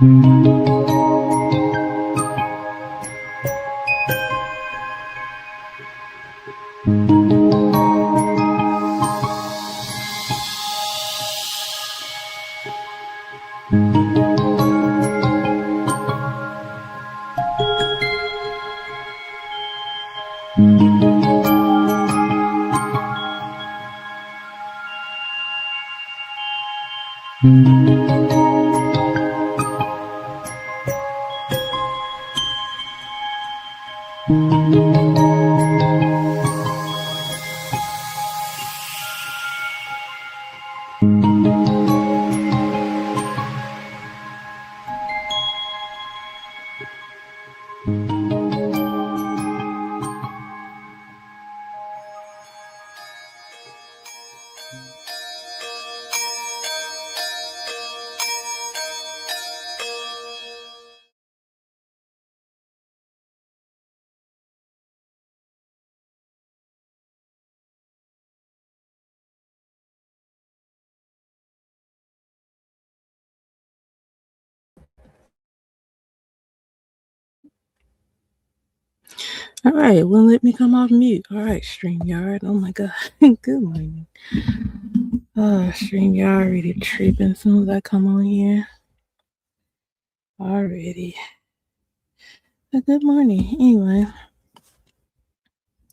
All right, well, let me come off mute. All right, StreamYard. Oh my God. Good morning. StreamYard already tripping as soon as I come on here. Already. But good morning. Anyway,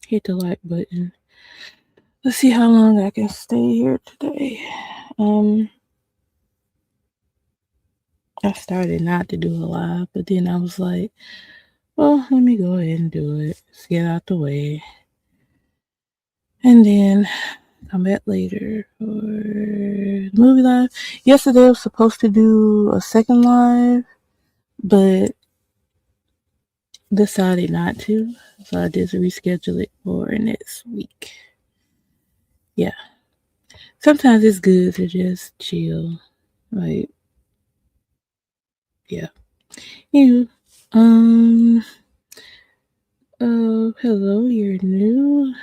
hit the like button. Let's see how long I can stay here today. I started not to do a live, but then I was like, well, let me go ahead and do it. Let's get out the way. And then come back later for the movie live. Yesterday I was supposed to do a second live, but decided not to. So I just reschedule it for next week. Yeah. Sometimes it's good to just chill. Like, yeah. You hello, you're new.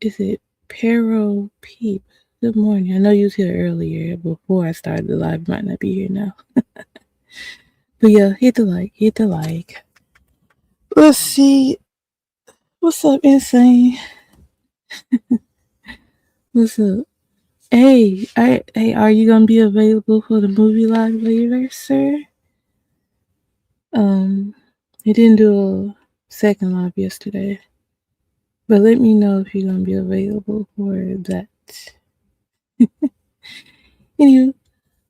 Is it Pero Peep? Good morning. I know you was here earlier before I started the live. Might not be here now. But yeah, hit the like. Let's see. What's up, Insane? What's up? Hey, are you gonna be available for the movie live later, sir? He didn't do a second live yesterday, but let me know if you're gonna be available for that. Anyway,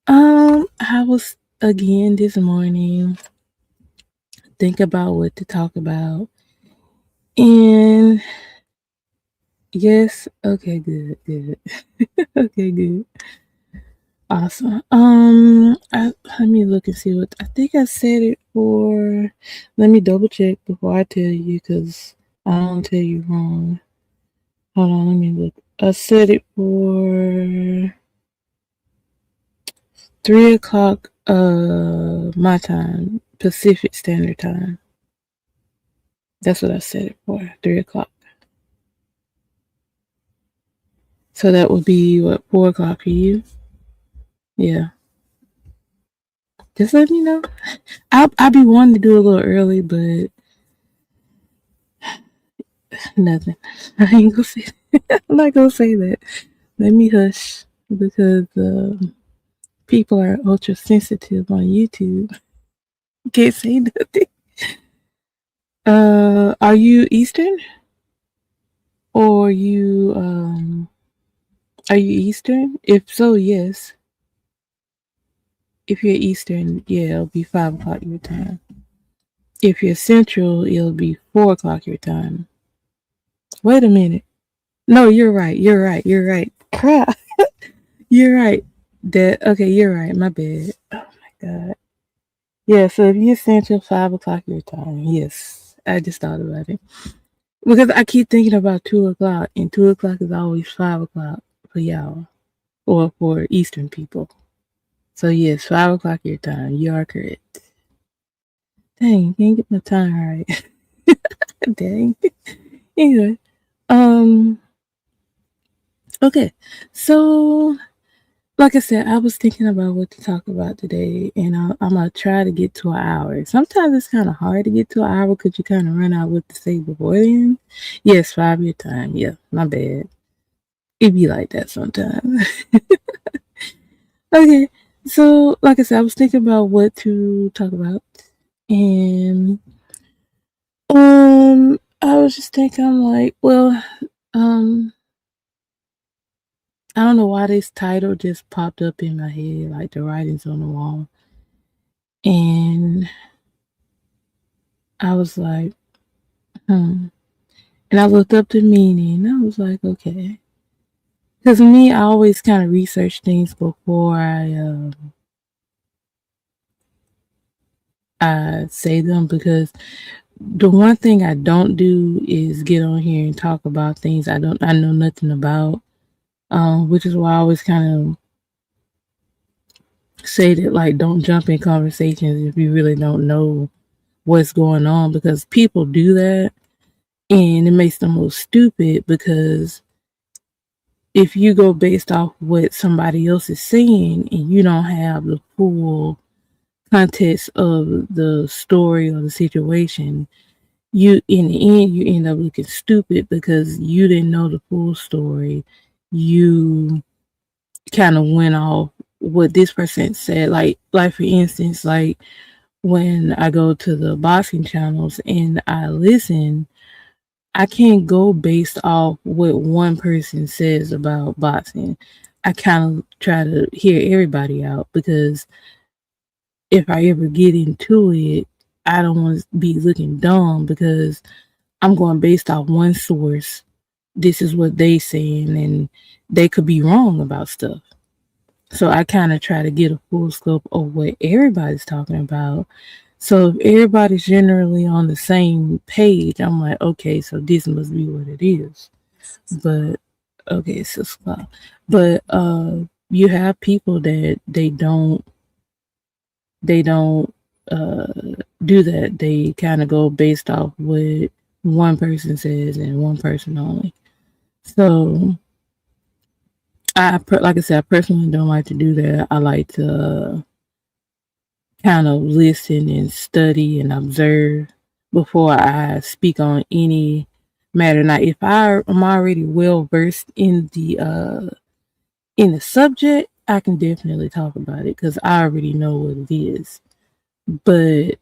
I was again this morning think about what to talk about, and yes, okay, good, okay, good. Awesome. Let me look and see what I think I said it for. Let me double check before I tell you, because I don't want to tell you wrong. Hold on, let me look. I said it for 3 o'clock. My time, Pacific Standard Time. That's what I said it for. 3 o'clock. So that would be what, 4 o'clock for you? Yeah. Just let me know. I'll be wanting to do a little early, but nothing. I ain't gonna say. I'm not gonna say that. Let me hush, because people are ultra sensitive on YouTube. Can't say nothing. Are you Eastern, or are you Eastern? If so, yes. If you're Eastern, yeah, it'll be 5 o'clock your time. If you're Central, it'll be 4 o'clock your time. Wait a minute. No, you're right. You're right. Crap. You're right. Okay, you're right. My bad. Oh my God. Yeah, so if you're Central, 5 o'clock your time. Yes. I just thought about it. Because I keep thinking about 2 o'clock, and 2 o'clock is always 5 o'clock for y'all, or for Eastern people. So yes, 5 o'clock your time. You are correct. Dang, can't get my time right. Dang. Anyway, okay. So Like I said, I was thinking about what to talk about today, and I'm gonna try to get to an hour. Sometimes it's kind of hard to get to an hour because you kind of run out what to say before then. Yes, 5 year time. Yeah, my bad. It be like that sometimes. Okay, so like I said, I was thinking about what to talk about, and I was just thinking, I'm like, well, um, I don't know why this title just popped up in my head, like the writings on the wall, and I was like, hmm. And I looked up the meaning. I was like, okay. Because me, I always kind of research things before I say them. Because the one thing I don't do is get on here and talk about things I know nothing about. Which is why I always kind of say that, like, don't jump in conversations if you really don't know what's going on, because people do that and it makes them look stupid. Because if you go based off what somebody else is saying and you don't have the full context of the story or the situation, you in the end you end up looking stupid because you didn't know the full story. You kind of went off what this person said. Like for instance, like when I go to the boxing channels and I listen, I can't go based off what one person says about boxing. I kind of try to hear everybody out, because if I ever get into it, I don't want to be looking dumb because I'm going based off one source. This is what they saying, and they could be wrong about stuff. So I kind of try to get a full scope of what everybody's talking about. So if everybody's generally on the same page, I'm like, okay, so this must be what it is. But okay, it's 6 o'clock. But you have people that they don't uh do that. They kind of go based off what one person says and one person only. So like I said, I personally don't like to do that. I like to kind of listen and study and observe before I speak on any matter. Now, if I'm already well versed in the subject, I can definitely talk about it because I already know what it is. But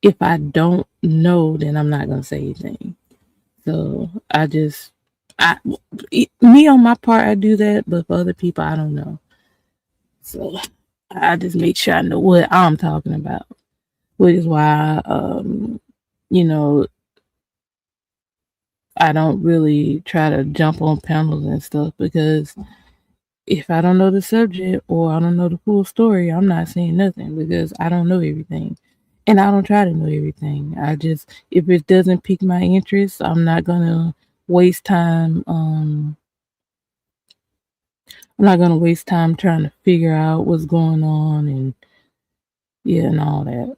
if I don't know, then I'm not gonna say anything. So I, me on my part, I do that, but for other people, I don't know. So I just make sure I know what I'm talking about, which is why, you know, I don't really try to jump on panels and stuff, because if I don't know the subject or I don't know the full story, I'm not saying nothing because I don't know everything. And I don't try to know everything. I just, if it doesn't pique my interest, I'm not gonna waste time. I'm not gonna waste time trying to figure out what's going on, and yeah, and all that.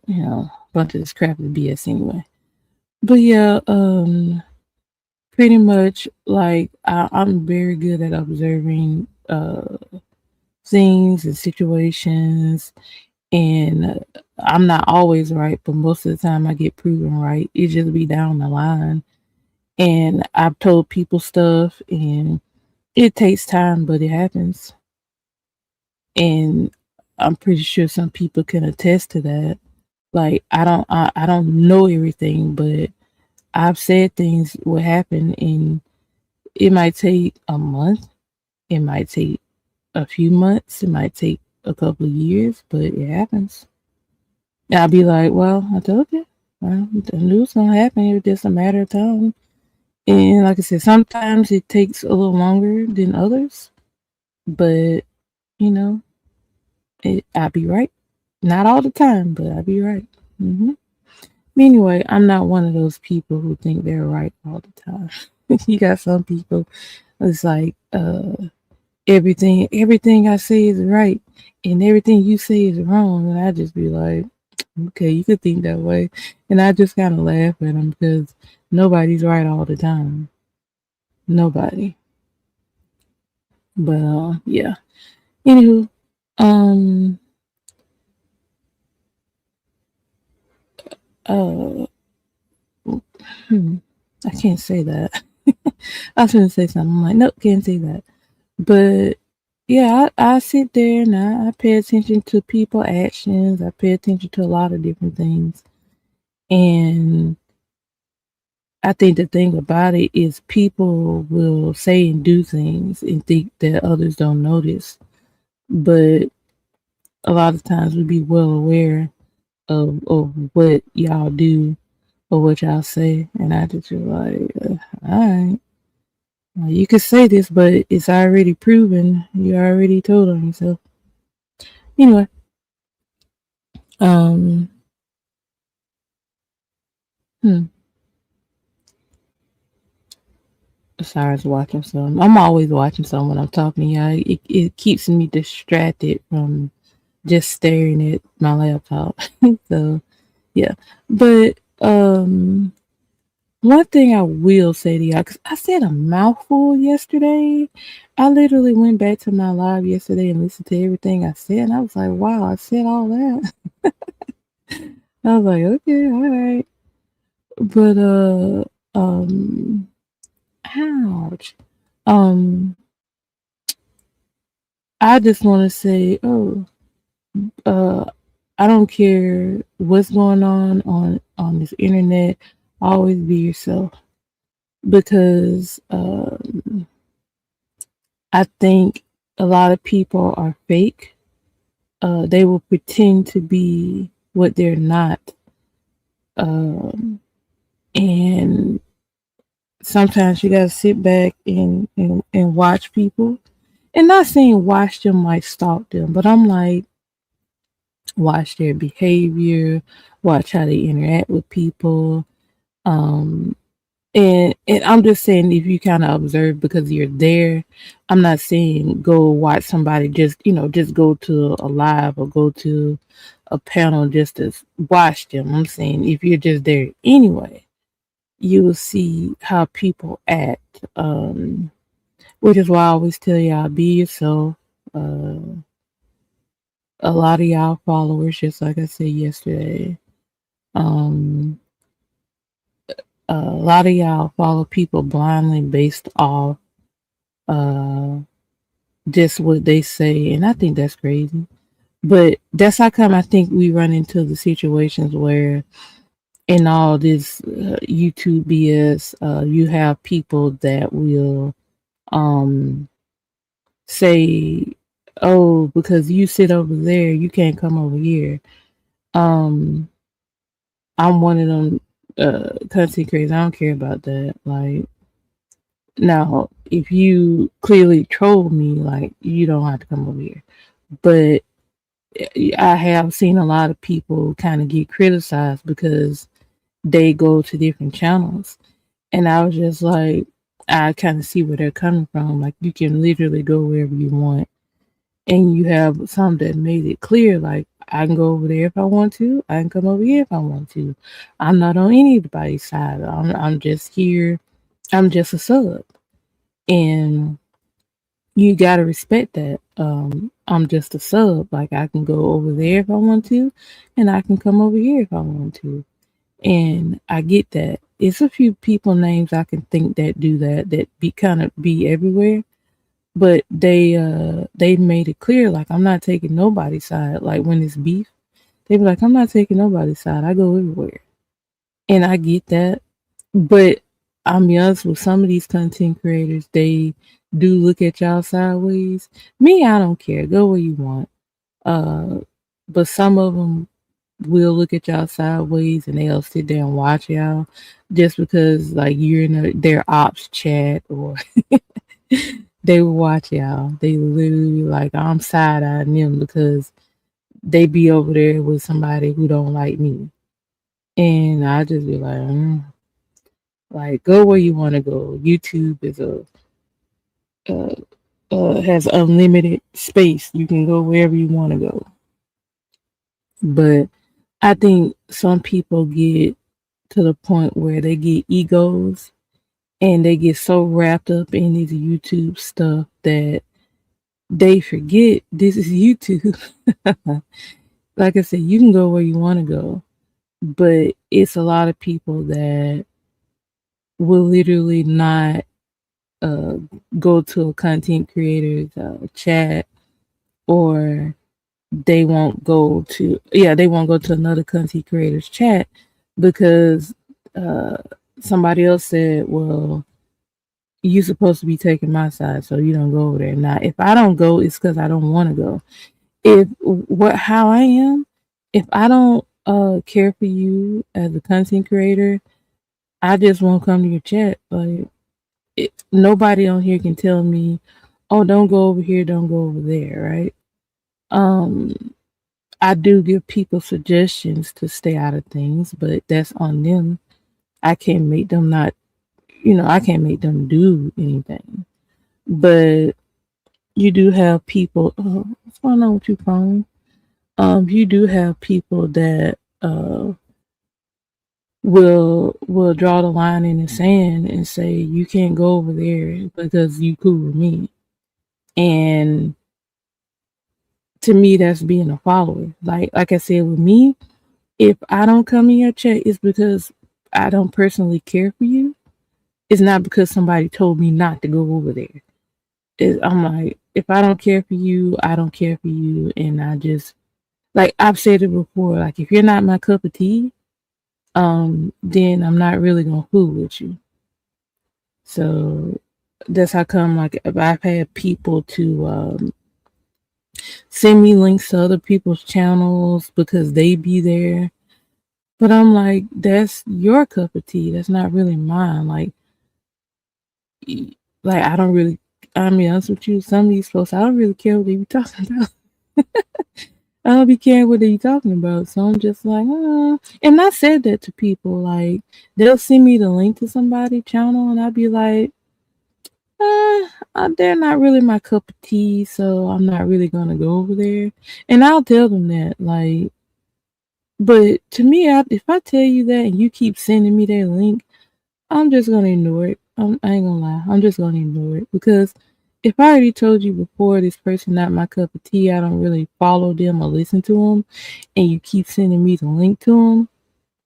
Bunch of this crappy BS anyway. But yeah, pretty much like I'm very good at observing things and situations, and I'm not always right, but most of the time I get proven right. It just be down the line, and I've told people stuff, and it takes time, but it happens, and I'm pretty sure some people can attest to that. Like I don't know everything, but I've said things will happen, and it might take a month, it might take a few months, it might take a couple of years, but it happens. And I'll be like, well, I told you. Well, I knew it's gonna happen. It was just a matter of time. And like I said, sometimes it takes a little longer than others, but you know, I'll be right. Not all the time, but I'll be right. hmm Anyway, I'm not one of those people who think they're right all the time. You got some people, it's like everything I say is right and everything you say is wrong, and I just be like, okay, you could think that way. And I just kind of laugh at them because nobody's right all the time. Nobody. But yeah. Anywho, um, uh, hmm, I can't say that. I was gonna say something. I'm like, nope, can't say that. But yeah, I sit there and I pay attention to people actions. I pay attention to a lot of different things. And I think the thing about it is people will say and do things and think that others don't notice. But a lot of times we be well aware of what y'all do or what y'all say. And I just feel like, all right. You could say this, but it's already proven. You already told on yourself. Anyway, um, hmm. Sorry, I was watching some. I'm always watching some when I'm talking to y'all. It keeps me distracted from just staring at my laptop. So yeah, but one thing I will say to y'all, cause I said a mouthful yesterday. I literally went back to my live yesterday and listened to everything I said, and I was like, wow, I said all that. I was like, okay, all right. But ouch. Um, I just want to say, uh, I don't care what's going on this internet. Always be yourself because I think a lot of people are fake. They will pretend to be what they're not, um, and sometimes you gotta sit back and watch people. And not saying watch them like stalk them, but I'm like watch their behavior, watch how they interact with people. Um, and I'm just saying if you kind of observe because you're there, I'm not saying go watch somebody just go to a live or go to a panel just to watch them. I'm saying if you're just there anyway, you will see how people act. Which is why I always tell y'all be yourself. Uh, a lot of y'all followers, just like I said yesterday, um, a lot of y'all follow people blindly based off uh just what they say, and I think that's crazy. But that's how come I think we run into the situations where in all this YouTube BS, you have people that will um say, "Oh, because you sit over there, you can't come over here." Um, I'm one of them content creators. I don't care about that. Like, now, if you clearly troll me, like, you don't have to come over here. But I have seen a lot of people kind of get criticized because they go to different channels. And I was just like, I kind of see where they're coming from. Like, you can literally go wherever you want. And you have some that made it clear, like, I can go over there if I want to. I can come over here if I want to. I'm not on anybody's side. I'm just here. I'm just a sub. And you gotta respect that. I'm just a sub. Like I can go over there if I want to, and I can come over here if I want to. And I get that. It's a few people names I can think that do that be kind of be everywhere. But they made it clear like I'm not taking nobody's side. Like when it's beef, they be like, I'm not taking nobody's side. I go everywhere. And I get that. But I'm be honest with some of these content creators, they do look at y'all sideways. Me, I don't care. Go where you want. Uh, but some of them will look at y'all sideways and they'll sit there and watch y'all just because like you're in their ops chat or they will watch y'all. They literally like I'm side eyeing them because they be over there with somebody who don't like me. And I just be like, like go where you want to go. YouTube is uh, has unlimited space. You can go wherever you want to go. But I think some people get to the point where they get egos and they get so wrapped up in these YouTube stuff that they forget this is YouTube. Like I said, you can go where you want to go, but it's a lot of people that will literally not uh, go to a content creator's chat, or they won't go to another content creator's chat because uh, somebody else said, well, you're supposed to be taking my side, so you don't go over there. Now, if I don't go, it's because I don't want to go. If what how I am, if I don't care for you as a content creator, I just won't come to your chat. Like nobody on here can tell me, oh, don't go over here, don't go over there, right? Um, I do give people suggestions to stay out of things, but that's on them. I can't make them not, I can't make them do anything. But you do have people. What's going on with your phone? You do have people that will draw the line in the sand and say you can't go over there because you cool with me. And to me, that's being a follower. Like I said, with me, if I don't come in your chat, it's because I don't personally care for you. It's not because somebody told me not to go over there. I'm like, if I don't care for you, I don't care for you, and I just like I've said it before. Like if you're not my cup of tea, then I'm not really gonna fool with you. So that's how come like I've had people to send me links to other people's channels because they be there. But I'm like, that's your cup of tea. That's not really mine. Like I don't really. I mean, honest with you, some of these folks, I don't really care what they be talking about. I don't be caring what they talking about. So I'm just like, and I said that to people. Like they'll send me the link to somebody's channel, and I'll be like, they're not really my cup of tea, so I'm not really gonna go over there. And I'll tell them that, like, but to me, if I tell you that and you keep sending me that link, I'm just gonna ignore it. I ain't gonna lie. I'm just gonna ignore it because if I already told you before this person not my cup of tea, I don't really follow them or listen to them, and you keep sending me the link to them,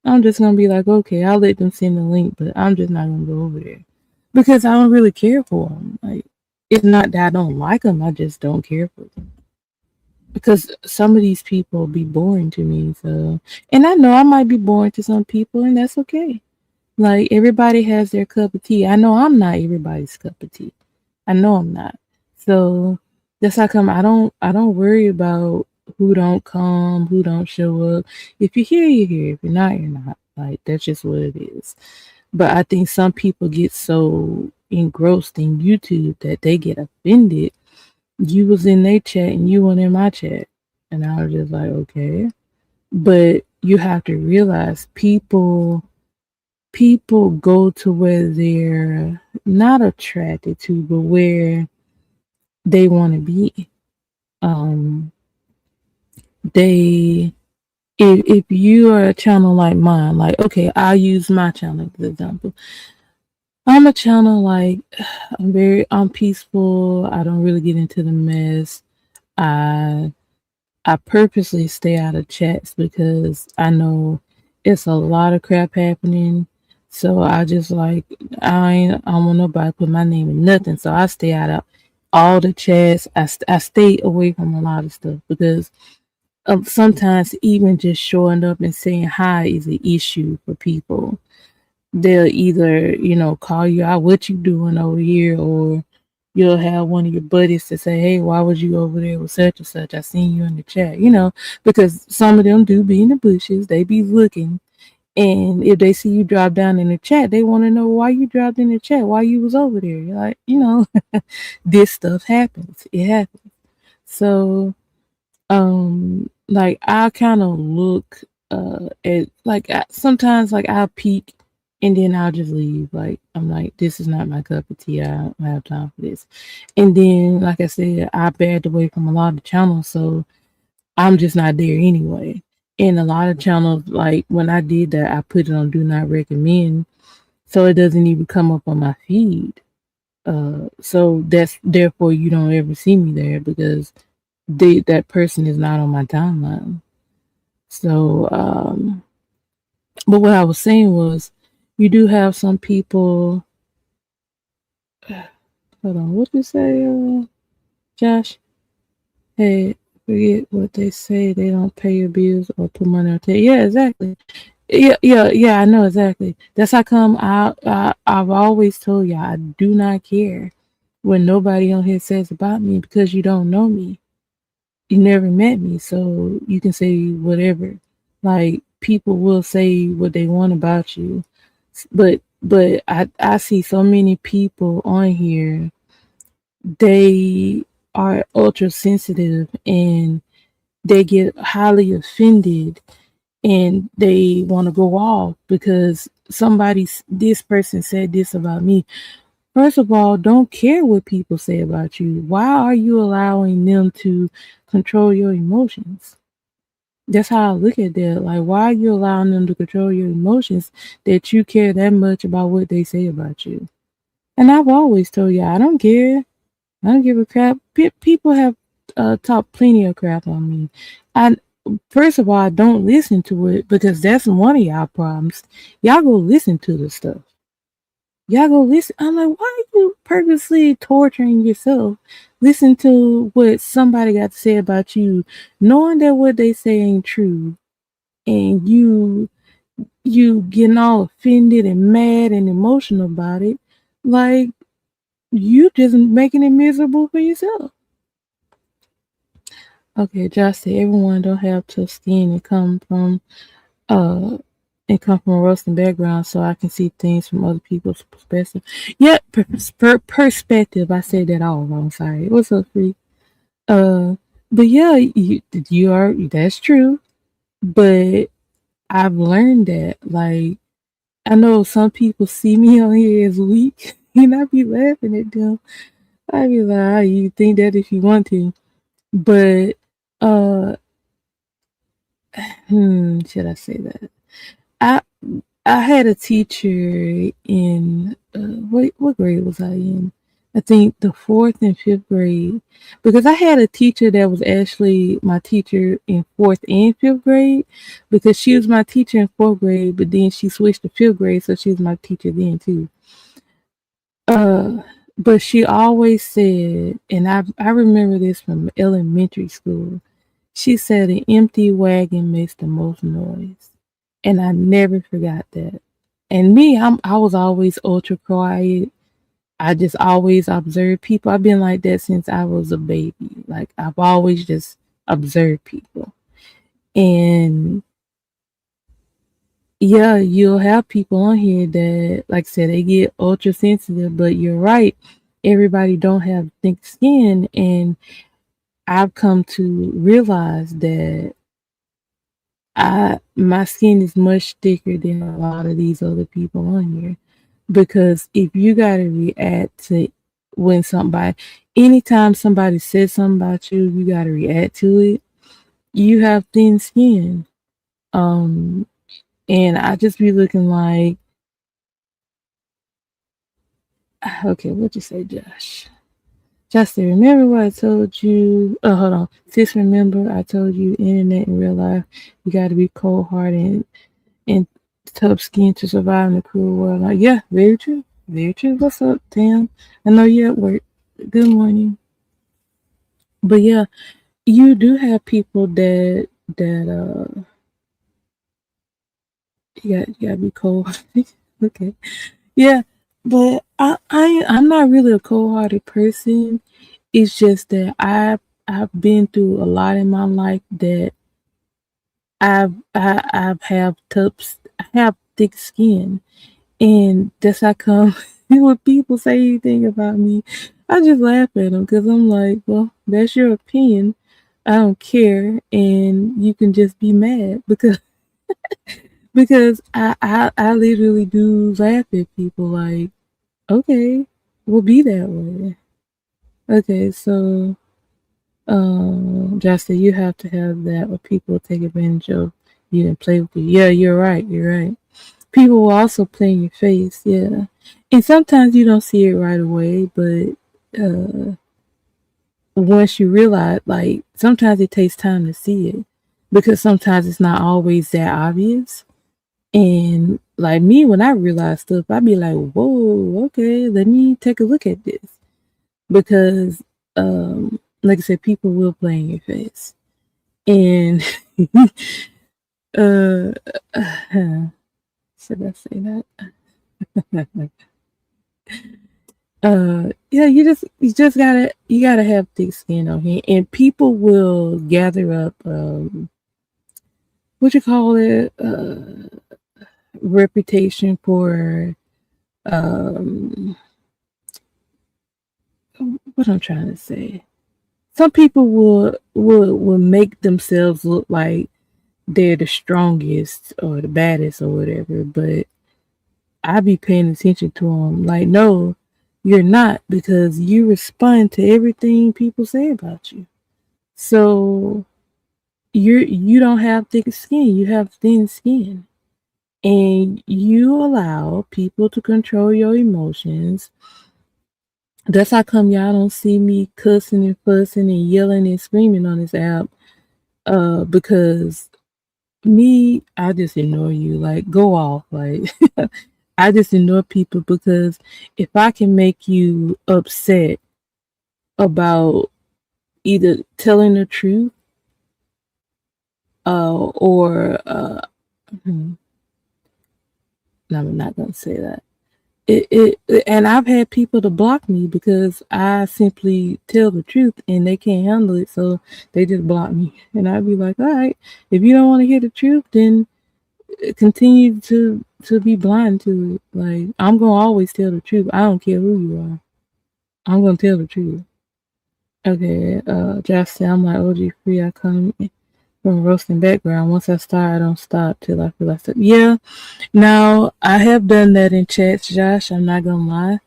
I'm just gonna be like, okay, I'll let them send the link, but I'm just not gonna go over there because I don't really care for them. Like, it's not that I don't like them; I just don't care for them because some of these people be boring to me. So, and I know I might be boring to some people, and that's okay. Like everybody has their cup of tea. I know I'm not everybody's cup of tea. I know I'm not. So that's how come I don't worry about who don't come, who don't show up. If you're here, you're here. If you're not, you're not. Like that's just what it is. But I think some people get so engrossed in YouTube that they get offended. You was in their chat and you weren't in my chat. And I was just like, okay. But you have to realize people go to where they're not attracted to, but where they want to be. Um, they if you are a channel like mine, like okay, I'll use my channel as an example. I'm a channel like I'm peaceful. I don't really get into the mess. I I purposely stay out of chats because I know it's a lot of crap happening. So I just like I don't want nobody to put my name in nothing. So I stay out of all the chats. I stay away from a lot of stuff because sometimes even just showing up and saying hi is an issue for people. They'll either call you out what you doing over here, or you'll have one of your buddies to say, hey, why was you over there with such and such? I seen you in the chat, because some of them do be in the bushes. They be looking. And if they see you drop down in the chat, they want to know why you dropped in the chat, why you was over there. You're like, this stuff happens. It happens. So, like I kind of look at like sometimes like I'll peek and then I'll just leave. Like I'm like, this is not my cup of tea. I don't have time for this. And then, like I said, I backed away from a lot of channels, so I'm just not there anyway. And a lot of channels, like when I did that, I put it on do not recommend, so it doesn't even come up on my feed. So that's therefore you don't ever see me there because that person is not on my timeline. So, but what I was saying was, you do have some people. Hold on, what did you say, Josh? Hey, forget what they say. They don't pay your bills or put money on table. Yeah, exactly. Yeah. I know exactly. That's how come I've always told y'all I do not care what nobody on here says about me because you don't know me. You never met me, so you can say whatever. Like people will say what they want about you, but I see so many people on here. They are ultra sensitive and they get highly offended and they want to go off because this person said this about me. First of all, don't care what people say about you. Why are you allowing them to control your emotions? That's how I look at that. Like, why are you allowing them to control your emotions that you care that much about what they say about you? And I've always told you, I don't care. I don't give a crap. People have talked plenty of crap on me. I First of all, I don't listen to it because that's one of y'all problems. Y'all go listen to the stuff. Y'all go listen. I'm like, why are you purposely torturing yourself? Listen to what somebody got to say about you, knowing that what they say ain't true, and you getting all offended and mad and emotional about it. Like you just making it miserable for yourself. Okay, Josh said everyone don't have tough skin uh and come from a roasting background, so I can see things from other people's perspective. Yeah, perspective. I said that all wrong. Sorry. What's up, free? Uh, but yeah, you are. That's true. But I've learned that. Like I know some people see me on here as weak, and I be laughing at them. I be like, "Ah, you think that if you want to, but uh, should I say that? I I had a teacher in what grade was I in? I think the fourth and fifth grade, because I had a teacher that was actually my teacher in fourth and fifth grade, because she was my teacher in fourth grade, but then she switched to fifth grade, so she was my teacher then too. Uh, but she always said, and I remember this from elementary school. She said an empty wagon makes the most noise. And I never forgot that. And me, I was always ultra quiet. I just always observe people. I've been like that since I was a baby. Like I've always just observed people. And yeah, you'll have people on here that, like I said, they get ultra sensitive, but you're right. Everybody don't have thick skin. And I've come to realize that my skin is much thicker than a lot of these other people on here. Because if you gotta react to when somebody anytime somebody says something about you, you gotta react to it. You have thin skin. Um and I just be looking like okay, what'd you say, Josh? Justin, remember what I told you? Oh, hold on. Sis, remember I told you internet in real life, you gotta be cold hearted and tough skin to survive in the cruel world. Like, yeah, very true. Very true. What's up, Tam? I know you're at work. Good morning. But yeah, you do have people that you gotta be cold. Okay. Yeah. But I'm not really a cold hearted person. It's just that I've been through a lot in my life that I've have tough I have thick skin. And that's how come when people say anything about me, I just laugh at them because I'm like, well, that's your opinion. I don't care, and you can just be mad because I literally do laugh at people like, okay, we'll be that way. Okay, so Justin, you have to have that where people take advantage of you and play with you. Yeah, you're right. You're right. People will also play in your face, yeah. And sometimes you don't see it right away, but once you realize, like, sometimes it takes time to see it because sometimes it's not always that obvious. And like me, when I realize stuff, I'd be like, whoa, okay, let me take a look at this. Because, like I said, people will play in your face. And, uh, should I say that? Yeah, you gotta have thick skin on here, and people will gather up, what you call it, reputation for, um, what I'm trying to say. Some people will make themselves look like they're the strongest or the baddest or whatever, but I be paying attention to them. Like, no, you're not, because you respond to everything people say about you. So you don't have thick skin. You have thin skin, and you allow people to control your emotions. That's how come y'all don't see me cussing and fussing and yelling and screaming on this app. Because me, I just ignore you. Like, go off. Like, I just ignore people because if I can make you upset about either telling the truth, or no, I'm not gonna say that. And I've had people to block me because I simply tell the truth and they can't handle it, so they just block me. And I'd be like, all right, if you don't want to hear the truth, then continue to be blind to it. Like, I'm gonna always tell the truth. I don't care who you are. I'm gonna tell the truth. Okay, Josh said I'm like OG free. I come from a roasting background. Once I start, I don't stop till I feel like stop. Yeah. Now I have done that in chats, Josh. I'm not gonna lie.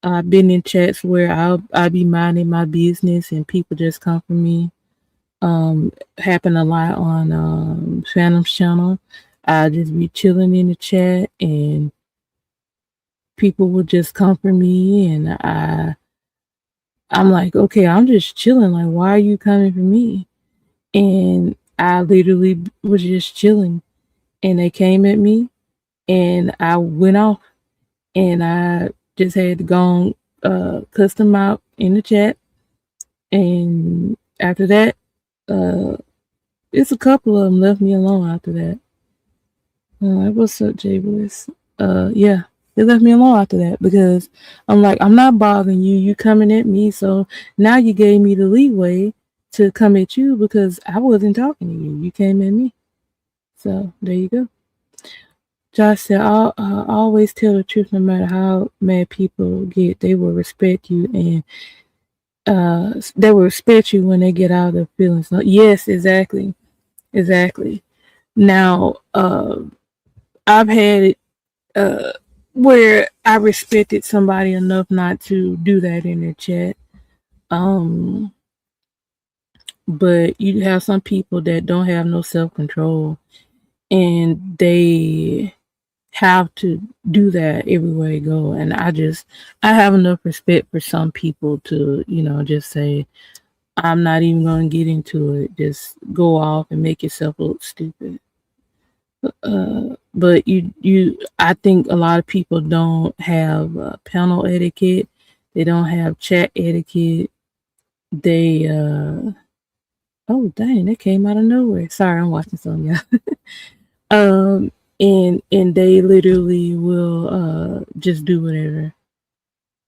I've been in chats where I'll be minding my business and people just come for me. Happen a lot on Phantom's channel. I just be chilling in the chat and people will just come for me, and I'm like, okay, I'm just chilling. Like, why are you coming for me? And I literally was just chilling, and they came at me, and I went off, and I just had to go cuss them out in the chat, and after that, uh, it's a couple of them left me alone after that. Like, what's up, Jay Bliss? Yeah, they left me alone after that because I'm like, I'm not bothering you. You coming at me, so now you gave me the leeway to come at you because I wasn't talking to you. You came at me, so there you go. Josh said, "I'll always tell the truth, no matter how mad people get. They will respect you, and they will respect you when they get out of their feelings." No, yes, exactly, exactly. Now, I've had it where I respected somebody enough not to do that in the chat. Um, but you have some people that don't have no self control, and they have to do that everywhere they go. And I have enough respect for some people to, just say, I'm not even going to get into it. Just go off and make yourself look stupid. But I think a lot of people don't have panel etiquette. They don't have chat etiquette. They, oh dang, that came out of nowhere. Sorry, I'm watching something, yeah. And they literally will just do whatever.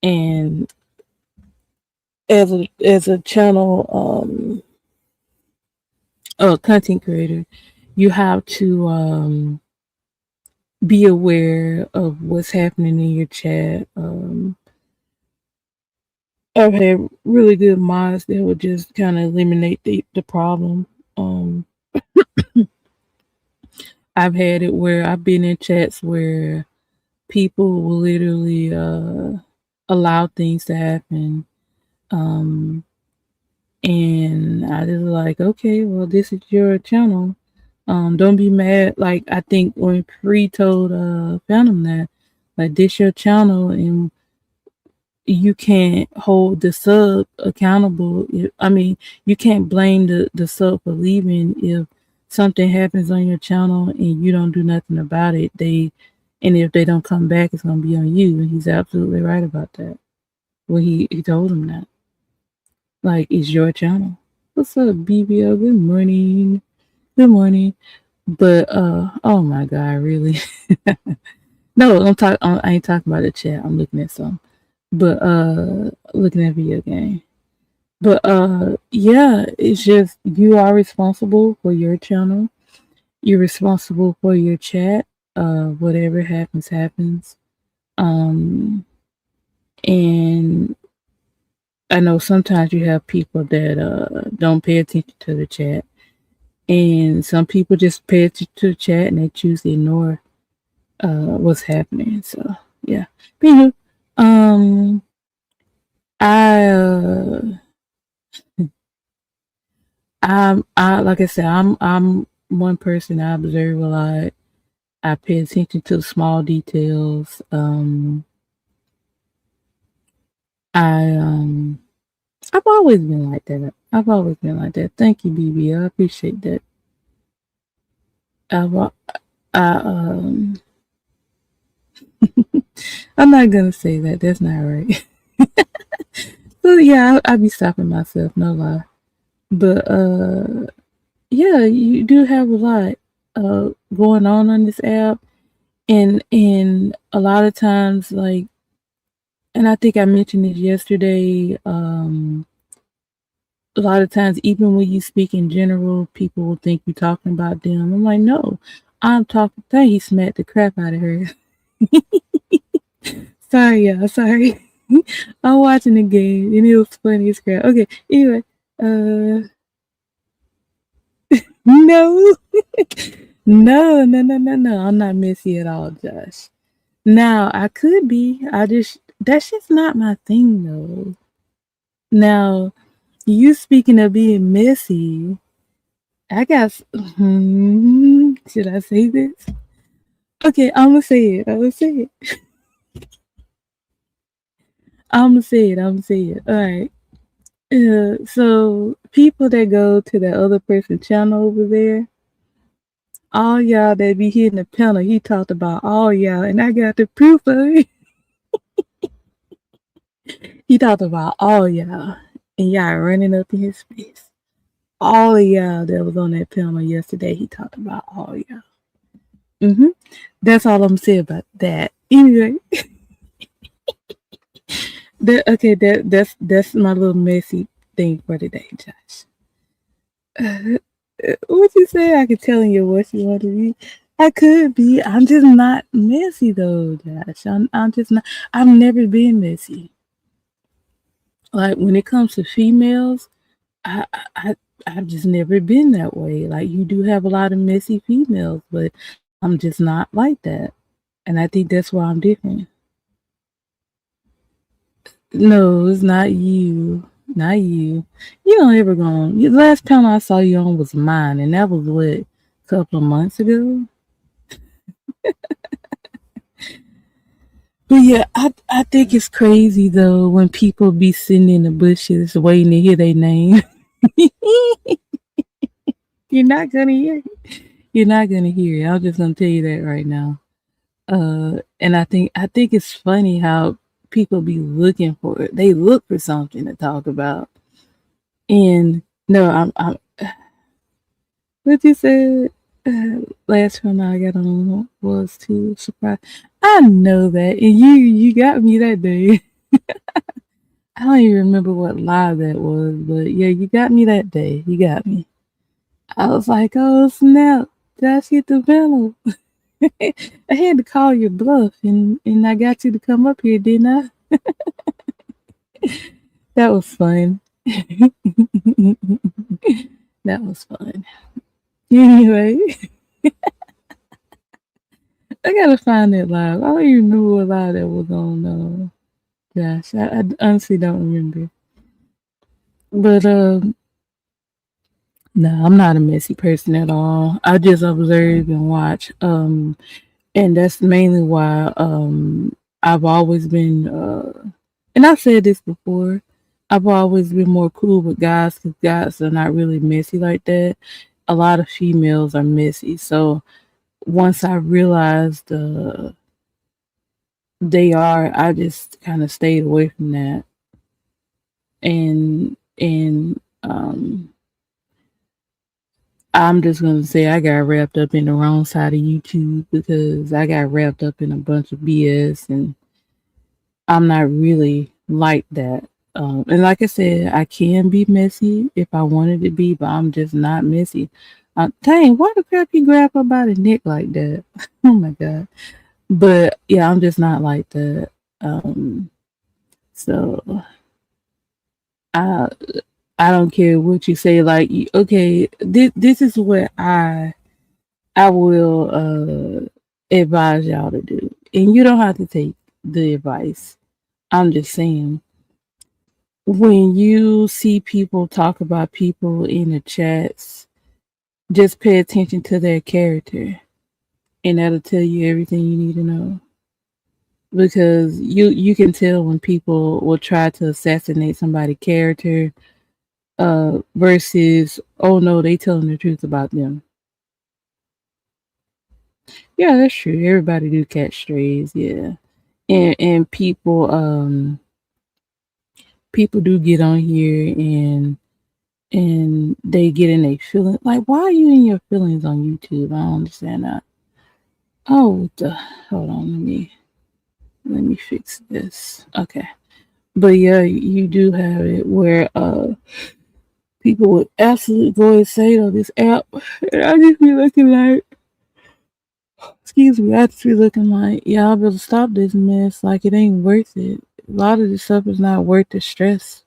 And as a channel content creator, you have to be aware of what's happening in your chat. I've had really good mods that would just kind of eliminate the problem. Um, I've had it where I've been in chats where people will literally allow things to happen. And I just like, okay, well, this is your channel. Don't be mad. Like I think when Pre told Phantom that, like this your channel and you can't hold the sub accountable. I mean, you can't blame the sub for leaving if something happens on your channel and you don't do nothing about it. And if they don't come back, it's gonna be on you. And he's absolutely right about that. Well, he told him that. Like, it's your channel. What's up, BBO? Good morning. Good morning. But oh my god, really? No, I ain't talking about the chat. I'm looking at some. But looking at video game. But yeah, it's just you are responsible for your channel. You're responsible for your chat. Whatever happens, happens. And I know sometimes you have people that don't pay attention to the chat. And some people just pay attention to the chat and they choose to ignore what's happening. So yeah. Anywho, I I like I said, I'm one person. I observe a lot. I pay attention to small details. I've always been like that. I've always been like that. Thank you, BB. I appreciate that. I've, I I'm not gonna say that. That's not right. So yeah, I be stopping myself. No lie. But yeah, you do have a lot going on this app, and a lot of times, like, and I think I mentioned this yesterday. A lot of times, even when you speak in general, people will think you're talking about them. I'm like, no, I'm talking. Dang, he smacked the crap out of her. Sorry, y'all. Sorry. I'm watching the game and it was funny as crap. Okay, anyway, no, no. I'm not messy at all, Josh. Now I could be. That's just not my thing though. Now, you speaking of being messy, I got. Should I say this? Okay, I'm gonna say it. I'm gonna say it. I'm gonna say it. I'm gonna say it. All right. So people that go to that other person's channel over there, all y'all that be hitting the panel, he talked about all y'all, and I got the proof of it. He talked about all y'all, and y'all running up in his face. All of y'all that was on that panel yesterday, he talked about all y'all. That's all I'm saying about that. Anyway, that's my little messy thing for today, Josh. What you say? I could tell in your voice you want to be. I could be. I'm just not messy though, Josh. I'm just not. I've never been messy. Like when it comes to females, I, I I've just never been that way. Like you do have a lot of messy females, but I'm just not like that. And I think that's why I'm different. No, it's not you. Not you. You don't ever go on. The last time I saw you on was mine, and that was what, a couple of months ago. But yeah, I think it's crazy though when people be sitting in the bushes waiting to hear their name. You're not gonna hear it. You're not gonna hear it. I'm just gonna tell you that right now. And I think it's funny how people be looking for it. They look for something to talk about. And no, I'm what you said last time I got on was too surprised. I know that, and you got me that day. I don't even remember what live that was, but yeah, you got me that day. You got me. I was like, oh snap, Josh hit the panel. I had to call your bluff, and I got you to come up here, didn't I? That was fun. That was fun. Anyway, I gotta find that live. I don't even know what live that was on. Gosh, I honestly don't remember. But No, I'm not a messy person at all. I just observe and watch. And that's mainly why I've always been and I've said this before, I've always been more cool with guys because guys are not really messy like that. A lot of females are messy. So once I realized they are, I just kind of stayed away from that. And I'm just gonna say I got wrapped up in the wrong side of YouTube because I got wrapped up in a bunch of BS, and I'm not really like that. And like I said, I can be messy if I wanted to be, but I'm just not messy. Dang, why the crap you grab her by the neck like that? Oh my god! But yeah, I'm just not like that. Um, so I I don't care what you say. Like, okay, this is what I will advise y'all to do, and you don't have to take the advice. I'm just saying, when you see people talk about people in the chats, just pay attention to their character, and that'll tell you everything you need to know. Because you can tell when people will try to assassinate somebody's character, versus, oh no, they telling the truth about them. Yeah, that's true. Everybody do catch strays, yeah. And people do get on here and they get in a feeling like, why are you in your feelings on YouTube? I don't understand that. Oh, hold on, let me fix this. Okay, but yeah, you do have it where people would absolutely go insane on this app, and I just be looking like, excuse me, I just be looking like, y'all better stop this mess. Like, it ain't worth it. A lot of this stuff is not worth the stress.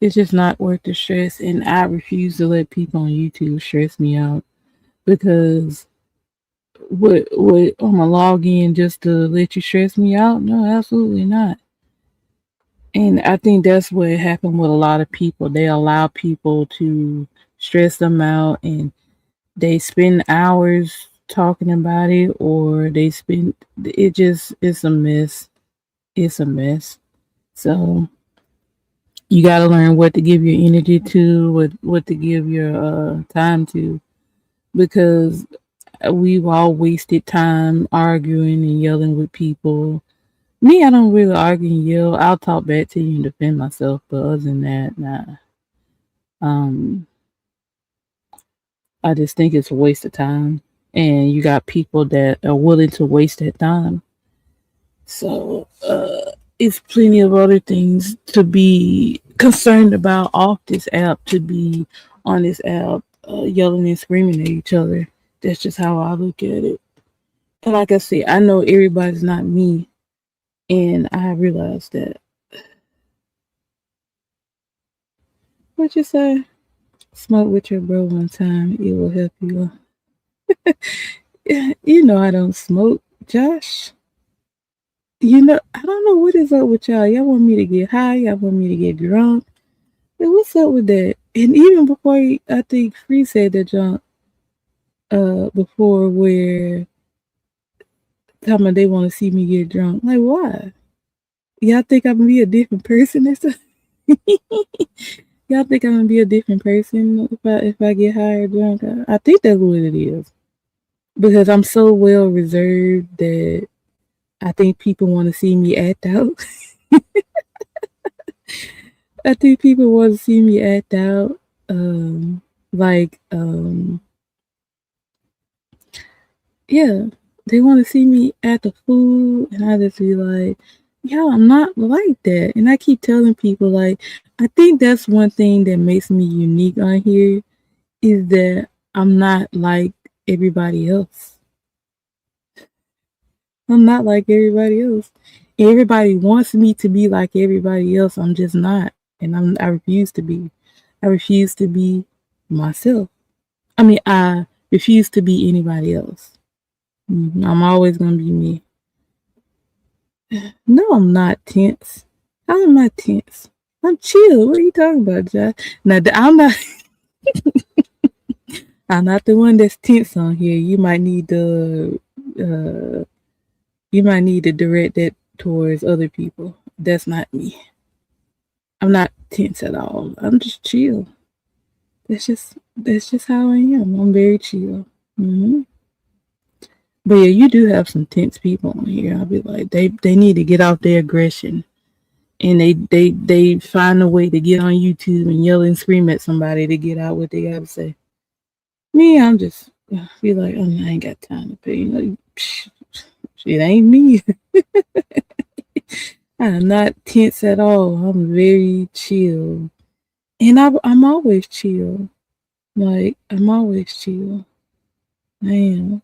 It's just not worth the stress, and I refuse to let people on YouTube stress me out because what I'm gonna log in just to let you stress me out? No, absolutely not. And I think that's what happened with a lot of people. They allow people to stress them out, and they spend hours talking about it, or they spend it. Just it's a mess. It's a mess. So you got to learn what to give your energy to, what to give your time to, because we've all wasted time arguing and yelling with people. Me, I don't really argue and yell. I'll talk back to you and defend myself, but other than that, nah. Um, I just think it's a waste of time, and you got people that are willing to waste that time. So, it's plenty of other things to be concerned about off this app, to be on this app, yelling and screaming at each other. That's just how I look at it. And like I said, I know everybody's not me, and I realized that. What you say? Smoke with your bro one time, it will help you. You know I don't smoke, Josh. You know, I don't know what is up with y'all. Y'all want me to get high, y'all want me to get drunk. Like, what's up with that? And even before I think Free said that junk before, where talking about they want to see me get drunk. Like, why? Y'all think I'm gonna be a different person or something? Y'all think I'm gonna be a different person if I get high or drunk? I think that's what it is. Because I'm so well reserved that I think people want to see me act out. I think people want to see me act out. Like, yeah, they want to see me act a fool, and I just be like, yo, I'm not like that. And I keep telling people, like, I think that's one thing that makes me unique on here is that I'm not like everybody else. I'm not like everybody else. Everybody wants me to be like everybody else. I'm just not. And I refuse to be. I refuse to be myself. I mean, I refuse to be anybody else. I'm always gonna be me. No, I'm not tense. How am I tense? I'm chill. What are you talking about, Josh? Now, I'm not the one that's tense on here. Uh, you might need to direct that towards other people. That's not me. I'm not tense at all. I'm just chill. That's just how I am. I'm very chill. But yeah, you do have some tense people on here. I'll be like, they need to get off their aggression, and they find a way to get on YouTube and yell and scream at somebody to get out what they gotta say. Me, I'm just feel like, oh, I ain't got time to pay. It ain't me. I'm not tense at all. I'm very chill, and I'm always chill. Like I'm always chill. I am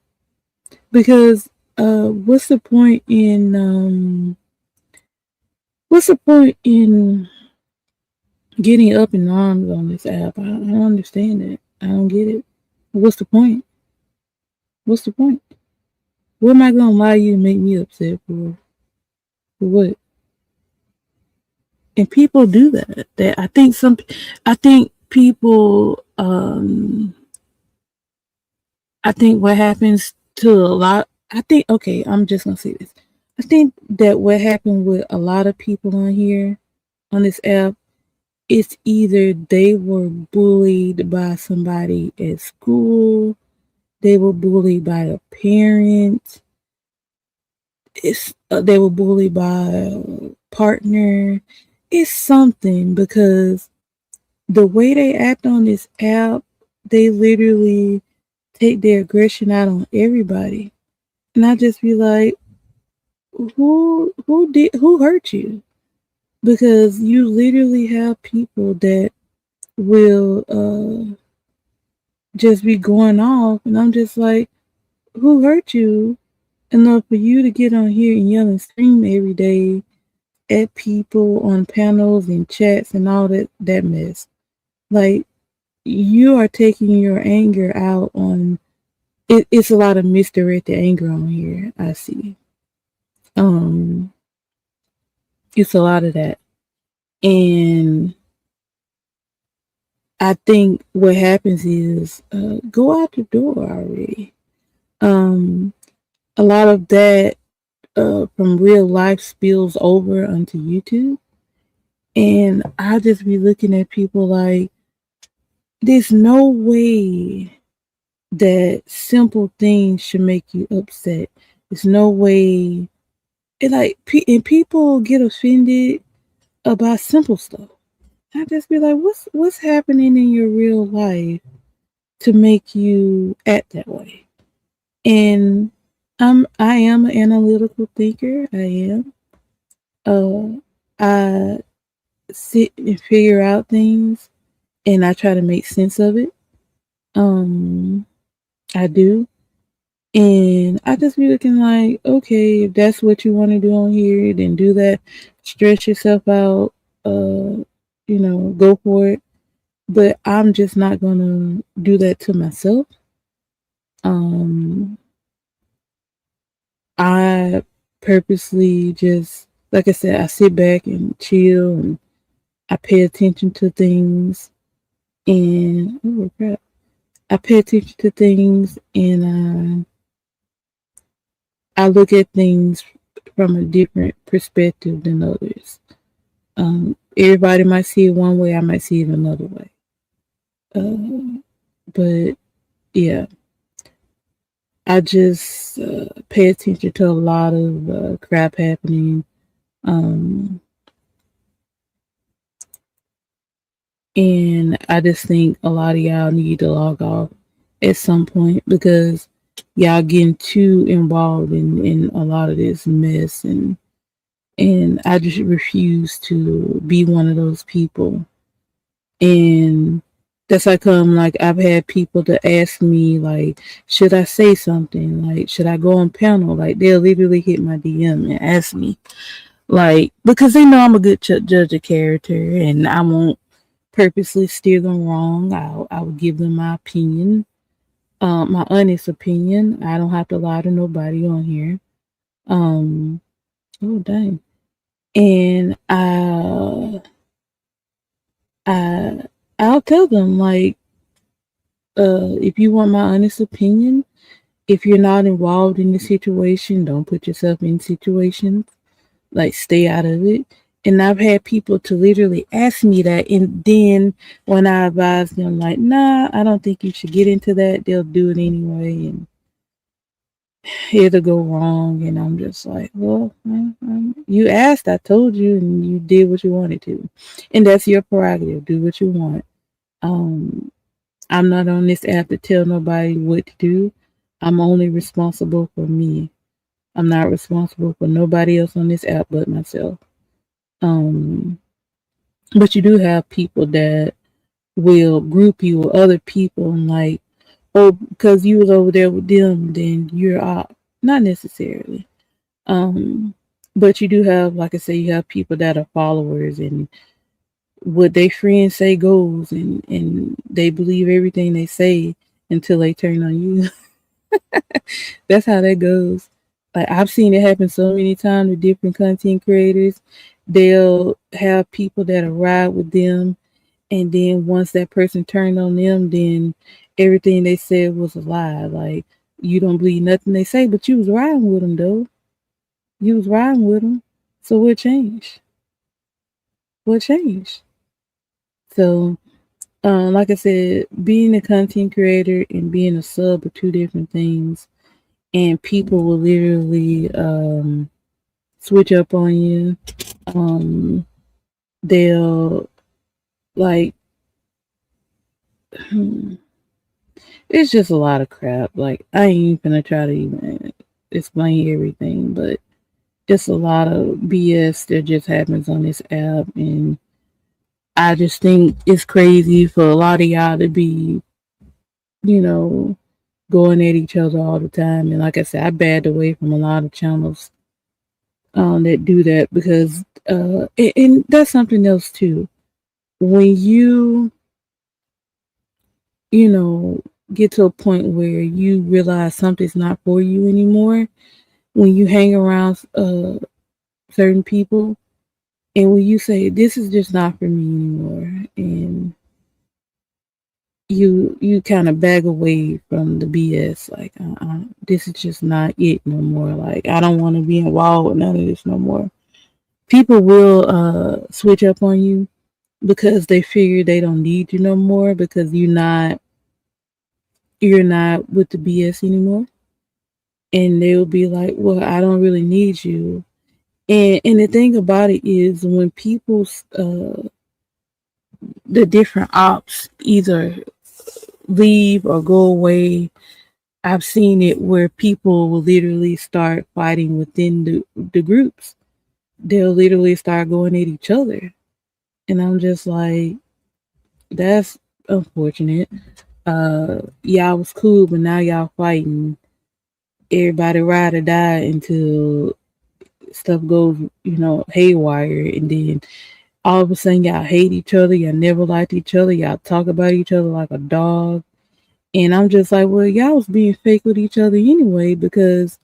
because what's the point in getting up in arms on this app? I don't understand it. I don't get it. What's the point? What's the point? What am I gonna lie you to make me upset for? For what? And people do that. That I think people. I think what happens to a lot. I think okay. I'm just gonna say this. I think that what happened with a lot of people on here on this app, it's either they were bullied by somebody at school, they were bullied by a parent, they were bullied by a partner. It's something because the way they act on this app, they literally take their aggression out on everybody. And I just be like, who hurt you? Because you literally have people that will just be going off, and I'm just like, who hurt you enough for you to get on here and yell and scream every day at people on panels and chats and all that mess? Like, you are taking your anger out on it. It's a lot of misdirected anger on here. I see. It's a lot of that, and I think what happens is go out the door already. A lot of that from real life spills over onto YouTube. And I just be looking at people like, there's no way that simple things should make you upset. There's no way. And people get offended about simple stuff. I just be like, what's happening in your real life to make you act that way? And I am an analytical thinker. I am. I sit and figure out things, and I try to make sense of it. I do. And I just be looking like, okay, if that's what you want to do on here, then do that. Stress yourself out. Go for it. But I'm just not gonna do that to myself. I purposely just, like I said, I sit back and chill, and I pay attention to things. And oh crap, I pay attention to things, and I look at things from a different perspective than others. Everybody might see it one way, I might see it another way. But yeah, I just pay attention to a lot of crap happening. And I just think a lot of y'all need to log off at some point because y'all getting too involved in a lot of this mess, and I just refuse to be one of those people. And that's how come, like, I've had people to ask me, like, should I say something? Like, should I go on panel? Like, they'll literally hit my DM and ask me, like, because they know I'm a good judge of character, and I won't purposely steer them wrong. I will give them my opinion, my honest opinion. I don't have to lie to nobody on here. Oh dang. And I'll tell them like, if you want my honest opinion, if you're not involved in the situation, don't put yourself in situations. Like, stay out of it. And I've had people to literally ask me that, and then when I advise them, like, nah, I don't think you should get into that, they'll do it anyway, and it'll go wrong. And I'm just like, well, you asked, I told you, and you did what you wanted to, and that's your prerogative. Do what you want. Um, I'm not on this app to tell nobody what to do. I'm only responsible for me. I'm not responsible for nobody else on this app but myself. Um, but you do have people that will group you with other people and like, oh, because you was over there with them, then you're out. Not necessarily. Um, but you do have, like I say, you have people that are followers, and what they friends say goes, and they believe everything they say until they turn on you. That's how that goes. Like, I've seen it happen so many times with different content creators. They'll have people that'll ride with them, and then once that person turned on them, then everything they said was a lie. Like, you don't believe nothing they say, but you was riding with them though. You was riding with them. So what changed? What changed? So, like I said, being a content creator and being a sub are two different things. And people will literally switch up on you. Um, they'll like, it's just a lot of crap. Like, I ain't even gonna try to even explain everything, but it's a lot of BS that just happens on this app, and I just think it's crazy for a lot of y'all to be, you know, going at each other all the time. And like I said, I backed away from a lot of channels that do that because, and that's something else too. When you know, get to a point where you realize something's not for you anymore, when you hang around certain people, and when you say this is just not for me anymore, and you kind of back away from the BS, like, this is just not it no more. Like, I don't want to be involved with none of this no more. People will switch up on you because they figure they don't need you no more because you're not with the BS anymore. And they'll be like, well, I don't really need you. And the thing about it is, when people the different ops either leave or go away, I've seen it where people will literally start fighting within the groups. They'll literally start going at each other. And I'm just like, that's unfortunate. Y'all was cool, but now y'all fighting. Everybody ride or die until stuff goes, haywire, and then all of a sudden y'all hate each other. Y'all never liked each other. Y'all talk about each other like a dog. And I'm just like, well, y'all was being fake with each other anyway, because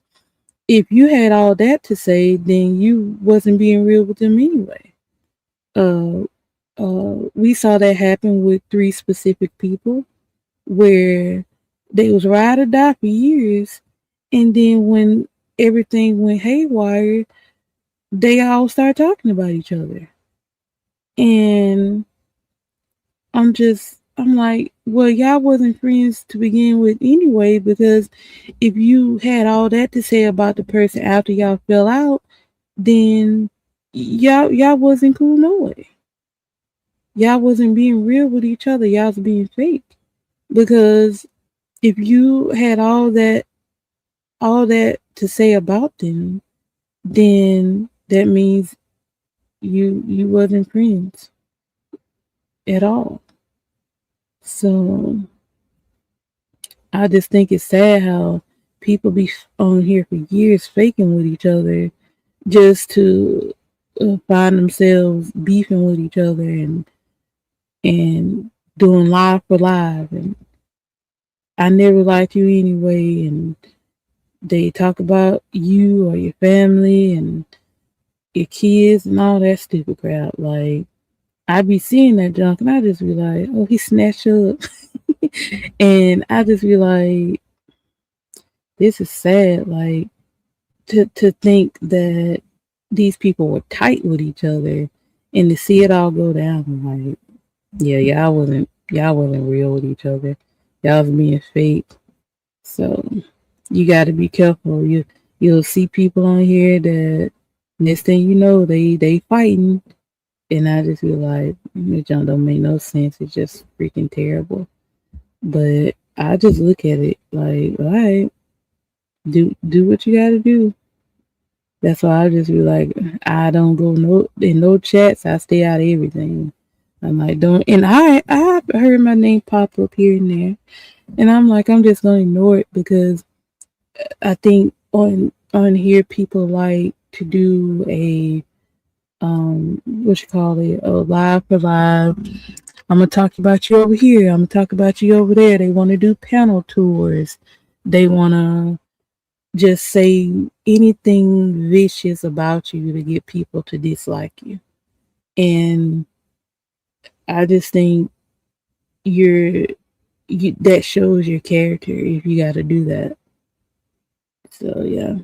if you had all that to say, then you wasn't being real with them anyway. Uh, we saw that happen with 3 specific people where they was ride or die for years, and then when everything went haywire, they all started talking about each other. And I'm like, well, y'all wasn't friends to begin with anyway, because if you had all that to say about the person after y'all fell out, then y'all wasn't cool no way. Y'all wasn't being real with each other. Y'all was being fake. Because if you had all that to say about them, then that means you wasn't friends at all. So I just think it's sad how people be on here for years faking with each other just to find themselves beefing with each other and doing live for live, and I never liked you anyway, and they talk about you or your family and your kids and all that stupid crap. Like, I be seeing that junk and I just be like, oh, he snatched up. And I just be like, this is sad. Like to think that these people were tight with each other and to see it all go down. Like, yeah, y'all wasn't real with each other. Y'all was being fake. So you got to be careful. You'll see people on here that next thing you know they fighting, and I just feel like it don't make no sense. It's just freaking terrible. But I just look at it like, all right, do what you got to do. That's why I just be like, I don't go no in no chats. I stay out of everything. I'm like, don't. And I heard my name pop up here and there, and I'm like, I'm just gonna ignore it because I think on here people like to do a what you call it, a live for live. I'm gonna talk about you over here. I'm gonna talk about you over there. They want to do panel tours. They want to just say anything vicious about you to get people to dislike you. And I just think that shows your character if you got to do that. So yeah.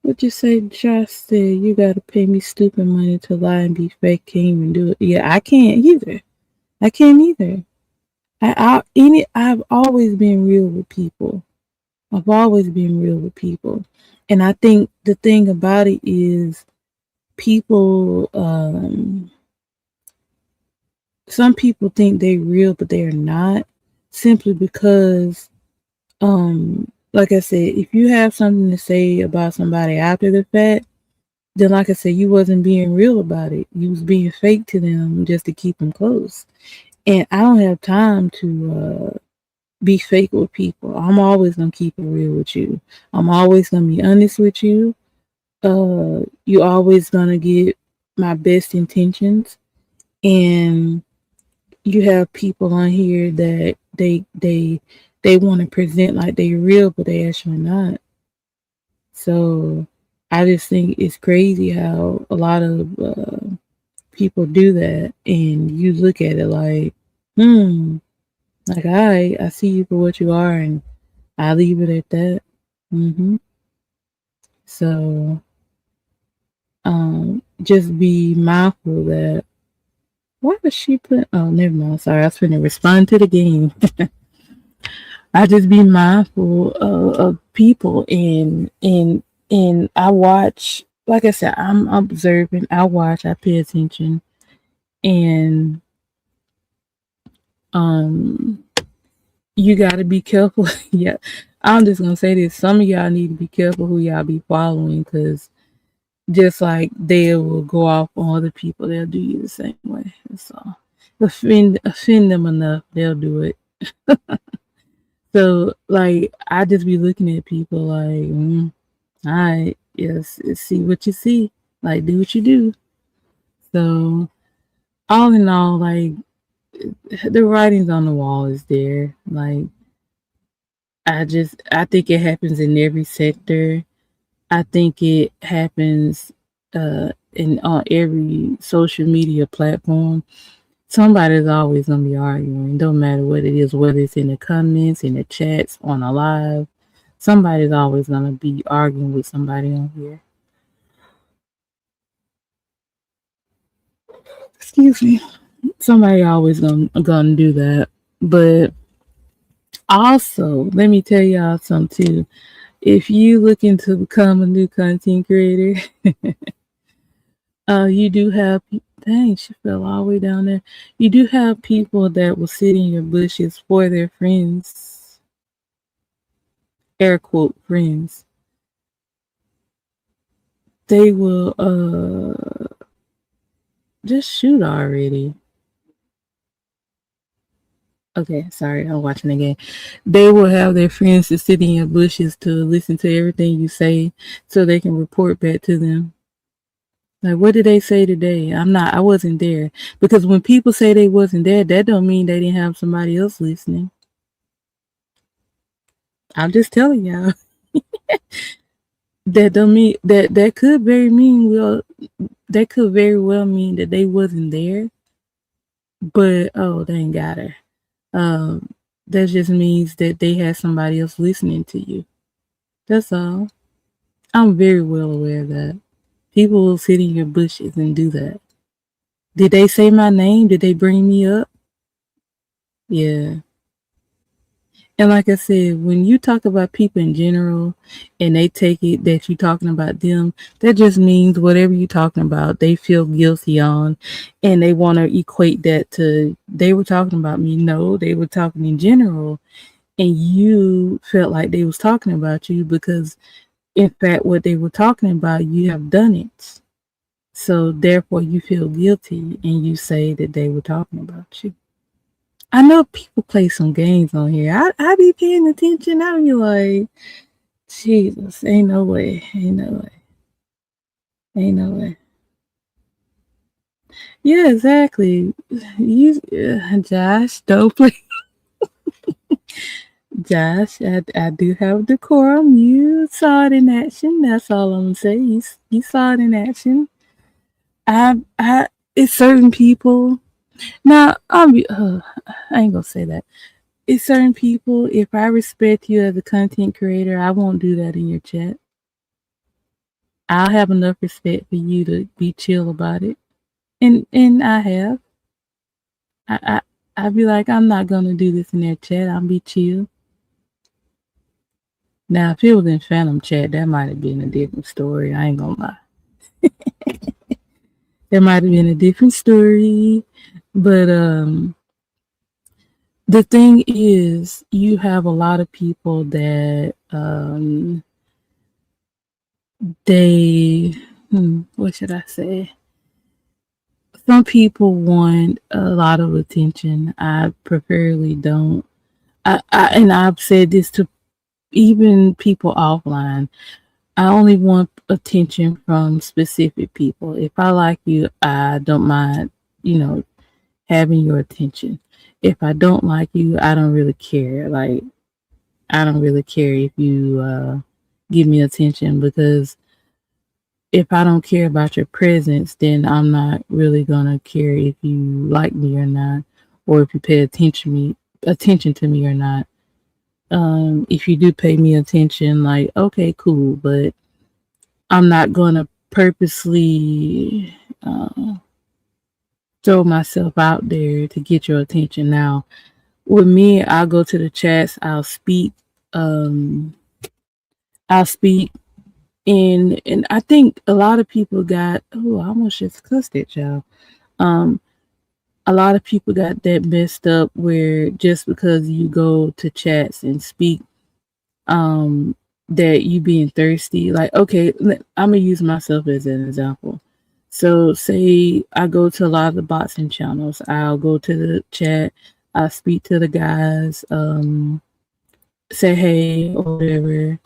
What you say, Josh said you gotta pay me stupid money to lie and be fake. Can't even do it. Yeah, I can't either. I can't either. I've always been real with people. I've always been real with people, and I think the thing about it is people. Some people think they're real, but they're not, simply because like I said, if you have something to say about somebody after the fact, then like I said, you wasn't being real about it. You was being fake to them just to keep them close. And I don't have time to be fake with people. I'm always gonna keep it real with you. I'm always gonna be honest with you. You always gonna get my best intentions. And you have people on here that they want to present like they real, but they actually not. So I just think it's crazy how a lot of people do that, and you look at it like, like I see you for what you are, and I leave it at that. So just be mindful that why was she put? Oh, never mind. Sorry, I was going to respond to the game. I just be mindful of people, and I watch. Like I said, I'm observing. I watch. I pay attention, and you got to be careful. Yeah, I'm just gonna say this. Some of y'all need to be careful who y'all be following, because just like they will go off on other people, they'll do you the same way. So offend them enough, they'll do it. So like I just be looking at people like, all right, yes, see what you see, like do what you do. So all in all, like the writings on the wall is there. Like I think it happens in every sector. I think it happens in on every social media platform. Somebody's always gonna be arguing. Don't matter what it is, whether it's in the comments, in the chats, on a live. Somebody's always gonna be arguing with somebody on here. Excuse me. Somebody always gonna do that. But also, let me tell y'all something too. If you looking to become a new content creator, you do have, dang, she fell all the way down there. You do have people that will sit in your bushes for their friends, air quote friends. They will just shoot already. Okay, sorry, I'm watching again. They will have their friends to sit in your bushes to listen to everything you say so they can report back to them. Like, what did they say today? I wasn't there. Because when people say they wasn't there, that don't mean they didn't have somebody else listening. I'm just telling y'all. That don't mean that could very mean well that could very well mean that they wasn't there, but oh, they ain't got her. Um, that just means that they had somebody else listening to you. That's all. I'm very well aware of that. People will sit in your bushes and do that. Did they say my name? Did they bring me up? Yeah. And like I said, when you talk about people in general and they take it that you're talking about them, that just means whatever you're talking about, they feel guilty on and they want to equate that to they were talking about me. No, they were talking in general and you felt like they was talking about you because in fact what they were talking about, you have done it. So therefore you feel guilty and you say that they were talking about you. I know people play some games on here. I be paying attention. I be like, Jesus, ain't no way, ain't no way, ain't no way. Yeah, exactly. You, Josh, don't play. Josh, I do have decorum. You saw it in action. That's all I'm gonna say. You saw it in action. I, it's certain people. Now, I ain't gonna say that. It's certain people. If I respect you as a content creator, I won't do that in your chat. I'll have enough respect for you to be chill about it. And I have. I'd be like, I'm not gonna do this in their chat. I'll be chill. Now, if it was in Phantom chat, that might have been a different story. I ain't gonna lie. That might have been a different story. But the thing is, you have a lot of people that they what should I say? Some people want a lot of attention. I preferably don't. And I've said this to even people offline. I only want attention from specific people. If I like you, I don't mind, you know, having your attention. If I don't like you, I don't really care. Like, I don't really care if you give me attention because if I don't care about your presence, then I'm not really gonna care if you like me or not, or if you pay attention to me or not. If you do pay me attention, like okay, cool, but I'm not gonna purposely throw myself out there to get your attention. Now, with me, I'll go to the chats, um, I'll speak, and I think a lot of people got. Oh, I almost just cussed it, y'all. Um, a lot of people got that messed up where just because you go to chats and speak, um, that you being thirsty. Like, okay, I'm gonna use myself as an example. So, say I go to a lot of the boxing channels. I'll go to the chat. I speak to the guys. Say hey or whatever,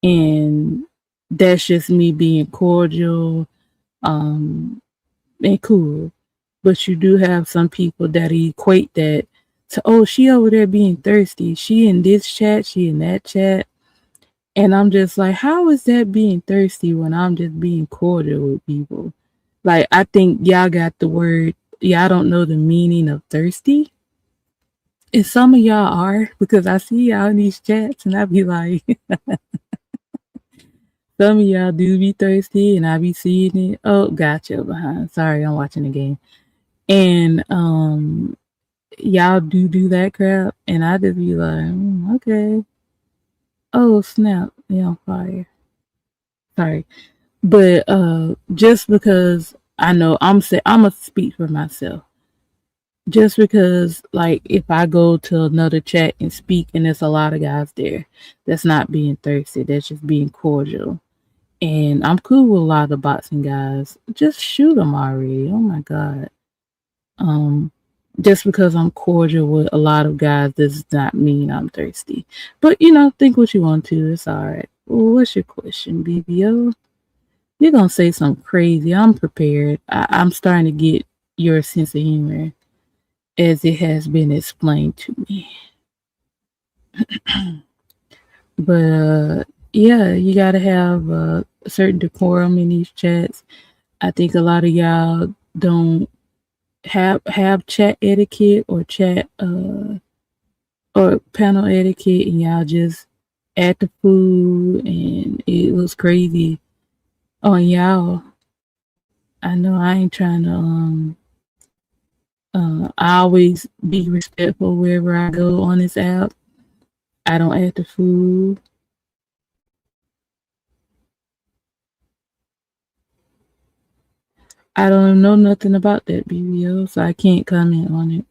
and that's just me being cordial. Um, and cool. But you do have some people that equate that to, oh, she over there being thirsty. She in this chat, she in that chat. And I'm just like, how is that being thirsty when I'm just being cordial with people? Like, I think y'all got the word, y'all don't know the meaning of thirsty. And some of y'all are because I see y'all in these chats and I be like, some of y'all do be thirsty and I be seeing it. Oh, gotcha behind. Sorry, I'm watching the game. And y'all do that crap, and I just be like, okay. Oh snap, yeah, on fire. Sorry, but just because I know I'm gonna speak for myself. Just because, like, if I go to another chat and speak, and there's a lot of guys there, that's not being thirsty. That's just being cordial. And I'm cool with a lot of the boxing guys. Just shoot them already. Oh my god. Um, just because I'm cordial with a lot of guys does not mean I'm thirsty. But think what you want to. It's all right. Well, what's your question, BBO? You're gonna say something crazy. I'm prepared. I'm starting to get your sense of humor as it has been explained to me. But yeah, you gotta have a certain decorum in these chats. I think a lot of y'all don't have chat etiquette or chat or panel etiquette, and y'all just at the food, and it was crazy on y'all. I know I ain't trying to I always be respectful wherever I go on this app. I don't add the food. I don't know nothing about that BBO, so I can't comment on it.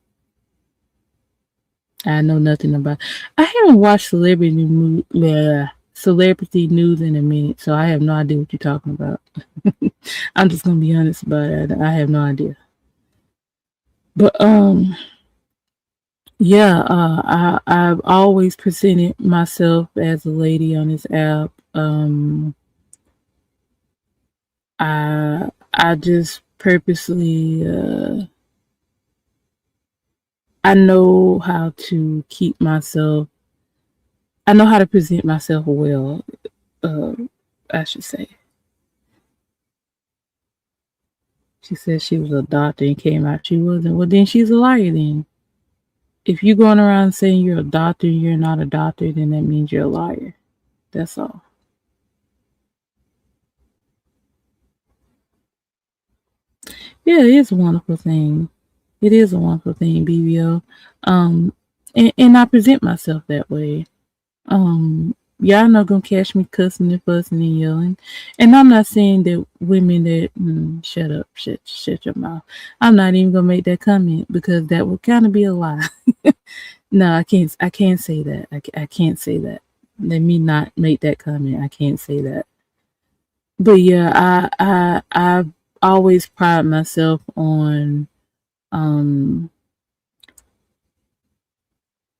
I know nothing about. I haven't watched celebrity news in a minute, so I have no idea what you're talking about. I'm just gonna be honest about it. I have no idea. But yeah, I've always presented myself as a lady on this app. I just purposely I know how to keep myself. I know how to present myself well. I should say. She said she was a doctor and came out she wasn't. Well, then she's a liar. Then, if you're going around saying you're a doctor and you're not a doctor, then that means you're a liar. That's all. Yeah, it is a wonderful thing. It is a wonderful thing, BBO. And I present myself that way. Y'all not gonna catch me cussing and fussing and yelling. And I'm not saying that women that shut up, shut your mouth. I'm not even gonna make that comment because that would kind of be a lie. No, I can't say that. I can't say that. Let me not make that comment. I can't say that. But yeah, I've always pride myself on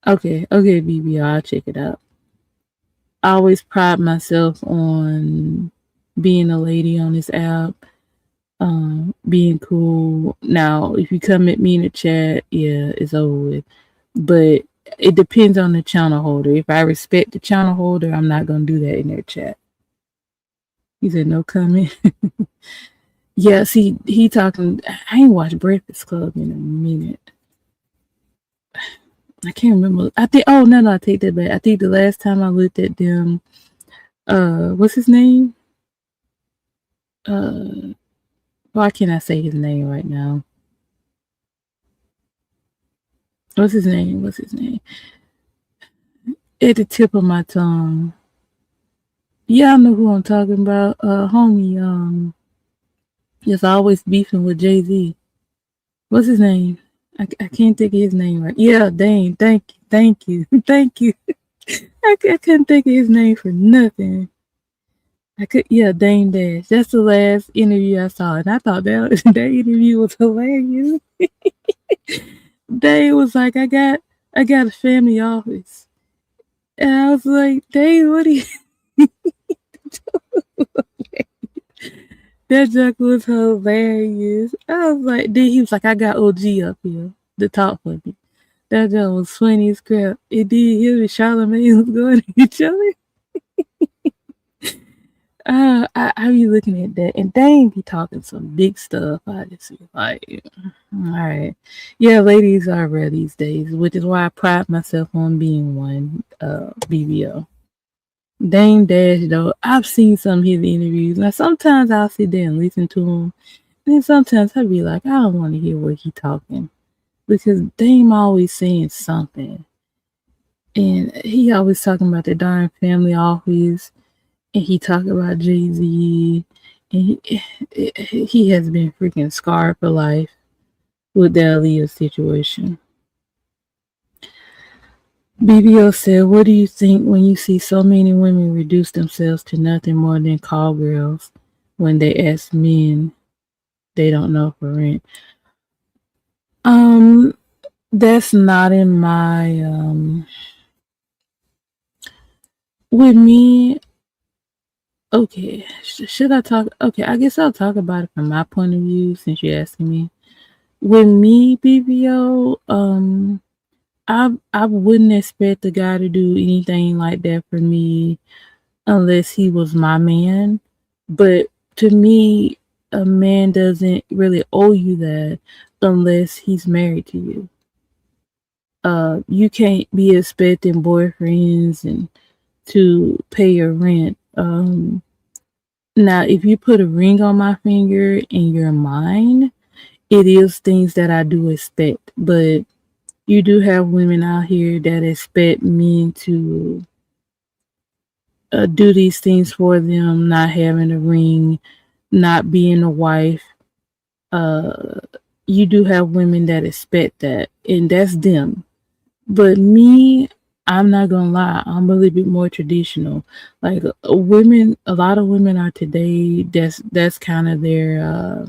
okay, BB, I'll check it out. I always pride myself on being a lady on this app, being cool. Now, if you come at me in the chat, yeah, it's over with. But it depends on the channel holder. If I respect the channel holder, I'm not gonna do that in their chat. He said no comment. Yeah, see, he talking. I ain't watched Breakfast Club in a minute. I can't remember. I think. Oh no, I take that back. I think the last time I looked at them, what's his name? Why can't I say his name right now? What's his name? What's his name? At the tip of my tongue. Yeah, I know who I'm talking about. Homie, is always beefing with Jay-Z. What's his name? I can't think of his name right. Yeah, Dane. Thank you. Thank you. Thank you. I couldn't think of his name for nothing. Yeah, Dame Dash. That's the last interview I saw, and I thought that that interview was hilarious. Dame was like, I got a family office. And I was like, Dame, what are you That joke was hilarious. I was like, then he was like, I got OG up here to talk for me. That joke was funny as crap. It did. Him and Charlamagne was going at each other. I be looking at that, and they be talking some big stuff. I just be like, all right, yeah, ladies are rare these days, which is why I pride myself on being one. BBO. Dame Dash, though, I've seen some of his interviews. Now, sometimes I'll sit there and listen to him, and then sometimes I'll be like, I don't want to hear what he talking, because Dame always saying something, and he always talking about the darn family office, and he talk about Jay-Z, and he has been freaking scarred for life with the Aaliyah situation. BBO said, what do you think when you see so many women reduce themselves to nothing more than call girls when they ask men they don't know for rent? That's not in my with me. Okay, should I talk? Okay, I guess I'll talk about it from my point of view since you're asking me. With me, BBO, I wouldn't expect the guy to do anything like that for me unless he was my man. But to me, a man doesn't really owe you that unless he's married to you. You can't be expecting boyfriends and to pay your rent. Now, if you put a ring on my finger and you're mine, it is things that I do expect. But you do have women out here that expect men to do these things for them, not having a ring, not being a wife. Uh, you do have women that expect that, and that's them. But me, I'm not gonna lie, I'm a little bit more traditional. Like women, a lot of women are today. That's kind of their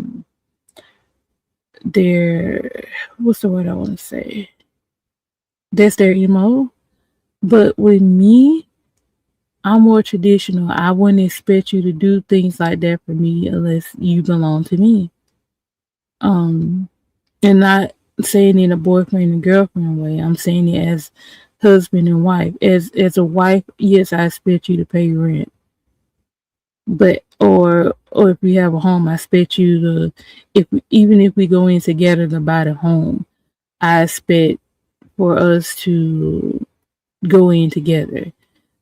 what's the word I want to say? That's their emo. But with me, I'm more traditional. I wouldn't expect you to do things like that for me unless you belong to me. Um, and not saying it in a boyfriend and girlfriend way. I'm saying it as husband and wife. As a wife, yes, I expect you to pay rent. But or if we have a home, I expect you to if even if we go in together to buy the home, I expect for us to go in together.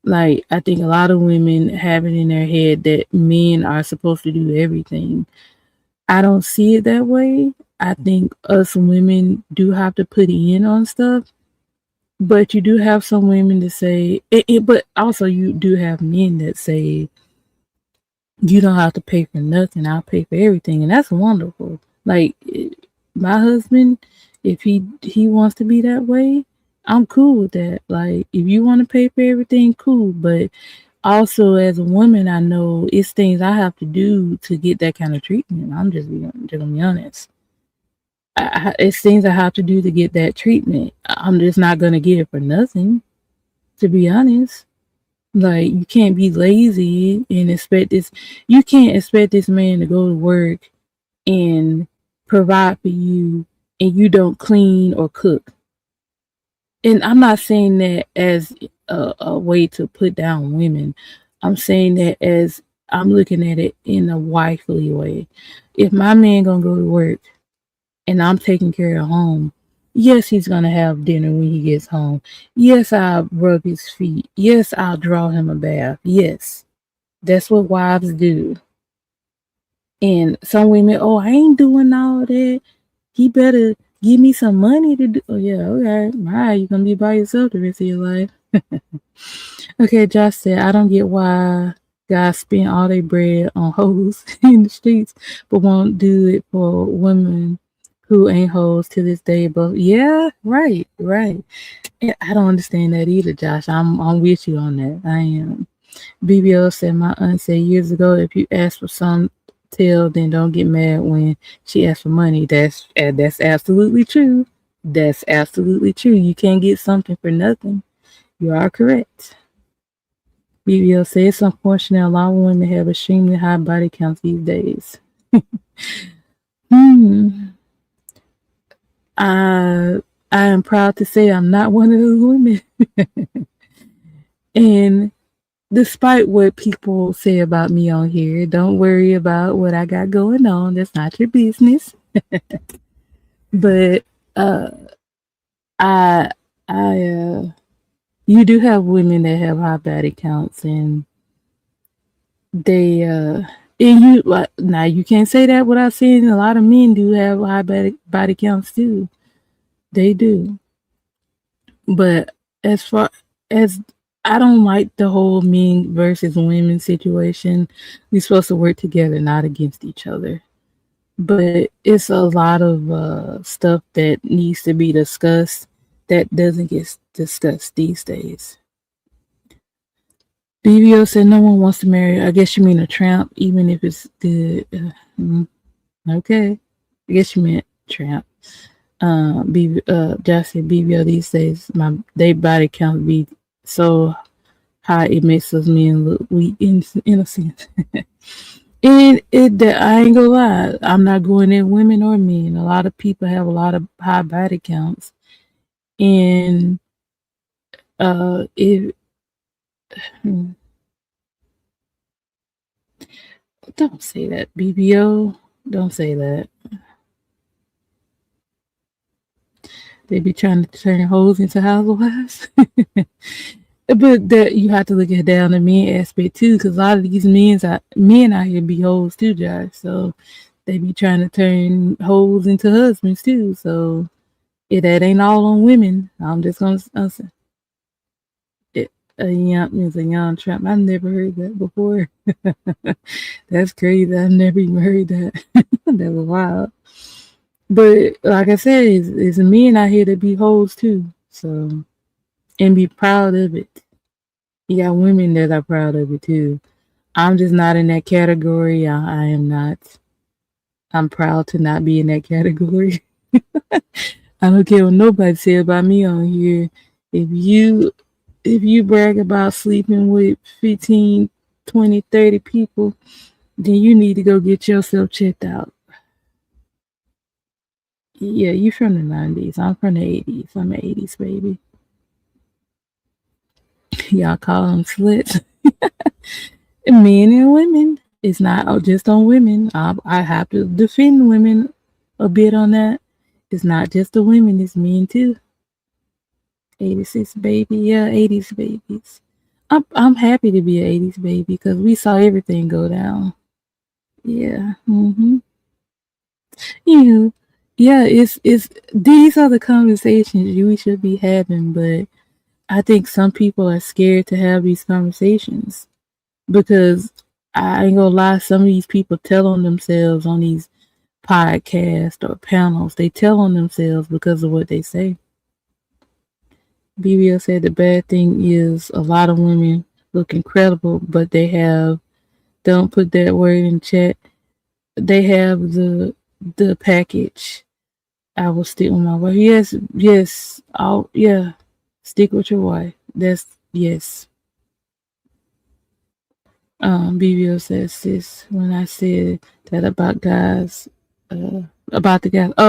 Like I think a lot of women have it in their head that men are supposed to do everything. I don't see it that way. I think us women do have to put in on stuff, but you do have some women that say but also you do have men that say you don't have to pay for nothing. I'll pay for everything, and that's wonderful. Like my husband, if he wants to be that way, I'm cool with that. Like if you want to pay for everything, cool. But also as a woman, I know it's things I have to do to get that kind of treatment. Just gonna be honest. It's things I have to do to get that treatment. I'm just not gonna get it for nothing. To be honest. Like you can't be lazy and expect this. You can't expect this man to go to work and provide for you, and you don't clean or cook. And I'm not saying that as a way to put down women. I'm saying that as I'm looking at it in a wifely way. If my man gonna go to work and I'm taking care of home, yes, he's gonna have dinner when he gets home. Yes, I'll rub his feet. Yes, I'll draw him a bath. Yes, that's what wives do. And some women, oh, I ain't doing all that. He better give me some money to do. Oh yeah, okay, all right. You're gonna be by yourself the rest of your life. Okay, Josh said, I don't get why guys spend all their bread on hoes in the streets, but won't do it for women who ain't hoes to this day. But yeah, right, right. Yeah, I don't understand that either, Josh. I'm with you on that. I am. BBO said my aunt said years ago, if you ask for some tail, then don't get mad when she asks for money. That's absolutely true. That's absolutely true. You can't get something for nothing. You are correct. BBO said it's unfortunate a lot of women have extremely high body counts these days. Hmm. I I am proud to say I'm not one of those women. And despite what people say about me on here, don't worry about what I got going on. That's not your business. But uh I I you do have women that have high body counts and they and you like now you can't say that without saying a lot of men do have high body counts too. They do. But as far as I don't like the whole men versus women situation. We're supposed to work together, not against each other. But it's a lot of stuff that needs to be discussed that doesn't get discussed these days. BBO said no one wants to marry. I guess you mean a tramp, even if it's good. Okay, I guess you meant tramp. Josh said BBO these days, my they body count be so high it makes us men look weak and innocent. And it that I ain't gonna lie, I'm not going at women or men. A lot of people have a lot of high body counts, and it don't say that BBO. Don't say that. They be trying to turn hoes into housewives. But that you have to look at down the men aspect too, because a lot of these men out here be hoes too, Josh. So they be trying to turn hoes into husbands too. So if that ain't all on women, I'm just gonna say it. Is a young Trump. I've never heard that before. That's crazy. I've never even heard that. That was wild. But like I said, it's men out here that be hoes too. So and be proud of it. You got women that are proud of it too. I'm just not in that category. I am not. I'm proud to not be in that category. I don't care what nobody say about me on here. If you brag about sleeping with 15, 20, 30 people, then you need to go get yourself checked out. Yeah, you from the 90s. I'm from the 80s. I'm an 80s baby. Y'all call them slits. Men and women. It's not just on women. I have to defend women a bit on that. It's not just the women, it's men too. 86 baby, yeah, 80s babies. I'm happy to be an 80s baby because we saw everything go down. Yeah. You yeah, it's these are the conversations we should be having, but I think some people are scared to have these conversations because I ain't gonna lie, some of these people tell on themselves on these podcasts or panels. They tell on themselves because of what they say. BBL said the bad thing is a lot of women look incredible, but they have don't put that word in chat. They have the package. I will stick with my wife. Yes, yes. Yeah. Stick with your wife. That's yes. BBL says sis when I said that about the guys. Oh,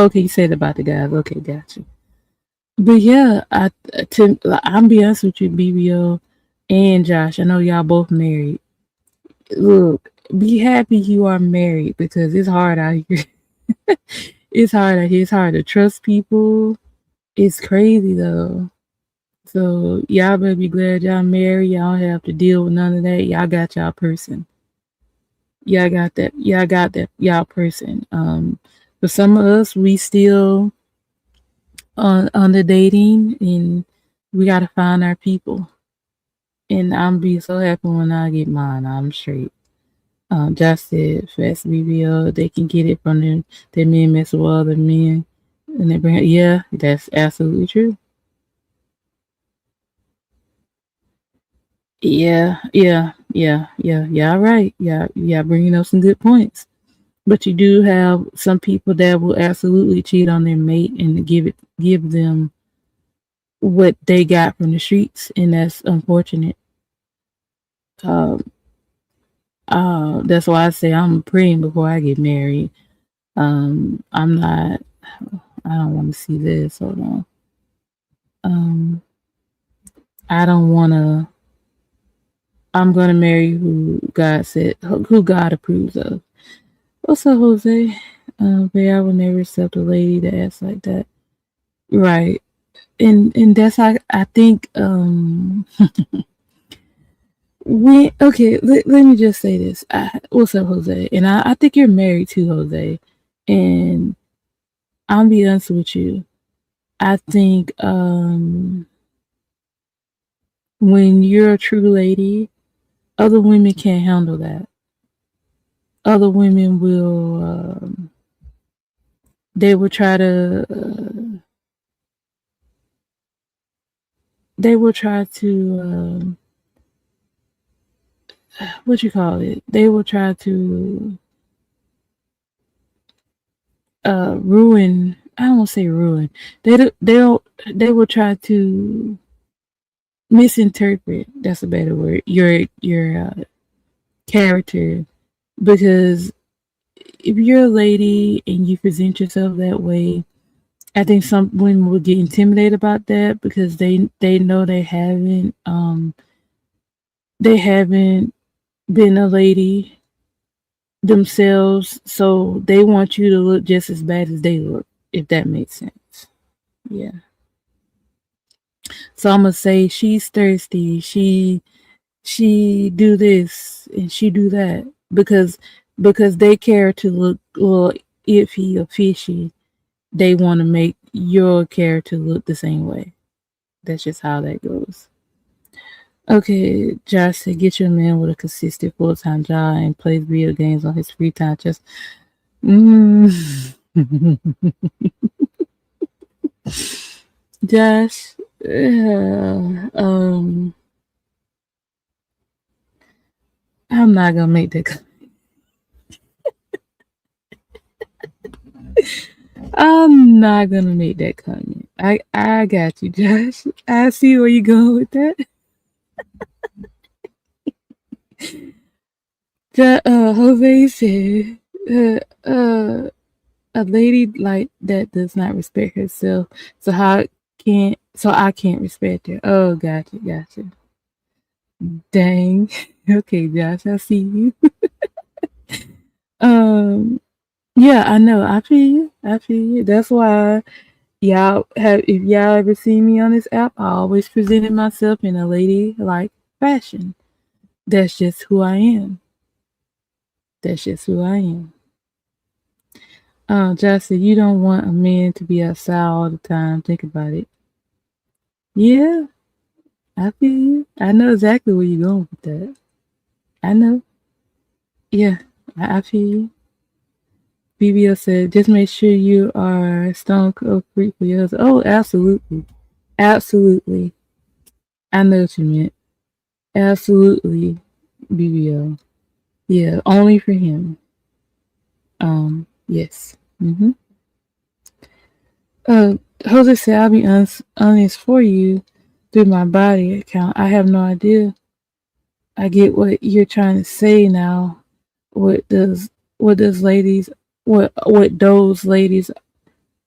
okay, you said about the guys. Okay, gotcha. But yeah, I'm be honest with you, BBO and Josh. I know y'all both married. Look, be happy you are married because it's hard out here. It's hard out here. It's hard to trust people. It's crazy though. So y'all better be glad y'all married. Y'all don't have to deal with none of that. Y'all got y'all person. Y'all got that. Y'all got that. Y'all person. For some of us, we still on the dating and we gotta find our people. And I'm be so happy when I get mine. I'm straight. Josh said fast BBL, they can get it from them. They men mess with other men, and they bring it. Yeah, that's absolutely true. Yeah. Right. Yeah. Bringing up some good points. But you do have some people that will absolutely cheat on their mate and give them what they got from the streets, and that's unfortunate. Um, that's why I say I'm praying before I get married. I'm not. I don't want to see this. Hold on. Um, I don't want to. I'm gonna marry who God approves of. What's up, Jose? But I would never accept a lady that acts like that. Right, and that's how I think. We okay. Let me just say this. What's up, Jose? And I think you're married too, Jose. And I'll be honest with you. I think when you're a true lady, other women can't handle that. Other women will they will try to they will try to what you call it? They will try to ruin. I don't want to say ruin. They will try to misinterpret. That's a better word. Your character, because if you're a lady and you present yourself that way, I think some women will get intimidated about that because they know they haven't been a lady themselves, so they want you to look just as bad as they look, if that makes sense. Yeah. So I'm gonna say she's thirsty. She do this and she do that because they care to look a little iffy or fishy. They want to make your character look the same way. That's just how that goes. Okay, Josh said, get your man with a consistent full time job and plays video games on his free time. Just, mm. Josh, I'm not gonna make that. I'm not gonna make that comment. I got you, Josh. I see where you going with that. Jose said, a lady like that does not respect herself. So I can't respect her. Oh, gotcha. Dang. Okay, Josh, I see you. Yeah, I know. I feel you. That's why y'all have, if y'all ever see me on this app, I always presented myself in a lady like fashion. That's just who I am. That's just who I am. Josh said, you don't want a man to be outside all the time. Think about it. Yeah, I feel you. I know exactly where you're going with that. I know. Yeah, I feel you. BBO said, just make sure you are stone cold free for yours. Oh, absolutely. Absolutely. I know what you meant. Absolutely, BBO. Yeah, only for him. Yes. Uh, Jose said, I'll be honest for you through my body account. I have no idea. I get what you're trying to say now. What does what does ladies what those ladies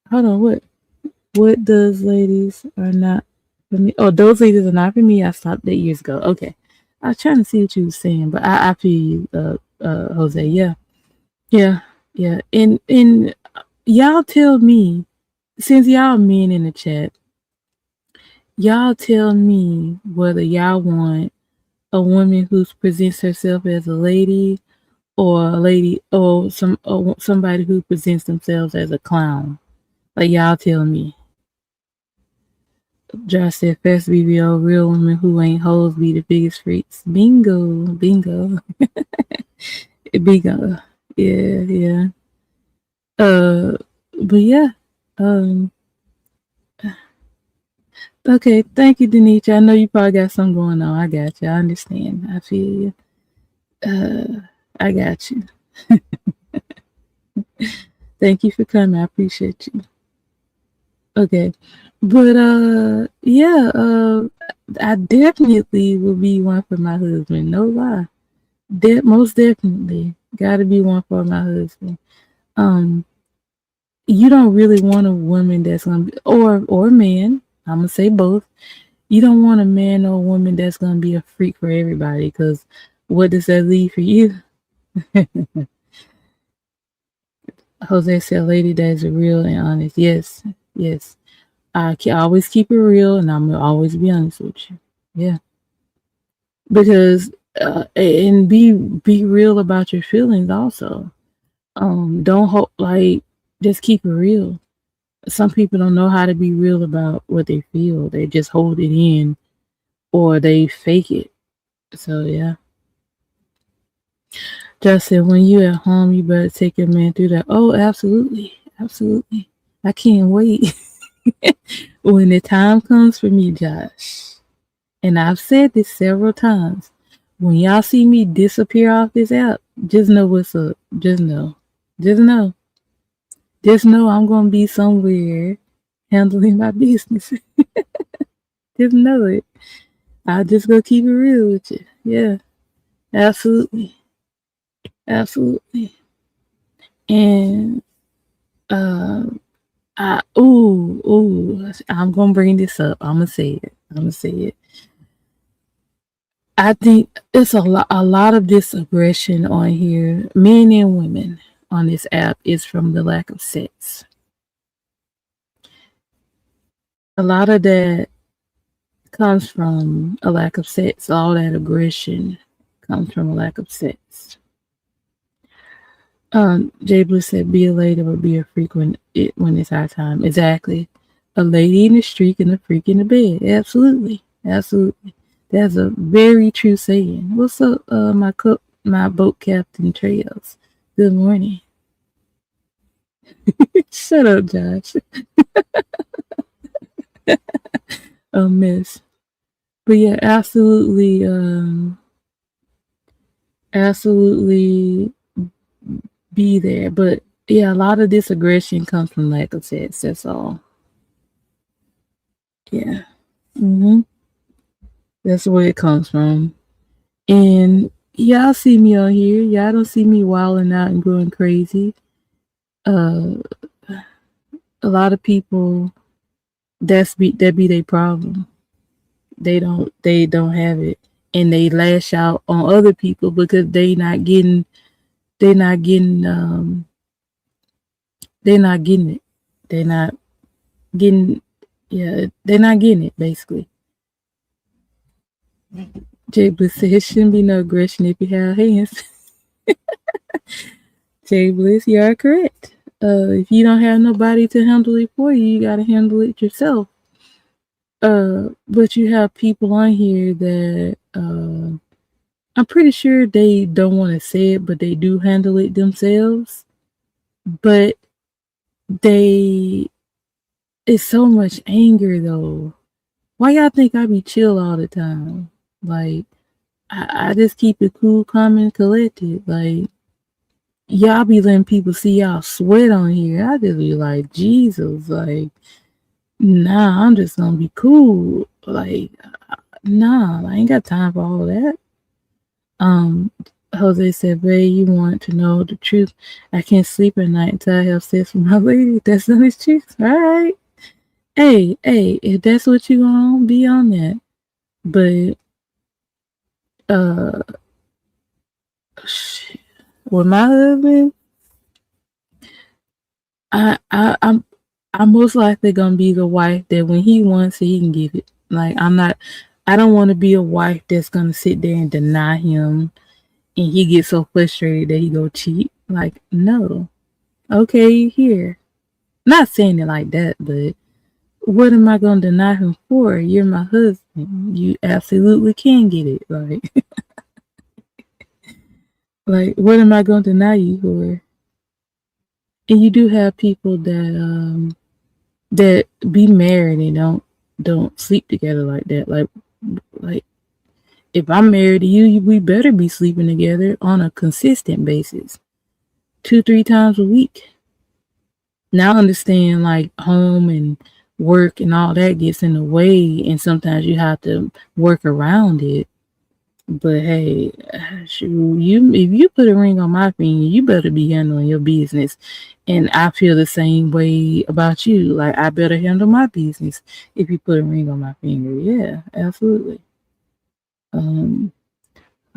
hold on, what does ladies are not for me? Oh, those ladies are not for me. I stopped that years ago. Okay. I was trying to see what you were saying, but I feel you, Jose. Yeah. Yeah. Yeah. And y'all tell me, since y'all men in the chat, y'all tell me whether y'all want a woman who presents herself as a lady or a lady or somebody who presents themselves as a clown. Like y'all tell me. Josh said, "Fast BBO, real women who ain't hoes be the biggest freaks." Bingo, bingo, bingo. Yeah, yeah. Uh, but yeah. Um. Okay, thank you, Denise. I know you probably got something going on. I got you. I understand. I feel you. I got you. Thank you for coming. I appreciate you. Okay. But yeah, I definitely will be one for my husband. No lie. Most definitely. Gotta be one for my husband. Um, you don't really want a woman that's gonna be or a man, I'm gonna say both. You don't want a man or a woman that's gonna be a freak for everybody, because what does that leave for you? Jose said, lady that is real and honest. Yes, yes. I can always keep it real, and I'm gonna always be honest with you. Yeah, because and be real about your feelings also. Don't hope like just keep it real. Some people don't know how to be real about what they feel. They just hold it in or they fake it. So yeah. Justin, when you at home, you better take your man through that. Oh, absolutely. Absolutely. I can't wait. When the time comes for me, Josh, and I've said this several times, when y'all see me disappear off this app, just know what's up. Just know. Just know. Just know I'm gonna be somewhere handling my business. Just know it. I'll just go keep it real with you. Yeah, absolutely. Absolutely. And I'm gonna bring this up. I'm gonna say it. I think it's a lot of this aggression on here, men and women on this app, is from the lack of sex. A lot of that comes from a lack of sex. All that aggression comes from a lack of sex. Jay Blue said, "Be a lady or be a freak when it's our time." Exactly, a lady in the street and a freak in the bed. Absolutely, absolutely. That's a very true saying. What's up, my boat captain Trails? Good morning. Shut up, Josh. Miss. But yeah, absolutely, absolutely be there. But yeah, a lot of this aggression comes from lack of sex. That's all. Yeah. That's where it comes from. And y'all see me on here. Y'all don't see me wilding out and going crazy. Uh, a lot of people, that be their problem. They don't have it, and they lash out on other people because they're not getting it. They're not getting, yeah, they're not getting it, basically. Jay Bliss said it shouldn't be no aggression if you have hands. Jay Bliss, you are correct. If you don't have nobody to handle it for you, you gotta handle it yourself. But you have people on here that I'm pretty sure they don't want to say it, but they do handle it themselves. But it's so much anger though. Why y'all think I be chill all the time? Like, I just keep it cool, calm, and collected. Like, y'all be letting people see y'all sweat on here. I just be like, Jesus, like, nah, I'm just gonna be cool. Like, nah, I ain't got time for all of that. Jose said, "Babe, you want to know the truth? I can't sleep at night until I have sex with my lady." That's not his truth. All right. Hey, if that's what you want, be on that. But with my husband, I'm most likely gonna be the wife that when he wants it, he can get it. Like, I don't want to be a wife that's gonna sit there and deny him, and he gets so frustrated that he go cheat. Like, no. Okay, here. Not saying it like that, but what am I gonna deny him for? You're my husband. You absolutely can get it. Like, like, what am I gonna deny you for? And you do have people that be married and don't sleep together like that. Like if I'm married to you, we better be sleeping together on a consistent basis, 2-3 times a week. Now I understand, like, home and work and all that gets in the way, and sometimes you have to work around it. But hey, if you put a ring on my finger, you better be handling your business. And I feel the same way about you. Like, I better handle my business if you put a ring on my finger. Yeah, absolutely.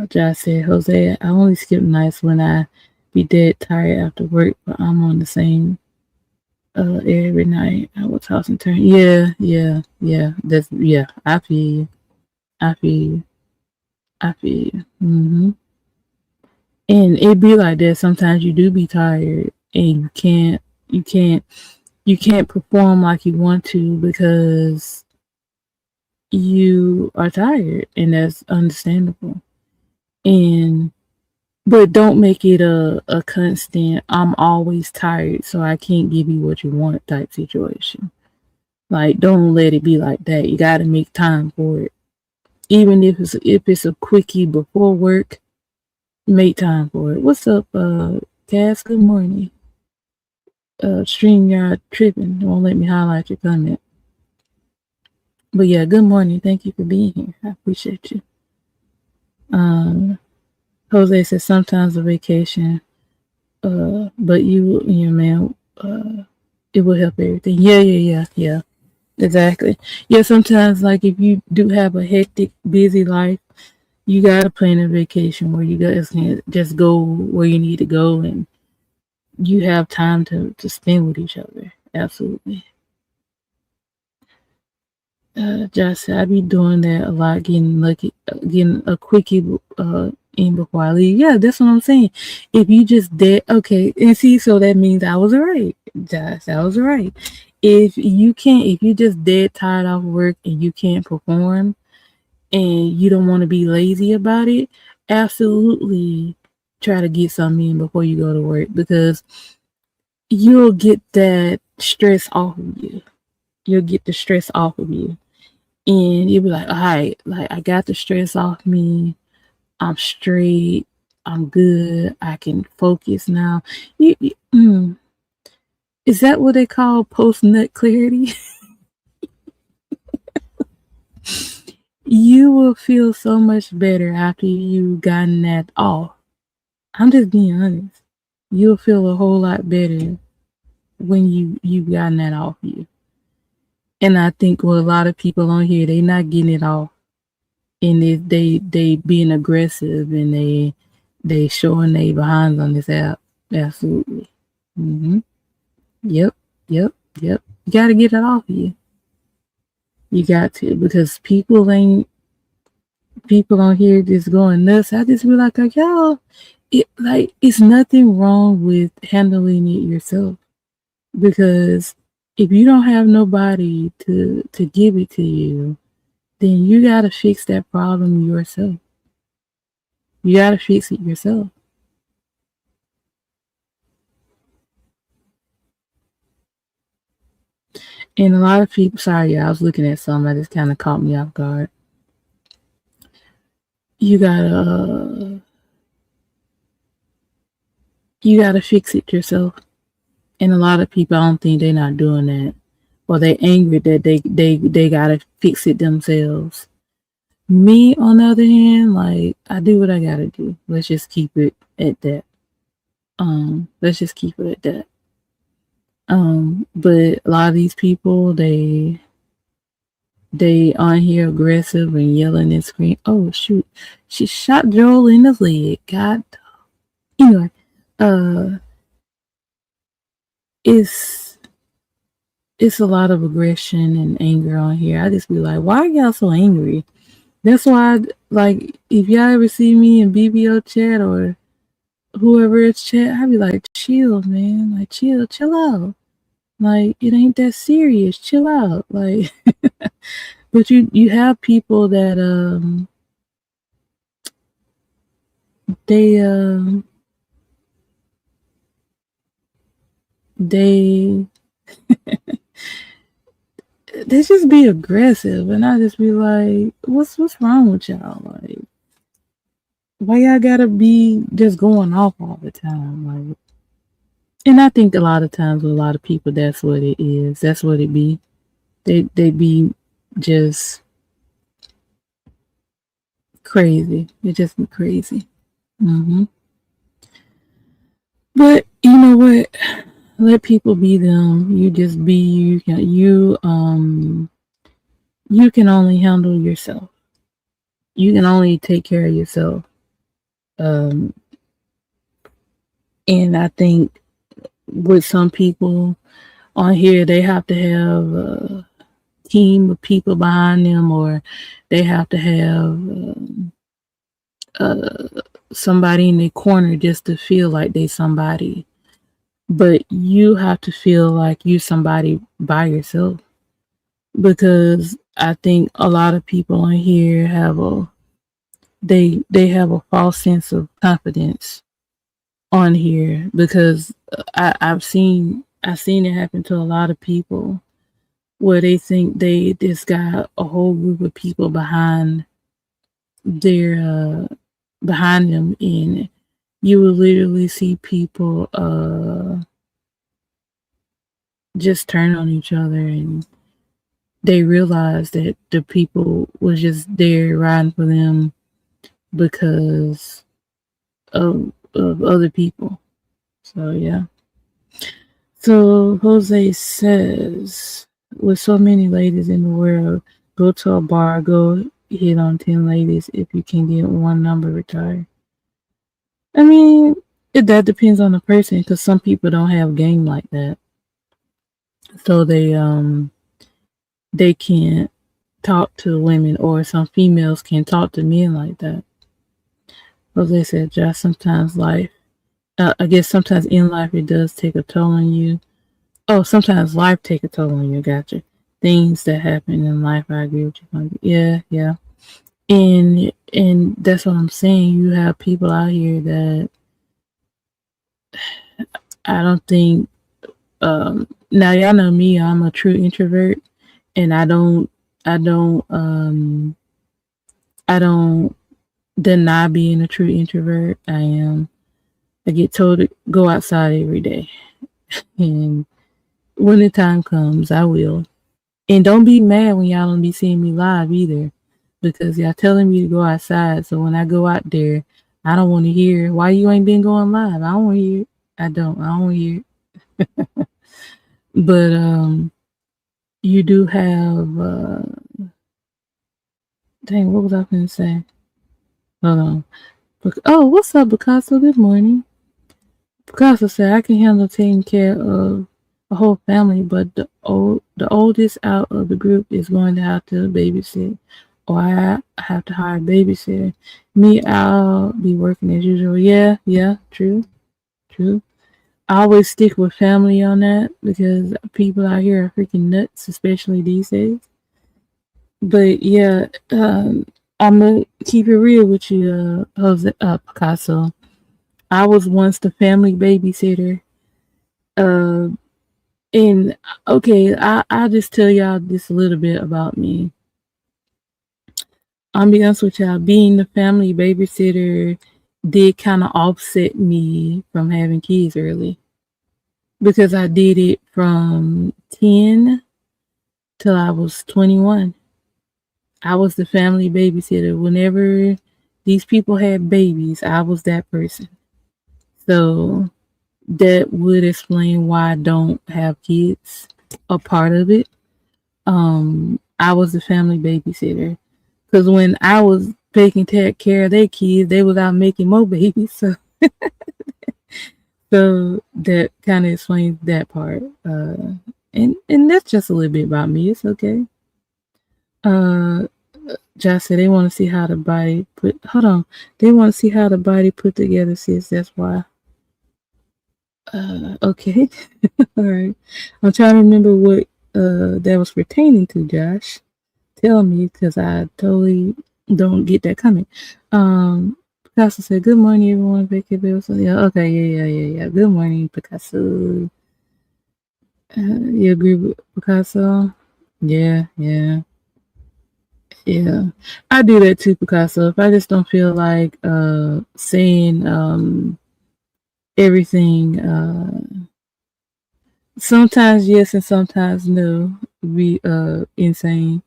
Josh said, "Jose, I only skip nights when I be dead tired after work, but I'm on the same every night. I will toss and turn." Yeah. I feel you. I feel you. I feel you. And it be like that. Sometimes you do be tired and you can't you can't perform like you want to because you are tired, and that's understandable. And but don't make it a constant I'm always tired so I can't give you what you want type situation. Like, don't let it be like that. You gotta make time for it. Even if it's a quickie before work, make time for it. What's up, Cass? Good morning. StreamYard tripping. Won't let me highlight your comment. But yeah, good morning. Thank you for being here. I appreciate you. Jose says sometimes a vacation, but you and your man, it will help everything. Yeah. Exactly. Yeah, sometimes, like, if you do have a hectic, busy life, You gotta plan a vacation where you guys can just go where you need to go, and you have time to spend with each other. Absolutely. Josh said I be doing that a lot, getting lucky, getting a quickie in before I leave. Yeah, that's what I'm saying. If you just dead, okay, and see, so that means I was right, Josh. I was right. If you can't, if you just dead tired off work and you can't perform, and you don't want to be lazy about it, absolutely try to get something in before you go to work, because you'll get that stress off of you. You'll get the stress off of you. And you'll be like, all right, like I got the stress off me. I'm straight. I'm good. I can focus now. Is that what they call post nut clarity? You will feel so much better after you've gotten that off. I'm just being honest. You'll feel a whole lot better when you've gotten that off you. And I think with a lot of people on here, they not getting it off, and they being aggressive, and they showing they behinds on this app. Absolutely. Yep. You gotta get it off of you. You got to, because people on here just going nuts. I just be like, y'all, it's nothing wrong with handling it yourself, because if you don't have nobody to give it to you, then you gotta fix that problem yourself. You gotta fix it yourself. And a lot of people, sorry, I was looking at something that just kind of caught me off guard. You gotta fix it yourself. And a lot of people, I don't think they're not doing that, or they angry that they gotta fix it themselves. Me, on the other hand, like, I do what I gotta do. Let's just keep it at that. Let's just keep it at that. But a lot of these people, they on here aggressive and yelling and screaming. Oh shoot, she shot Joel in the leg. God. Anyway, it's a lot of aggression and anger on here. I just be like, why are y'all so angry? That's why, like, if y'all ever see me in BBO chat or whoever it's chat, I be like, chill, man. Like, chill out. Like, it ain't that serious. Chill out. Like, but you have people that they they just be aggressive, and I just be like, what's wrong with y'all? Like, why y'all gotta be just going off all the time? Like, and I think a lot of times with a lot of people, that's what it is. That's what it be. They be just crazy. They just be crazy. But you know what? Let people be them. You just be you. You can only handle yourself. You can only take care of yourself. And I think with some people on here, they have to have a team of people behind them, or they have to have somebody in their corner just to feel like they somebody. But you have to feel like you somebody by yourself, because I think a lot of people on here have they have a false sense of confidence on here, because I've seen it happen to a lot of people, where they think they just got a whole group of people behind them, and you will literally see people just turn on each other, and they realize that the people was just there riding for them because of other people. So yeah. So Jose says, with so many ladies in the world, go to a bar, go hit on 10 ladies if you can get one number retired. I mean, that depends on the person because some people don't have game like that. So they can't talk to women, or some females can talk to men like that. As they said, just sometimes life, I guess sometimes in life it does take a toll on you. Oh, sometimes life take a toll on you. Gotcha. Things that happen in life, I agree with you. Yeah, yeah. And that's what I'm saying. You have people out here that I don't think. Now y'all know me. I'm a true introvert, and I don't deny being a true introvert. I am. I get told to go outside every day, and when the time comes, I will. And don't be mad when y'all don't be seeing me live either, because y'all telling me to go outside. So when I go out there, I don't want to hear why you ain't been going live. I don't want to hear it. I don't want to hear it. But you do have. Dang, what was I going to say? Hold on. Oh, what's up, Picasso? Good morning. Picasso said I can handle taking care of a whole family, but the oldest out of the group is going to have to babysit, or I have to hire a babysitter. Me, I'll be working as usual. Yeah, true. I always stick with family on that because people out here are freaking nuts, especially these days. But yeah, I'm gonna keep it real with you, Jose, Picasso. I was once the family babysitter. Uh, and okay, I'll just tell y'all this a little bit about me. I'll be honest with y'all, being the family babysitter did kind of offset me from having kids early, because I did it from 10 till I was 21. I was the family babysitter. Whenever these people had babies, I was that person. So that would explain why I don't have kids, a part of it. I was the family babysitter because when I was taking care of their kids, they was out making more babies. So that kind of explains that part. And that's just a little bit about me. It's okay. Josh said they want to see how the body put. Hold on, they want to see how the body put together. Sis, that's why. Okay, all right. I'm trying to remember what that was pertaining to, Josh. Tell me, because I totally don't get that coming. Picasso said, "Good morning, everyone." Becky Bill. So yeah, okay, yeah. Good morning, Picasso. You agree with Picasso? Yeah. I do that too, Picasso. If I just don't feel like saying everything, sometimes yes and sometimes no, be insane.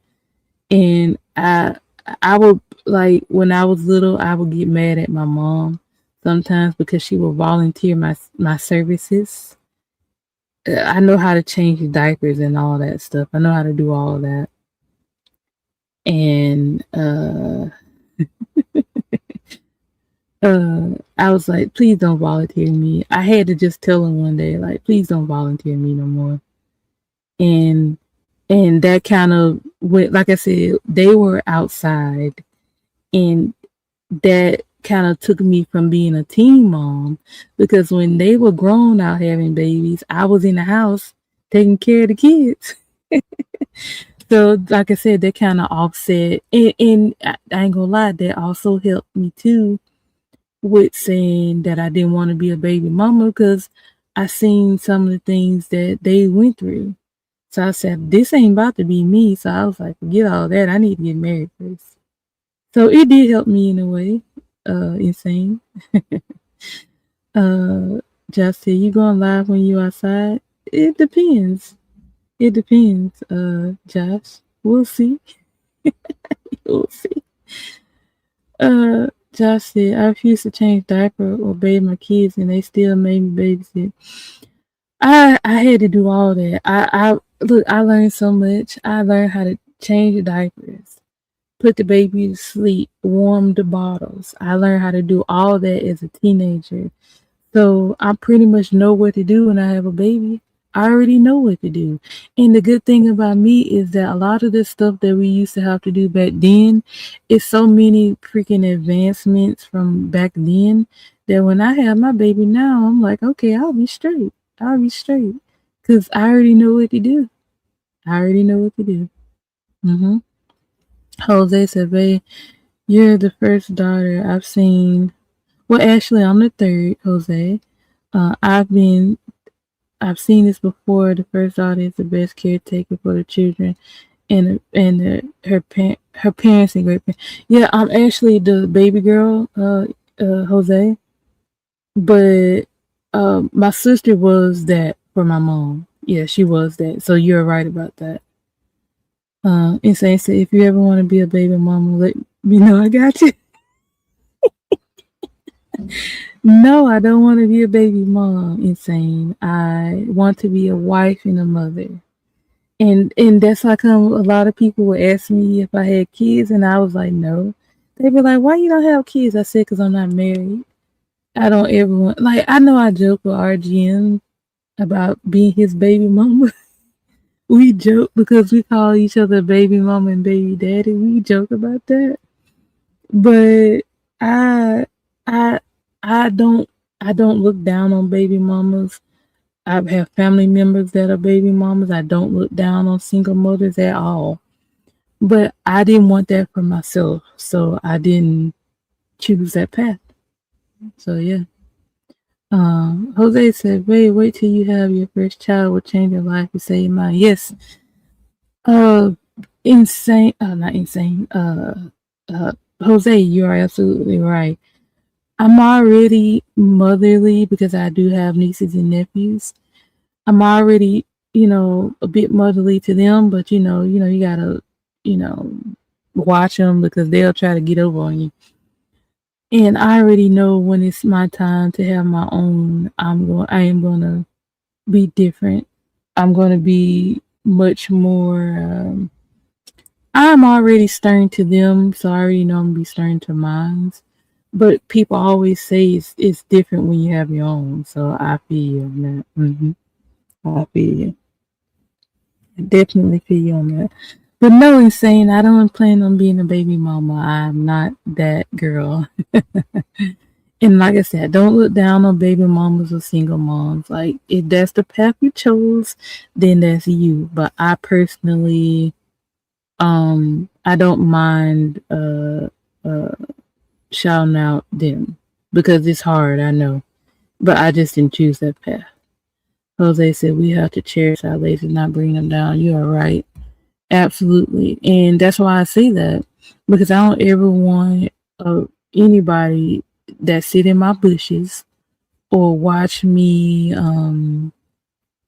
And I would, like, when I was little, I would get mad at my mom sometimes because she would volunteer my services. I know how to change diapers and all that stuff. I know how to do all of that. And I was like, please don't volunteer me. I had to just tell him one day, like, please don't volunteer me no more. And that kind of went, like I said, they were outside, and that kind of took me from being a teen mom, because when they were grown out having babies, I was in the house taking care of the kids. So, like I said, that kind of offset, and I ain't gonna lie, that also helped me too with saying that I didn't want to be a baby mama, because I seen some of the things that they went through. So I said, this ain't about to be me. So I was like, forget all that. I need to get married first. So it did help me in a way. Insane. Just said, you going live when you outside? It depends. Josh. We'll see. We'll see. Josh said, I refuse to change diaper or bathe my kids, and they still made me babysit. I had to do all that. I look. I learned so much. I learned how to change the diapers, put the baby to sleep, warm the bottles. I learned how to do all that as a teenager. So I pretty much know what to do when I have a baby. I already know what to do. And the good thing about me is that a lot of the stuff that we used to have to do back then is so many freaking advancements from back then that when I have my baby now, I'm like, okay, I'll be straight. I'll be straight. Because I already know what to do. I already know what to do. Mm-hmm. Jose said, babe, you're the first daughter I've seen. Well, actually, I'm the third, Jose. Uh, I've been I've seen this before. The first daughter is the best caretaker for the children, and her parents and great parents. Yeah, I'm actually the baby girl, Jose. But my sister was that for my mom. Yeah, she was that. So you're right about that. Insane said, if you ever want to be a baby mama, let me know. I got you. No, I don't want to be a baby mom. Insane. I want to be a wife and a mother. And that's how come a lot of people would ask me if I had kids, and I was like, no. They'd be like, why you don't have kids? I said, because I'm not married. I don't ever want, like, I know I joke with RGM about being his baby mama. We joke because we call each other baby mama and baby daddy. We joke about that. But I I I don't look down on baby mamas. I have family members that are baby mamas. I don't look down on single mothers at all. But I didn't want that for myself, so I didn't choose that path. So yeah. Jose said, wait till you have your first child will change your life and save your mind. Yes. Uh insane not insane. Jose, you are absolutely right. I'm already motherly because I do have nieces and nephews. I'm already, a bit motherly to them, but you gotta, you know, watch them because they'll try to get over on you. And I already know when it's my time to have my own, I am gonna be different. I'm gonna be much more. I'm already stern to them, so I already know I'm gonna be stern to mine. But people always say it's different when you have your own, so I feel you on that. I feel you. I definitely feel you on that. But no, insane. I don't plan on being a baby mama. I'm not that girl. And like I said, don't look down on baby mamas or single moms. Like if that's the path you chose, then that's you. But I personally, I don't mind shouting out them because it's hard. I know, but I just didn't choose that path. Jose said we have to cherish our ladies and not bring them down. You are right. Absolutely. And that's why I say that because I don't ever want anybody that sit in my bushes or watch me on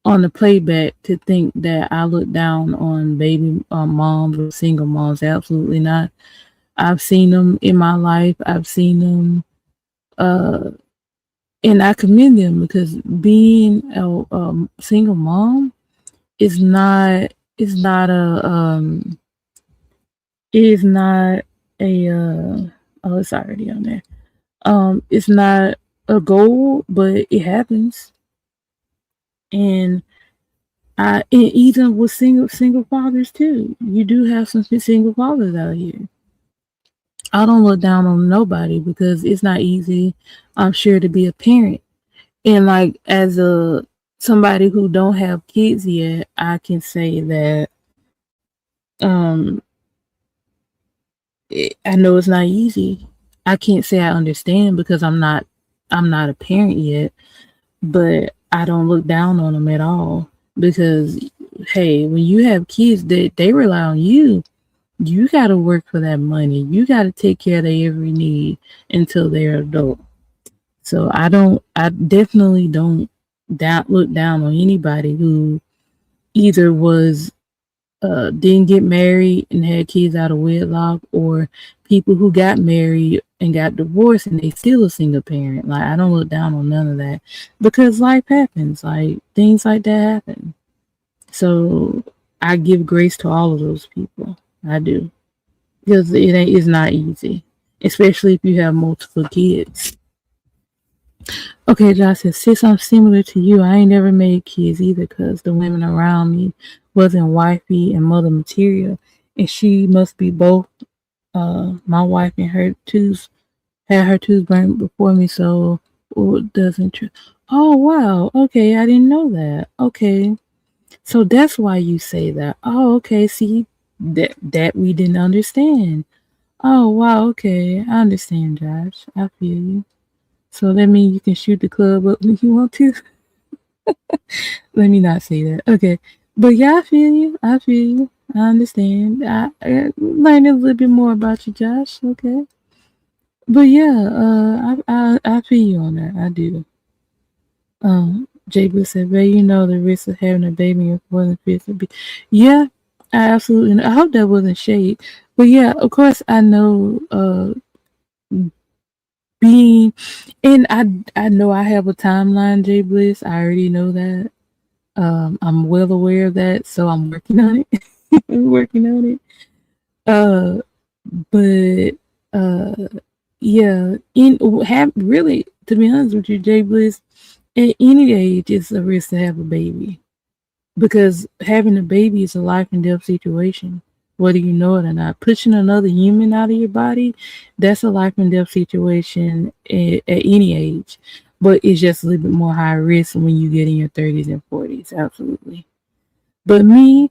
the playback to think that I look down on baby moms or single moms. Absolutely not. I've seen them in my life. I've seen them and I commend them because being a single mom is not is not a is not a oh, it's already on there. It's not a goal, but it happens. And and even with single fathers too, you do have some single fathers out here. I don't look down on nobody because it's not easy, I'm sure, to be a parent. And like as a somebody who don't have kids yet, I can say that um I know it's not easy. I can't say I understand because I'm not a parent yet, but I don't look down on them at all because hey, when you have kids, they rely on you. You got to work for that money. You got to take care of their every need until they're adult. So I definitely don't look down on anybody who either was didn't get married and had kids out of wedlock, or people who got married and got divorced and they still a single parent. Like I don't look down on none of that because life happens. Like things like that happen. So I give grace to all of those people. I do. because it's not easy, especially if you have multiple kids. Okay, Josh says, since I'm similar to you, I ain't never made kids either because the women around me wasn't wifey and mother material, and she must be both. My wife and her twos had her tooth burnt before me, so it doesn't. Oh wow, okay, I didn't know that. Okay, so that's why you say that. Oh, okay, see that we didn't understand. Oh wow, okay, I understand, Josh. I feel you. So that means you can shoot the club up when you want to. Let me not say that. Okay, but yeah, I feel you. I feel you. I understand. I learned a little bit more about you, Josh. Okay. But yeah, I feel you on that. I do. Jay Blue said, "Well, you know the risk of having a baby in your fourth and fifth would be." Yeah, I absolutely. I hope that wasn't shade, but yeah, of course I know. Being, and I know I have a timeline, Jay Bliss. I already know that. I'm well aware of that, so I'm working on it. I'm working on it. Uh, but yeah, in have really to be honest with you, Jay Bliss, at any age it's a risk to have a baby because having a baby is a life and death situation, whether you know it or not. Pushing another human out of your body, that's a life and death situation at any age, but it's just a little bit more high risk when you get in your 30s and 40s. Absolutely. But me,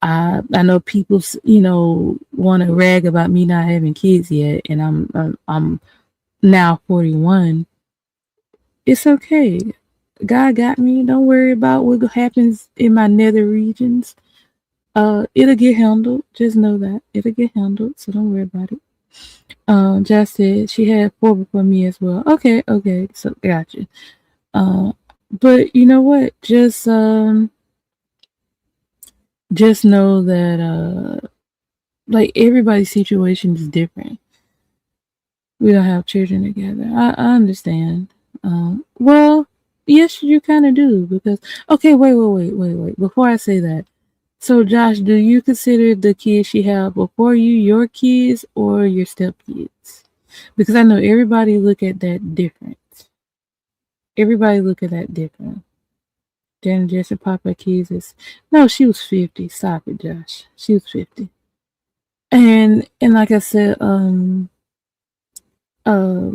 I know people, want to rag about me not having kids yet, and I'm now 41. It's okay. God got me. Don't worry about what happens in my nether regions. It'll get handled. Just know that it'll get handled. So don't worry about it. Josh said she had 4 before me as well. Okay. So gotcha. But you know what? Just know that like everybody's situation is different. We don't have children together. I understand. Well, yes, you kind of do because okay, wait. Before I say that, so Josh, do you consider the kids she had before you your kids or your stepkids? Because I know everybody look at that different. Everybody look at that different. Janet Jackson Papa kids is no, she was 50. Stop it, Josh. She was 50. And like I said, uh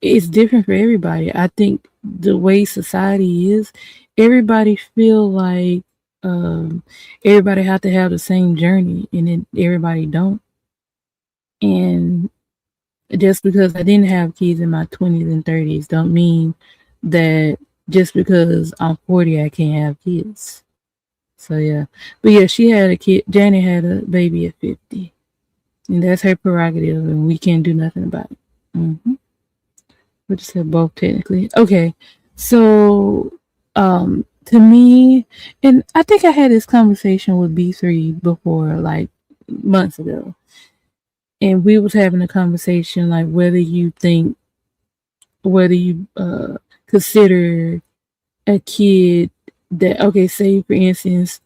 it's different for everybody. I think the way society is, everybody feel like um everybody have to have the same journey and then everybody don't. And just because I didn't have kids in my 20s and 30s don't mean that just because I'm 40 I can't have kids. So yeah. But yeah, she had a kid. Janet had a baby at 50. And that's her prerogative and we can't do nothing about it. Mm-hmm. We just said both technically. Okay. So to me, and I think I had this conversation with B3 before, like months ago. And we was having a conversation like whether you consider a kid that okay, say for instance,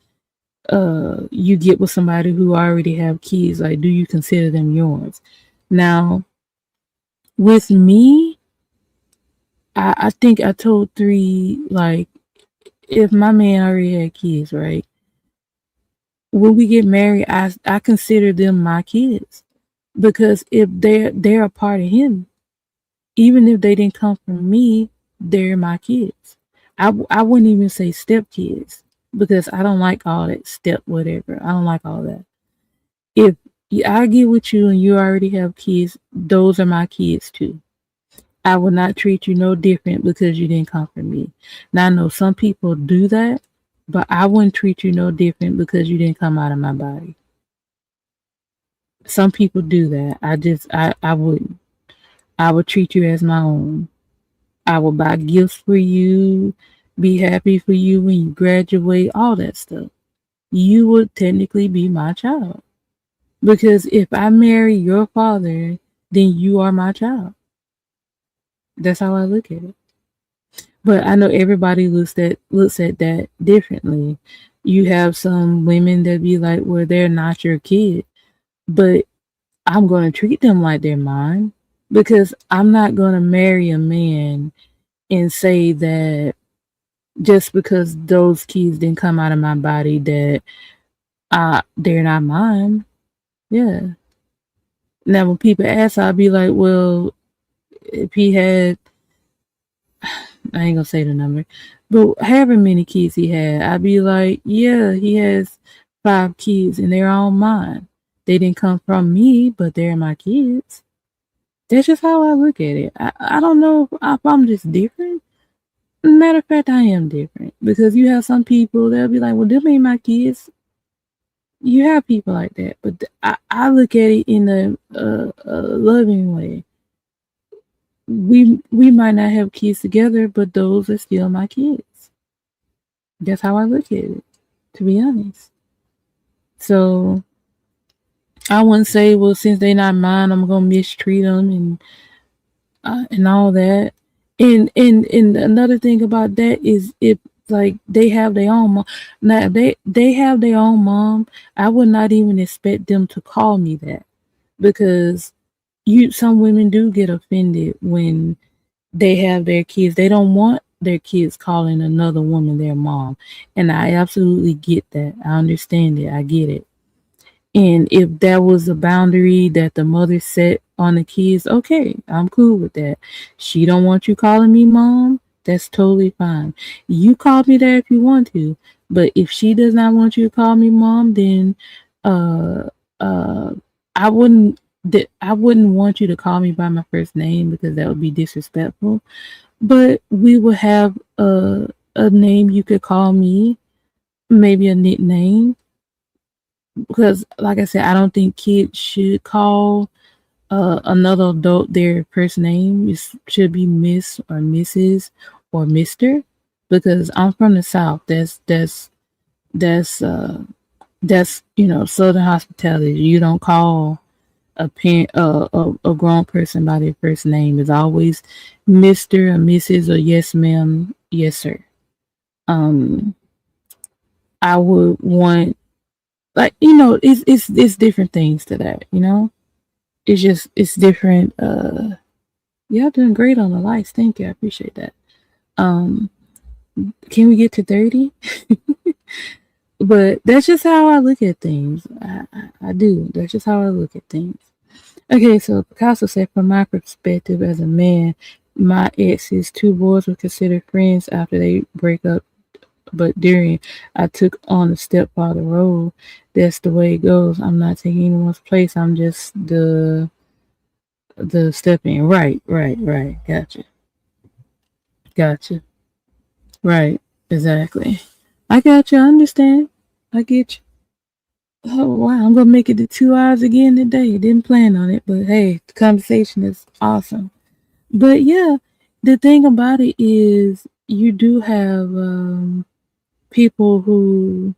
you get with somebody who already have kids, like do you consider them yours? Now, with me, I think I told 3 like if my man already had kids, right? When we get married, I consider them my kids because if they're a part of him, even if they didn't come from me, they're my kids. I wouldn't even say step kids because I don't like all that step whatever. I don't like all that. If I get with you and you already have kids, those are my kids too. I will not treat you no different because you didn't come from me. Now I know some people do that, but I wouldn't treat you no different because you didn't come out of my body. Some people do that. I wouldn't. I would treat you as my own. I will buy gifts for you, be happy for you when you graduate, all that stuff. You would technically be my child. Because if I marry your father, then you are my child. That's how I look at it. But I know everybody looks at that differently. You have some women that be like, well, they're not your kid. But I'm going to treat them like they're mine, because I'm not going to marry a man and say that just because those kids didn't come out of my body that they're not mine. Yeah. Now when people ask, I'll be like, well, if he had, I ain't gonna say the number, but however many kids he had, I'd be like, yeah, he has 5 kids and they're all mine. They didn't come from me, but they're my kids. That's just how I look at it. I don't know if I'm just different. Matter of fact, I am different, because you have some people that'll be like, well, them ain't my kids. You have people like that, but I look at it in a loving way. We might not have kids together, but those are still my kids. That's how I look at it, to be honest. So I wouldn't say, well, since they're not mine, I'm gonna mistreat them and all that. And another thing about that is, if like they have their own mom, now they have their own mom, I would not even expect them to call me that, because some women do get offended when they have their kids. They don't want their kids calling another woman their mom. And I absolutely get that. I understand it. I get it. And if that was a boundary that the mother set on the kids, okay, I'm cool with that. She don't want you calling me mom, that's totally fine. You call me that if you want to. But if she does not want you to call me mom, then uh uh I wouldn't I wouldn't want you to call me by my first name, because that would be disrespectful. But we would have a name you could call me, maybe a nickname, because like I said, I don't think kids should call another adult their first name. It should be Miss or Mrs. or Mister, because I'm from the South. That's Southern hospitality. You don't call a parent a grown person by their first name. It's always Mr. or Mrs. or yes ma'am, yes sir. um I would want, like, it's different things to that. It's different. Y'all doing great on the lights. Thank you. I appreciate that. Um, can we get to 30? But that's just how I look at things. I do. That's just how I look at things. Okay, so Picasso said, from my perspective as a man, my ex's 2 boys were considered friends after they break up, but during I took on the stepfather role. That's the way it goes. I'm not taking anyone's place. I'm just the stepping. Right. Gotcha. Right. Exactly. I got you. I understand. I get you. Oh wow, I'm gonna make it to 2 hours again today. Didn't plan on it, but hey, the conversation is awesome. But yeah, the thing about it is, you do have people who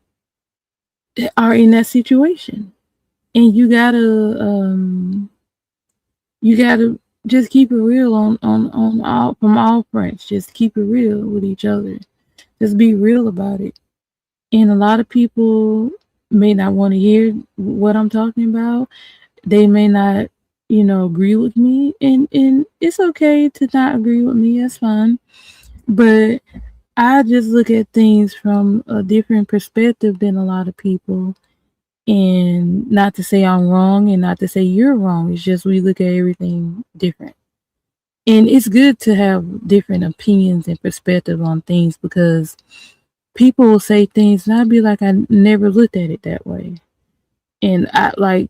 are in that situation, and you gotta just keep it real on all from all fronts. Just keep it real with each other. Just be real about it. And a lot of people may not want to hear what I'm talking about. They may not, agree with me, and it's okay to not agree with me. That's fine. But I just look at things from a different perspective than a lot of people. And not to say I'm wrong and not to say you're wrong. It's just we look at everything different. And it's good to have different opinions and perspective on things, because people will say things and I'd be like, I never looked at it that way. And I've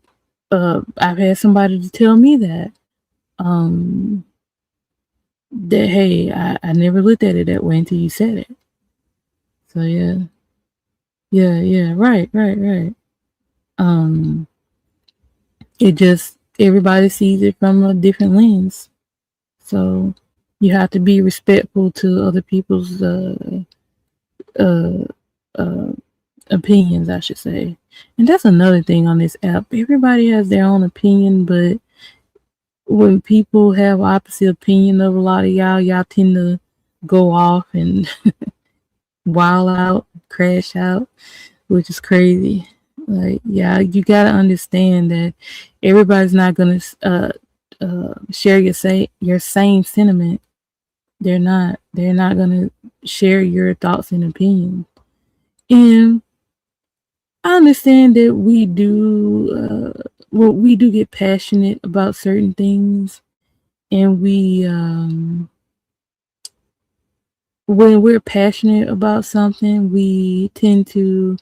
had somebody to tell me um that hey, I never looked at it that way until you said it. So yeah, right. Um it just, everybody sees it from a different lens. So you have to be respectful to other people's uh, uh, opinions, I should say. And that's another thing on this app. Everybody has their own opinion, but when people have opposite opinion of a lot of y'all tend to go off and wild out, crash out, which is crazy. Like, yeah, you gotta understand that everybody's not gonna share your same sentiment. They're not. They're not gonna share your thoughts and opinions. And I understand that we do get passionate about certain things, and when we're passionate about something, we tend to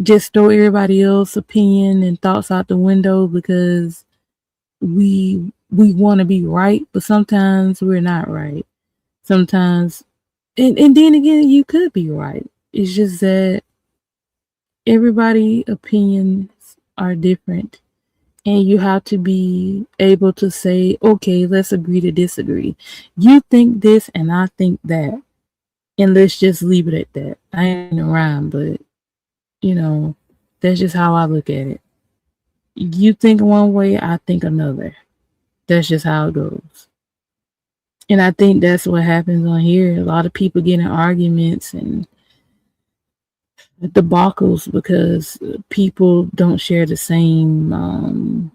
just throw everybody else's opinion and thoughts out the window because we want to be right, but sometimes we're not right. Sometimes, and then again, you could be right. It's just that everybody opinions are different, and you have to be able to say, okay, let's agree to disagree. You think this and I think that, and let's just leave it at that. I ain't around, but you know, that's just how I look at it. You think one way, I think another. That's just how it goes. And I think that's what happens on here. A lot of people get in arguments and debacles because people don't share the same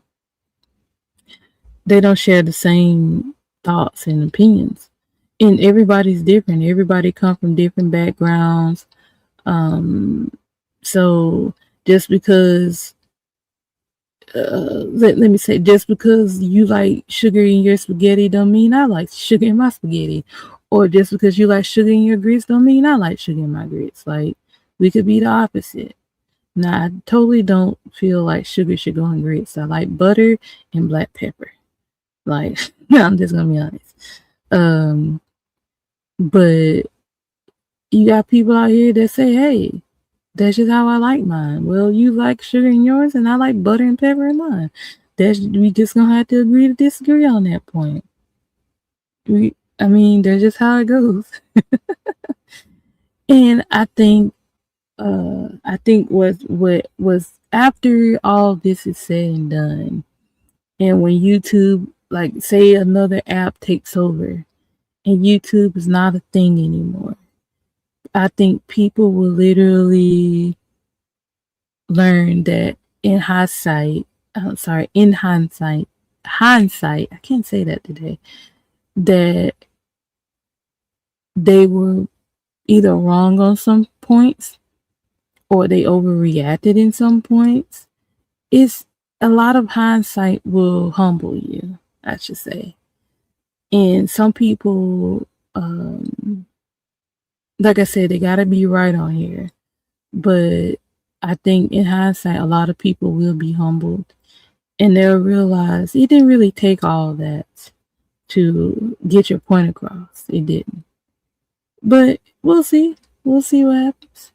they don't share the same thoughts and opinions. And everybody's different. Everybody come from different backgrounds. So just because let me say, just because you like sugar in your spaghetti don't mean I like sugar in my spaghetti, or just because you like sugar in your grits don't mean I like sugar in my grits. Like, we could be the opposite. Now, I totally don't feel like sugar should go in grits. I like butter and black pepper. Like, I'm just gonna be honest. But you got people out here that say, hey, that's just how I like mine. Well, you like sugar in yours, and I like butter and pepper in mine. We just gonna have to agree to disagree on that point. I mean, that's just how it goes. And I think what was after all this is said and done, and when YouTube, like, say another app takes over, and YouTube is not a thing anymore, I think people will literally learn that in hindsight, hindsight, I can't say that today, that they were either wrong on some points or they overreacted in some points. It's a lot of hindsight will humble you, I should say. And some people, like I said, they gotta be right on here. But I think in hindsight, a lot of people will be humbled and they'll realize it didn't really take all that to get your point across. It didn't. But we'll see. We'll see what happens.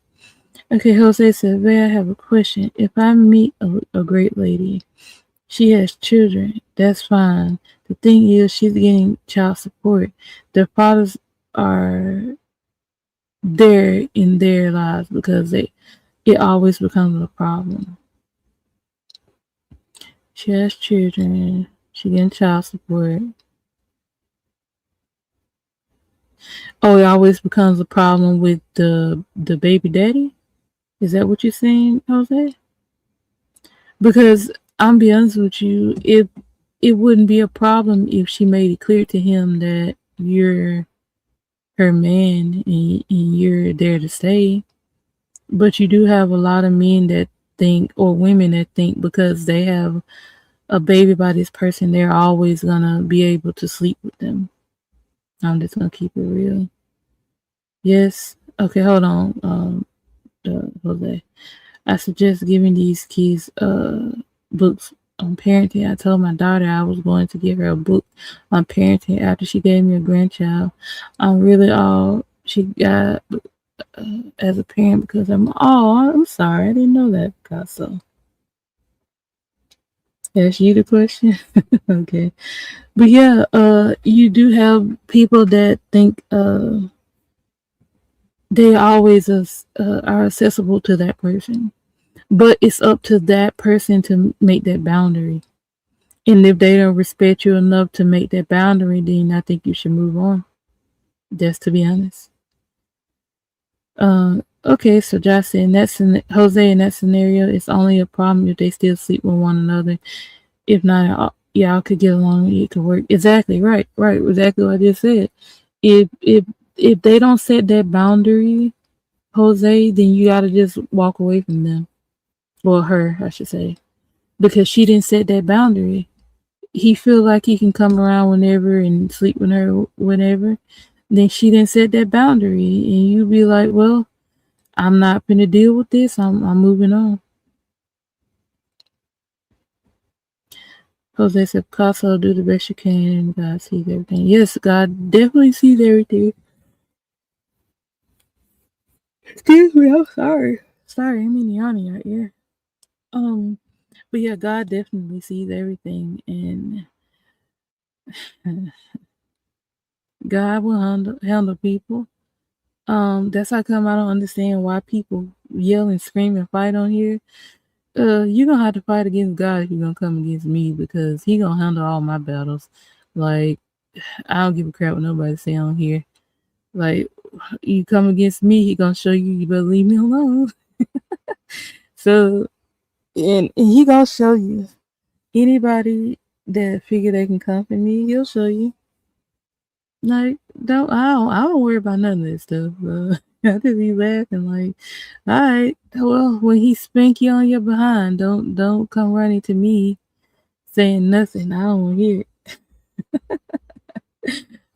Okay, Jose said, Vay, I have a question. If I meet a great lady, she has children, that's fine. The thing is, she's getting child support. Their fathers are there in their lives because it always becomes a problem. She has children. She getting child support. Oh, it always becomes a problem with the baby daddy? Is that what you're saying, Jose? Because I'm be honest with you, it wouldn't be a problem if she made it clear to him that you're her man and you're there to stay. But you do have a lot of men that think, or women that think, because they have a baby by this person, they're always gonna be able to sleep with them. I'm just gonna keep it real. Yes. Okay, hold on. Jose. I suggest giving these kids books on parenting. I told my daughter I was going to give her a book on parenting after she gave me a grandchild. I'm really all she got as a parent because I'm sorry, I didn't know that, Picasso. Ask you the question. Okay. But yeah, you do have people that think they always are accessible to that person. But it's up to that person to make that boundary. And if they don't respect you enough to make that boundary, then I think you should move on. Just to be honest. Okay, so Josh said Jose in that scenario, it's only a problem if they still sleep with one another. If not, y'all could get along and it could work. Exactly, right, exactly what I just said. If they don't set that boundary, Jose, then you gotta just walk away from them. Well, her, I should say, because she didn't set that boundary. He feel like he can come around whenever and sleep with her whenever. Then she didn't set that boundary, and you be like, well, I'm not gonna deal with this. I'm moving on. Jose said, Picasso, do the best you can. God sees everything. Yes, God definitely sees everything. Excuse me, I'm sorry. Sorry, I'm in yawning right here. But yeah, God definitely sees everything, and God will handle people. That's how come I don't understand why people yell and scream and fight on here. You're gonna have to fight against God if you're gonna come against me because He gonna handle all my battles. Like, I don't give a crap what nobody say on here. Like, you come against me, He gonna show you you better leave me alone. So, and He gonna show you. Anybody that figure they can come for me, He'll show you. Like, I don't worry about none of this stuff. I just be laughing like, all right, well, when he spank you on your behind, don't come running to me saying nothing. I don't want to hear it.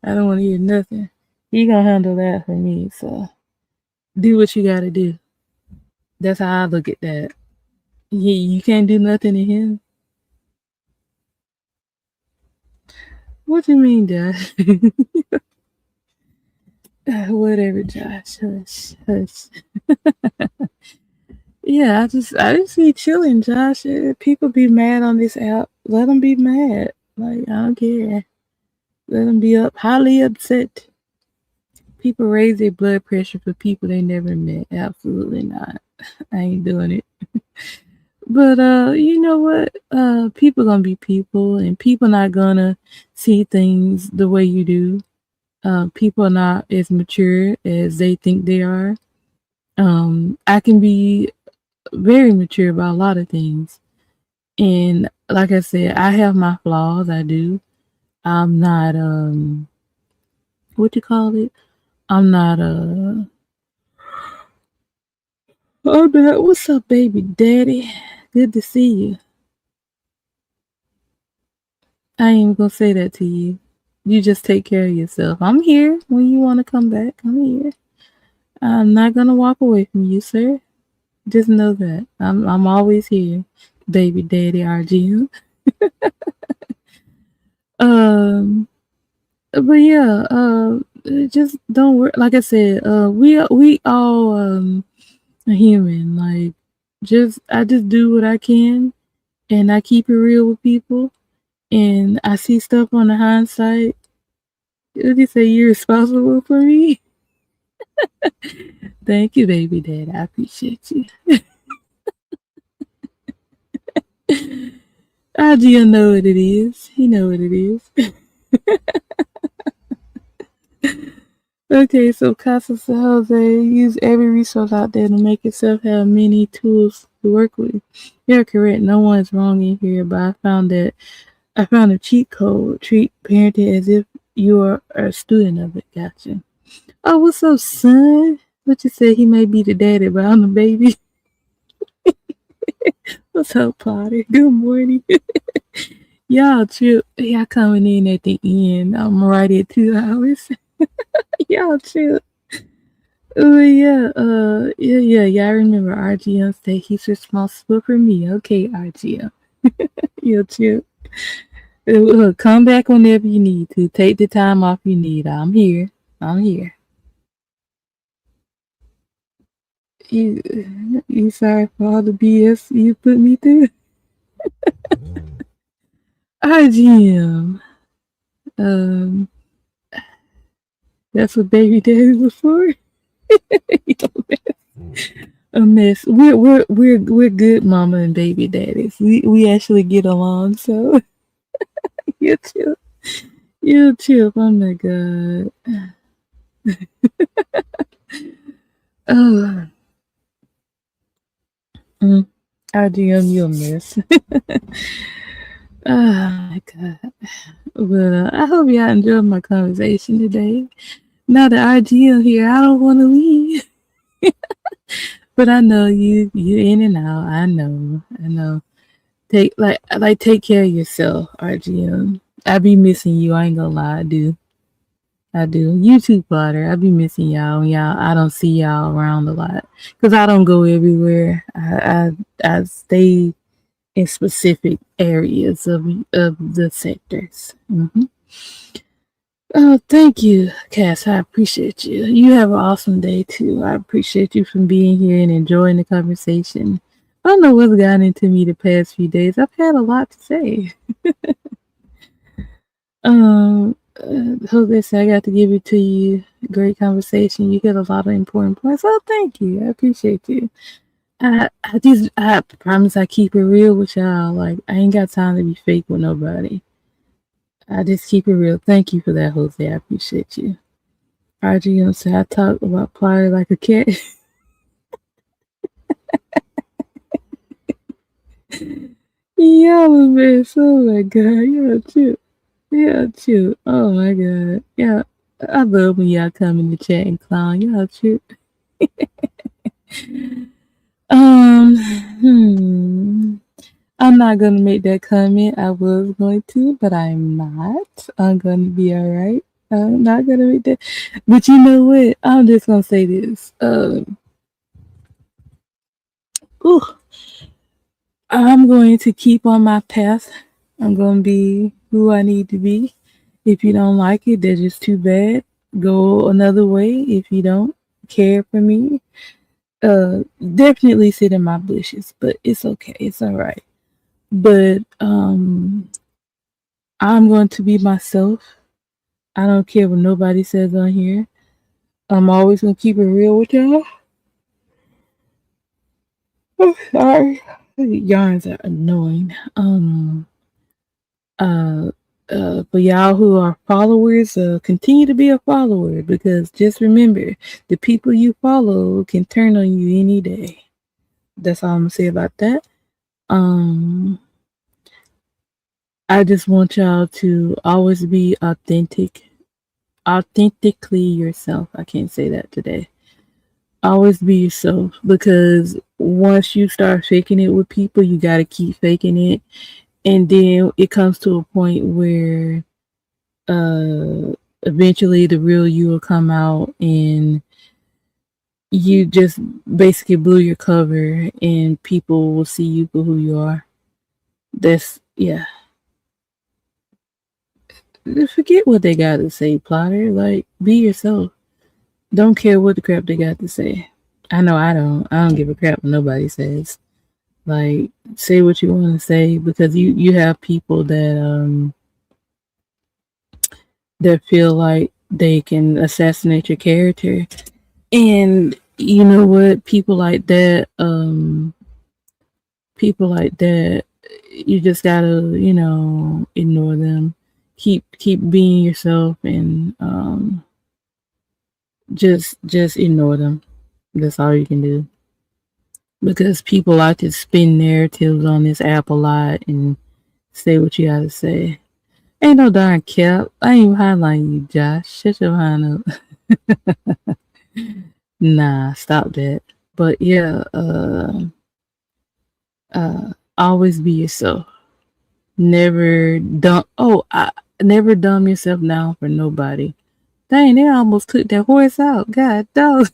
I don't want to hear nothing. He gonna handle that for me. So do what you gotta do. That's how I look at that. You can't do nothing to him. What you mean, Josh? Whatever, Josh. Hush, hush. Yeah, I just be chilling, Josh. People be mad on this app. Let them be mad. Like, I don't care. Let them be highly upset. People raise their blood pressure for people they never met. Absolutely not. I ain't doing it. But you know what? People gonna be people, and people not gonna see things the way you do. People are not as mature as they think they are. I can be very mature about a lot of things. And like I said, I have my flaws. I do. I'm not what you call it? I'm not what's up, baby daddy? Good to see you. I ain't even gonna say that to you. You just take care of yourself. I'm here when you wanna come back. I'm here. I'm not gonna walk away from you, sir. Just know that. I'm always here, baby daddy RGM. Um but yeah, just don't worry. Like I said, we all human. Like, I just do what I can, and I keep it real with people. And I see stuff on the hindsight. Would you say you're responsible for me? Thank you, baby dad. I appreciate you. IGL know what it is. He know what it is. Okay, so Casa Jose use every resource out there to make yourself have many tools to work with. You're correct. No one's wrong in here, but I found a cheat code. Treat parenting as if you are a student of it. Gotcha. Oh, what's up, son? What you said? He may be the daddy, but I'm the baby. What's up, Potter? Good morning. Y'all chill. Y'all coming in at the end. I'm right at 2 hours. Y'all chill. Oh yeah, yeah. I remember RGM said he's responsible for me. Okay, RGM. You'll chill. Come back whenever you need to. Take the time off you need. I'm here. I'm here. You, you sorry for all the BS you put me through? IGM. Um, that's what baby daddy was for. A mess. We're good mama and baby daddies. We actually get along, so you chill. You chill. Oh my god. Oh, RGM, you a mess. Oh my god. But I hope y'all enjoyed my conversation today. Now that RGM here, I don't want to leave. But I know you in and out. I know. Take care of yourself, RGM. I be missing you. I ain't gonna lie, I do. You too, Potter. I be missing y'all. I don't see y'all around a lot because I don't go everywhere. I stay in specific areas of the sectors. Oh, thank you, Cass. I appreciate you. You have an awesome day too. I appreciate you for being here and enjoying the conversation. I don't know what's gotten into me the past few days. I've had a lot to say. Jose said I got to give it to you. Great conversation. You get a lot of important points. Oh, thank you. I appreciate you. I promise I keep it real with y'all. Like I ain't got time to be fake with nobody. I just keep it real. Thank you for that, Jose. I appreciate you. RGM said I talk about Plier like a cat. Y'all a mess. Oh my god. Y'all cute. Yeah, cute. Oh my god. Yeah. I love when y'all come in the chat and clown. Y'all cute. Hmm. I'm not gonna make that comment. I was going to, but I'm not. I'm gonna be alright. I'm not gonna make that. But you know what? I'm just gonna say this. Ooh, I'm going to keep on my path. I'm gonna be who I need to be. If you don't like it, that's just too bad. Go another way if you don't care for me. Definitely sit in my bushes, but it's okay. It's alright. But I'm going to be myself. I don't care what nobody says on here. I'm always gonna keep it real with y'all. Oh, sorry. Yarns are annoying. Uh but y'all who are followers, continue to be a follower because just remember the people you follow can turn on you any day. That's all I'm gonna say about that. I just want y'all to always be authentically yourself. I can't say that today. Always be yourself because once you start faking it with people, you got to keep faking it. And then it comes to a point where eventually the real you will come out and you just basically blew your cover and people will see you for who you are. That's, yeah. Forget what they got to say, Plotter. Like, be yourself. Don't care what the crap they got to say. I know I don't. I don't give a crap what nobody says. Like, say what you want to say because you have people that feel like they can assassinate your character, and you know what? People like that, you just gotta ignore them. Keep being yourself and just ignore them. That's all you can do. Because people like to spin narratives on this app a lot and say what you gotta say. Ain't no darn cap. I ain't highlighting you, Josh. Shut your behind up. Nah, stop that. But yeah, always be yourself. Never dumb yourself down for nobody. Dang, they almost took that horse out. God dog.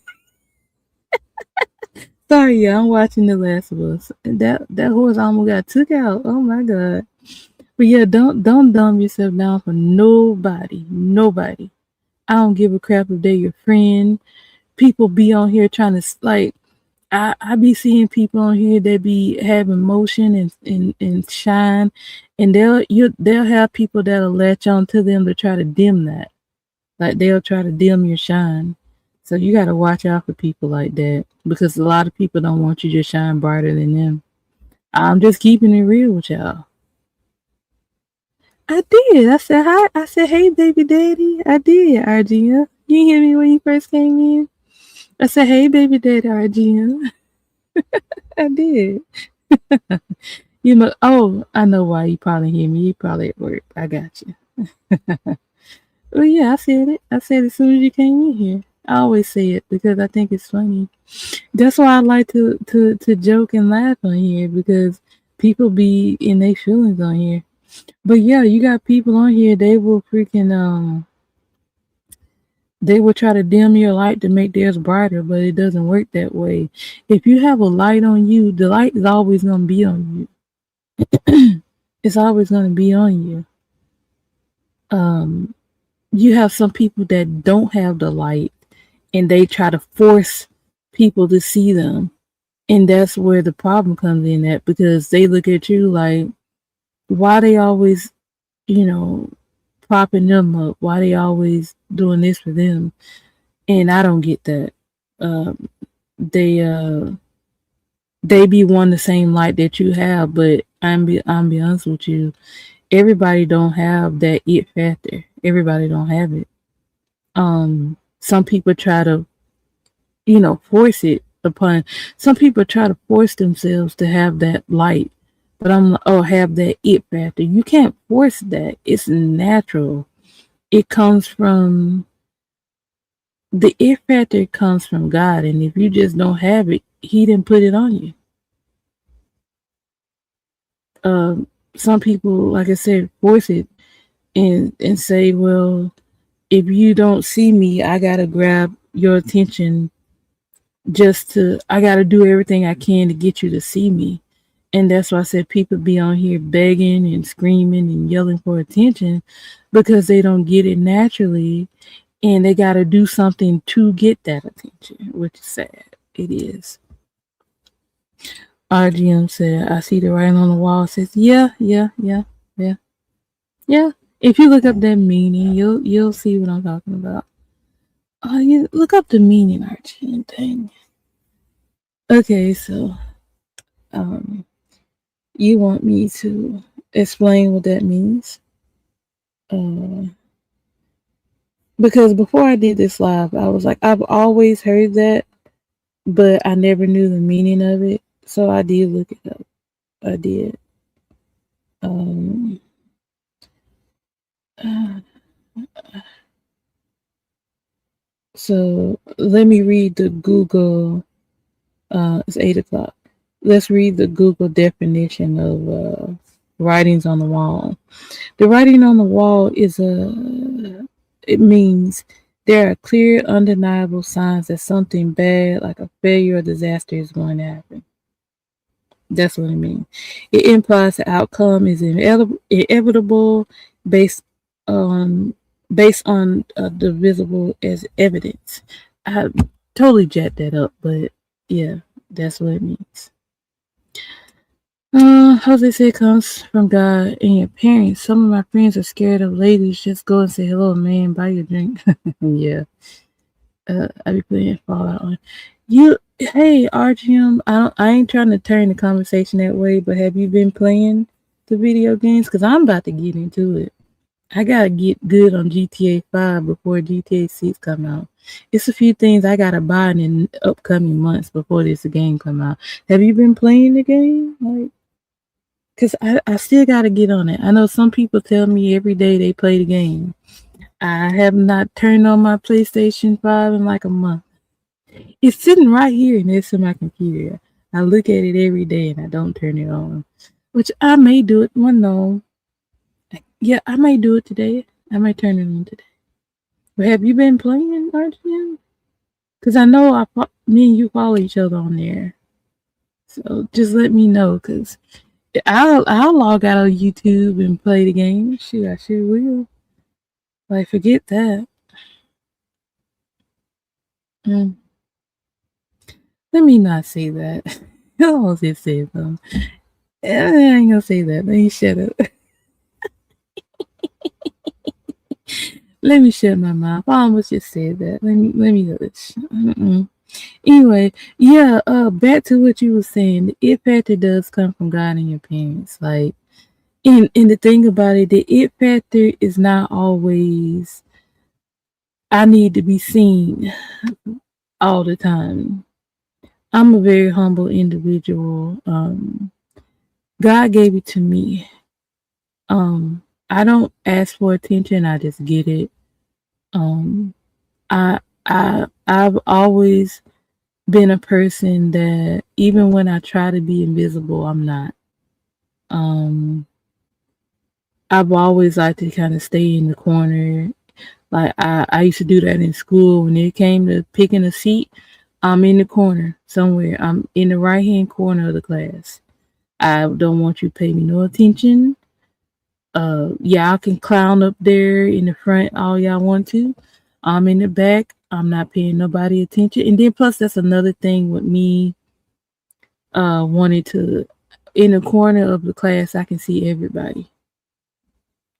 Sorry, yeah, I'm watching The Last of Us. That horse almost got took out. Oh my god. But yeah, don't dumb yourself down for nobody. Nobody. I don't give a crap if they're your friend. People be on here trying to like. I be seeing people on here that be having motion and shine, and they'll have people that'll latch on to them to try to dim that. Like they'll try to dim your shine. So you got to watch out for people like that because a lot of people don't want you to shine brighter than them. I'm just keeping it real with y'all. I did. I said hi. I said, hey, baby daddy. I did, RGM. You hear me when you first came in? I said, hey, baby daddy, RGM. I did. You know, oh, I know why you probably hear me. You probably at work. I got you. Well, yeah, I said it. I said it as soon as you came in here. I always say it because I think it's funny. That's why I like to joke and laugh on here because people be in their feelings on here. But yeah, you got people on here. They will try to dim your light to make theirs brighter, but it doesn't work that way. If you have a light on you, the light is always gonna be on you. It's always gonna be on you. Um, you have some people that don't have the light and they try to force people to see them. And that's where the problem comes in at because they look at you like, why they always, you know, propping them up? Why they always doing this for them? And I don't get that. Um, they they be wanting the same light that you have, but I'm be honest with you, everybody don't have that it factor. Everybody don't have it. Some people try to, force it upon. Some people try to force themselves to have that light, but have that it factor. You can't force that. It's natural. It comes from the it factor comes from God, and if you just don't have it, He didn't put it on you. Some people, like I said, force it and say, well, if you don't see me, I gotta grab your attention I gotta do everything I can to get you to see me. And that's why I said people be on here begging and screaming and yelling for attention because they don't get it naturally and they gotta do something to get that attention, which is sad. It is. RGM said, I see the writing on the wall. It says, yeah, yeah, yeah, yeah, yeah. If you look up that meaning, you'll see what I'm talking about. Oh, you look up the meaning, RGM thing. Okay, so you want me to explain what that means? Because before I did this live, I was like, I've always heard that, but I never knew the meaning of it. So I did look it up. I did. So let me read the Google. It's 8 o'clock. Let's read the Google definition of writings on the wall. The writing on the wall it means there are clear, undeniable signs that something bad, like a failure or disaster, is going to happen. That's what it means. It implies the outcome is inevitable based on the visible as evidence. I totally jacked that up, but yeah, that's what it means. Jose said comes from God and your parents. Some of my friends are scared of ladies. Just go and say hello, man. Buy your drink. Yeah. I be playing Fallout on you. Hey, RGM. I ain't trying to turn the conversation that way, but have you been playing the video games? Cause I'm about to get into it. I gotta get good on GTA 5 before GTA 6 come out. It's a few things I gotta buy in the upcoming months before this game come out. Have you been playing the game? Like, cause I still gotta get on it. I know some people tell me every day they play the game. I have not turned on my PlayStation 5 in like a month. It's sitting right here next to my computer. I look at it every day and I don't turn it on. Which I may do it one no. Yeah, I may do it today. I may turn it on today. But have you been playing, RGM? Because I know me and you follow each other on there. So just let me know, because I'll log out of YouTube and play the game. Shoot, I sure will. Like, forget that. Mm. Let me not say that. I almost just said something. I ain't gonna say that. Let me shut up. Let me shut my mouth. I almost just said that. Let me hush. Anyway, yeah, back to what you were saying. The it factor does come from God and your parents. Like, and the thing about it, the it factor is not always I need to be seen. all the time. I'm a very humble individual. God gave it to me. I don't ask for attention. I just get it. Um, I've always been a person that even when I try to be invisible, I'm not. Um, I've always liked to kind of stay in the corner. Like I used to do that in school when it came to picking a seat. I'm in the corner somewhere. I'm in the right hand corner of the class. I don't want you to pay me no attention. Y'all can clown up there in the front all y'all want to. I'm in the back. I'm not paying nobody attention. And then plus that's another thing with me wanting to in the corner of the class I can see everybody.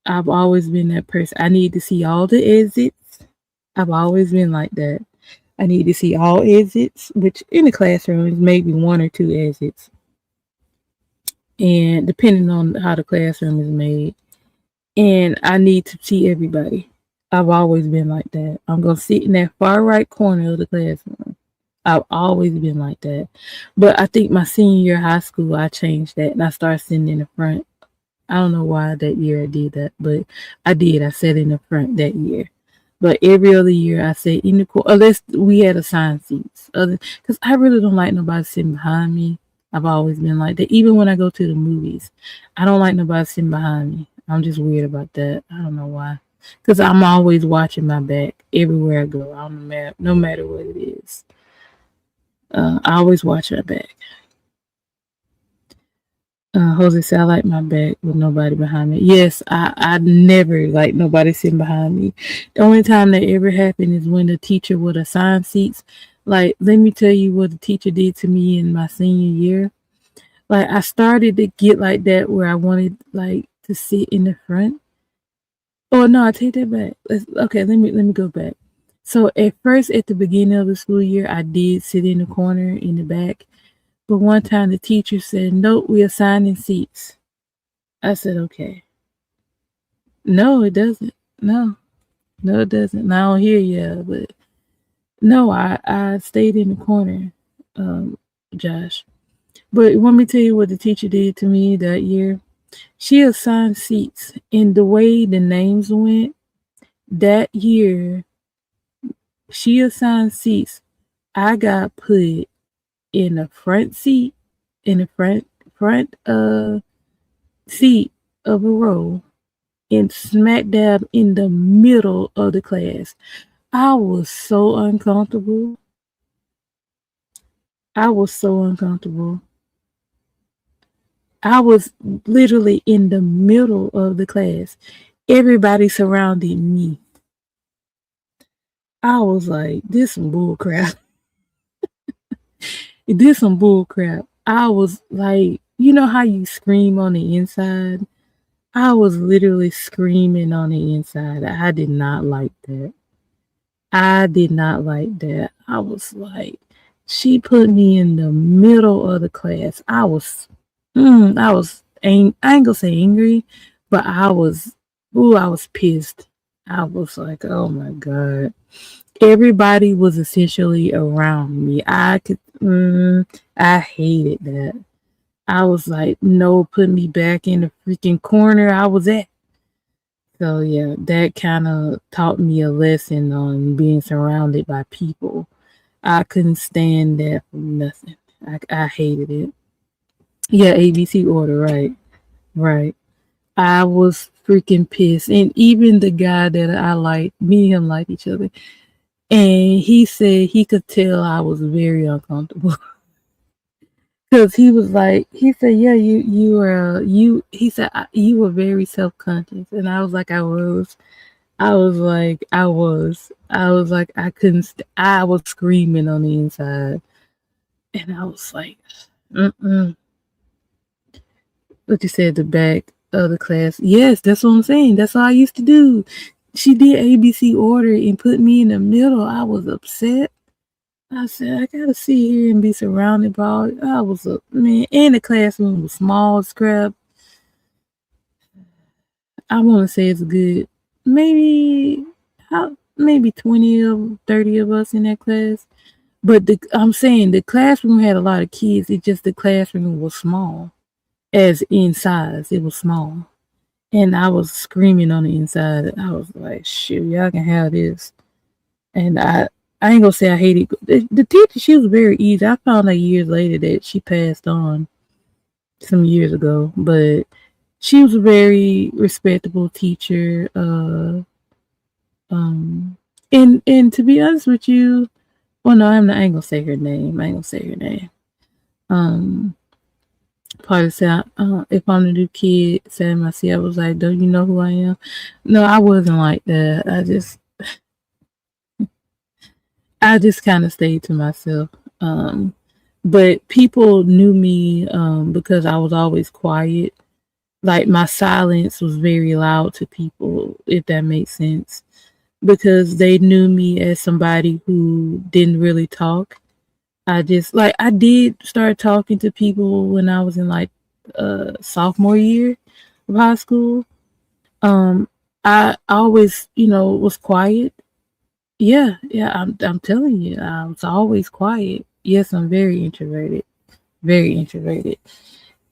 I've always been that person. I need to see all the exits. I've always been like that. I need to see all exits, which in the classroom is maybe one or two exits. And depending on how the classroom is made. And I need to see everybody. I've always been like that. I'm going to sit in that far right corner of the classroom. I've always been like that. But I think my senior year of high school, I changed that and I started sitting in the front. I don't know why that year I did that, but I did. I sat in the front that year. But every other year I sat in the corner, unless we had assigned seats. Because I really don't like nobody sitting behind me. I've always been like that. Even when I go to the movies, I don't like nobody sitting behind me. I'm just weird about that. I don't know why. Because I'm always watching my back everywhere I go. I don't matter, no matter what it is. I always watch my back. Jose said, I like my back with nobody behind me. Yes, I never like nobody sitting behind me. The only time that ever happened is when the teacher would assign seats. Like, let me tell you what the teacher did to me in my senior year. Like, I started to get like that where I wanted like to sit in the front. Oh no, I take that back. Okay, let me go back. So at first, at the beginning of the school year, I did sit in the corner in the back. But one time the teacher said, "Nope, we're assigning seats." I said, "Okay." No, it doesn't. No, it doesn't. And I don't hear you, but no, I stayed in the corner, Josh. But let me tell you what the teacher did to me that year. She assigned seats, and the way the names went that year, she assigned seats. I got put in the front seat, in the front seat of a row, and smack dab in the middle of the class. I was so uncomfortable. I was so uncomfortable. I was literally in the middle of the class. Everybody surrounded me. I was like, this some bull crap. This some bull crap. I was like, you know how you scream on the inside? I was literally screaming on the inside. I did not like that. I did not like that. I was like, she put me in the middle of the class. I ain't gonna say angry, but I was pissed. I was like, oh my God. Everybody was essentially around me. I hated that. I was like, no, put me back in the freaking corner I was at. So yeah, that kind of taught me a lesson on being surrounded by people. I couldn't stand that for nothing. I hated it. Yeah, ABC order, right. Right. I was freaking pissed. And even the guy that I liked, me and him liked each other. And he said he could tell I was very uncomfortable. Cause he was like, he said, yeah, you were, he said, you were very self-conscious. And I was like, I was like, I couldn't, I was screaming on the inside. And I was like, mm-mm. But you said the back of the class. Yes, that's what I'm saying. That's all I used to do. She did ABC order and put me in the middle. I was upset. I said, I gotta sit here and be surrounded by all. I was a man, and the classroom was small as crap. I want to say it's good. Maybe, maybe 20 of 30 of us in that class. But I'm saying the classroom had a lot of kids. It just the classroom was small, as in size. It was small, and I was screaming on the inside. I was like, "Shoot, y'all can have this." And I ain't gonna say I hated the teacher. She was very easy. I found out years later that she passed on some years ago, but she was a very respectable teacher. Um, and to be honest with you, well, no, I ain't gonna say her name. I ain't gonna say her name. Um, Probably say, if I'm the new kid, Sam, I see, I was like, "Don't you know who I am?" No, I wasn't like that. I just kind of stayed to myself. Um, but people knew me because I was always quiet. Like my silence was very loud to people, if that makes sense, because they knew me as somebody who didn't really talk. I did start talking to people when I was in like sophomore year of high school. Um, I always, was quiet. Yeah, yeah, I'm telling you, I was always quiet. Yes, I'm very introverted, very introverted.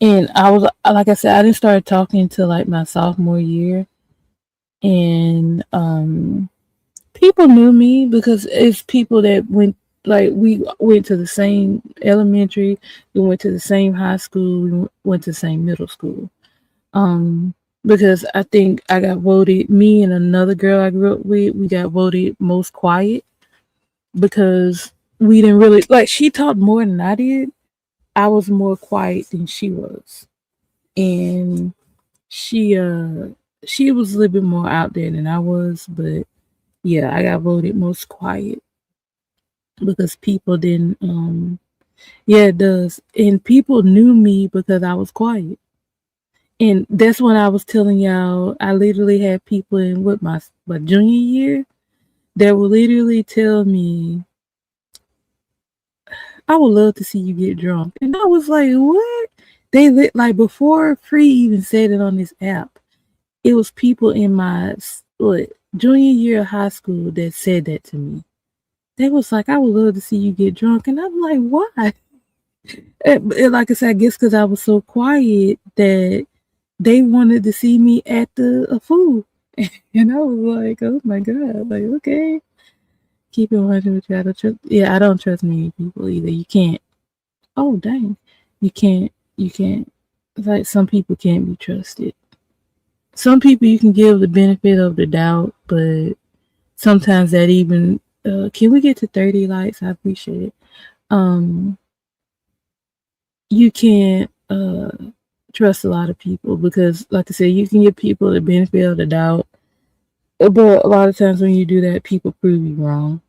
And I was, like I said, I didn't start talking until like my sophomore year, and people knew me because it's people that went, like, we went to the same elementary, we went to the same high school, we went to the same middle school. Um, because I think I got voted, me and another girl I grew up with, we got voted most quiet because we didn't really, like, she talked more than I did. I was more quiet than she was. And she she was a little bit more out there than I was, but yeah, I got voted most quiet because people didn't yeah, it does. And people knew me because I was quiet. And that's when I was telling y'all, I literally had people in with my junior year that would literally tell me, "I would love to see you get drunk." And I was like, "What?" They like before Free even said it on this app. It was people in my junior year of high school that said that to me. They was like, "I would love to see you get drunk," and I'm like, "Why?" And like I said, I guess because I was so quiet that they wanted to see me act a fool, and I was like, "Oh my god!" Like, okay, keep it 100 with you. I don't trust. Yeah, I don't trust many people either. You can't. Oh dang, you can't. You can't. Like some people can't be trusted. Some people you can give the benefit of the doubt, but sometimes that even can we get to 30 likes? I appreciate it. Um you can't trust a lot of people because like I said, you can give people the benefit of the doubt, but a lot of times when you do that, people prove you wrong.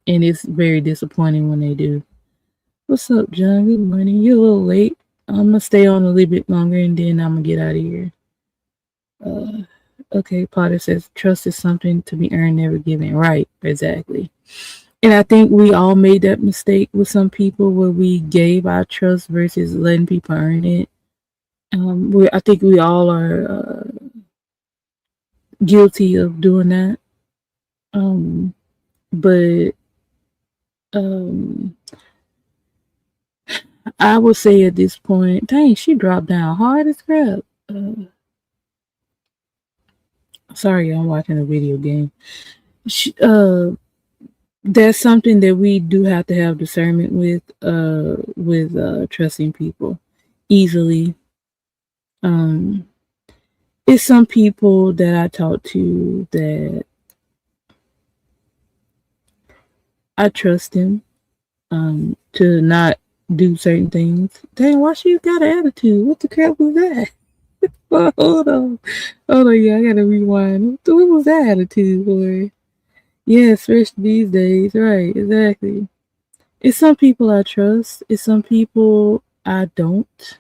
And it's very disappointing when they do. What's up, John? Good morning. You're a little late. I'm gonna stay on a little bit longer and then I'm gonna get out of here. Uh okay, Potter says trust is something to be earned, never given. Right, exactly. And I think we all made that mistake with some people where we gave our trust versus letting people earn it. I think we all are guilty of doing that. Um, but um, I would say at this point, dang, she dropped down hard as crap. Sorry, I'm watching a video game. She, that's something that we do have to have discernment with trusting people easily. Um, it's some people that I talk to that I trust them to not do certain things. Dang, why she got an attitude? What the crap was that? Hold on. Hold on, yeah, I gotta rewind. What was that attitude for? Yeah, especially these days. Right, exactly. It's some people I trust. It's some people I don't.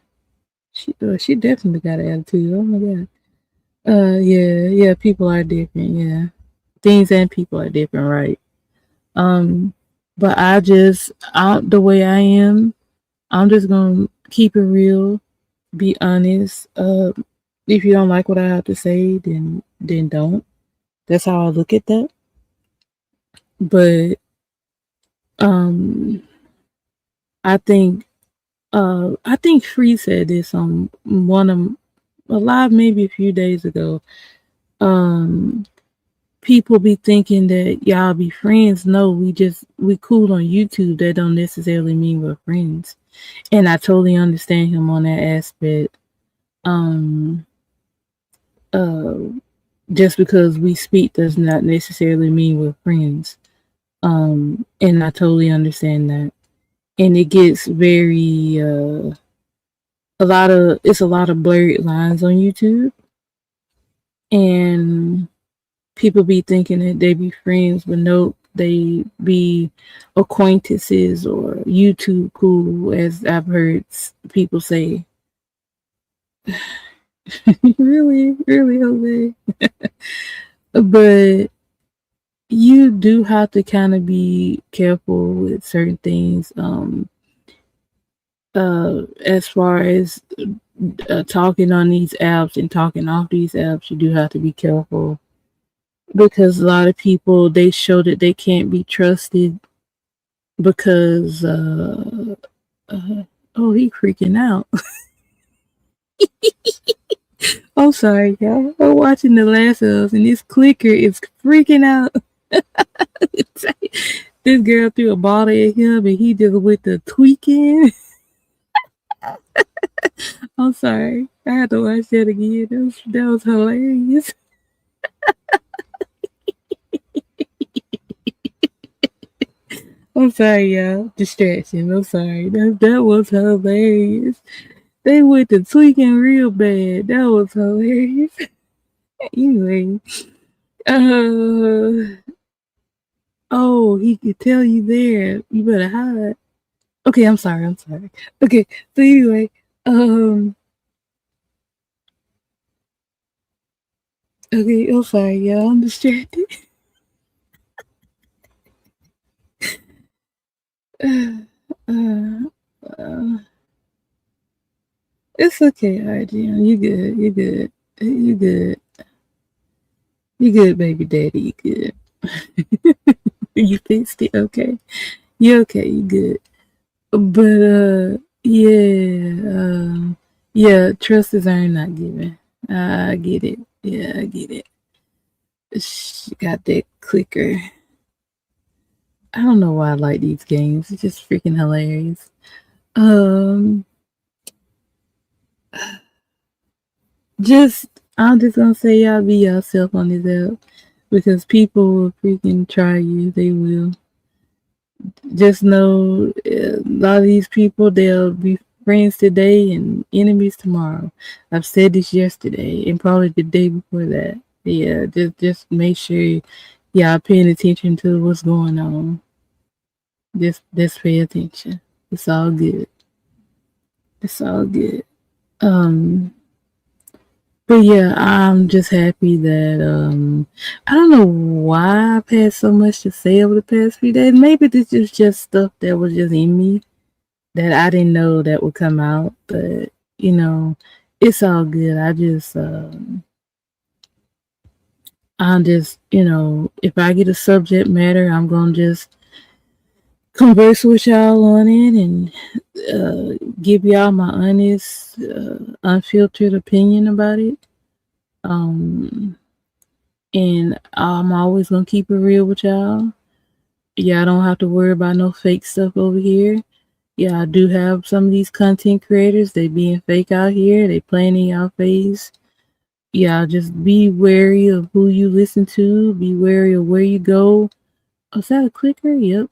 She definitely got an attitude. Oh my god. Yeah, yeah. People are different. Yeah, things and people are different. Right. Um, but the way I am, I'm just gonna keep it real, be honest. If you don't like what I have to say, then don't. That's how I look at that. But Um, I think Free said this on one of a live maybe a few days ago. Um, People be thinking that y'all be friends. No, we cool on YouTube. That don't necessarily mean we're friends. And I totally understand him on that aspect. Um, uh, just because we speak does not necessarily mean we're friends. And I totally understand that. And it gets very a lot of blurred lines on YouTube, and people be thinking that they be friends, but nope, they be acquaintances or YouTube cool, as I've heard people say. Really, really, Jose. But you do have to kind of be careful with certain things. As far as talking on these apps and talking off these apps, you do have to be careful because a lot of people they show that they can't be trusted because oh, he freaking out. I'm sorry, y'all. I'm watching The Last of Us and this clicker is freaking out. This girl threw a bottle at him and he just with the tweaking. I'm sorry. I had to watch that again. That was hilarious. I'm sorry, y'all. Distraction. I'm sorry. That was hilarious. They went to tweaking real bad. That was hilarious. Anyway, uh, oh, he could tell you there. You better hide. Okay, I'm sorry. I'm sorry. Okay, so anyway, okay, I'm sorry, y'all. I'm distracted. Uh, uh, it's okay, RGM. You good. You good. You good. You good, baby daddy. You good. You fixed it. Okay. You okay. You good. But yeah, trust is earned, not given. I get it. Yeah, I get it. She got that clicker. I don't know why I like these games. It's just freaking hilarious. Um, just I'm just gonna say y'all be yourself on this app because people will freaking try you. They will. Just know a lot of these people they'll be friends today and enemies tomorrow. I've said this yesterday and probably the day before that. Yeah, just make sure y'all paying attention to what's going on. Just pay attention. It's all good. It's all good. Um but yeah, I'm just happy that I don't know why I've had so much to say over the past few days. Maybe this is just stuff that was just in me that I didn't know that would come out, but you know, it's all good. I'm just, if I get a subject matter, I'm gonna just converse with y'all on it and give y'all my honest, unfiltered opinion about it. Um, and I'm always gonna keep it real with y'all. Y'all don't have to worry about no fake stuff over here. Yeah, I do have some of these content creators. They being fake out here. They playing in y'all face. Yeah, just be wary of who you listen to. Be wary of where you go. Oh, is that a clicker? Yep.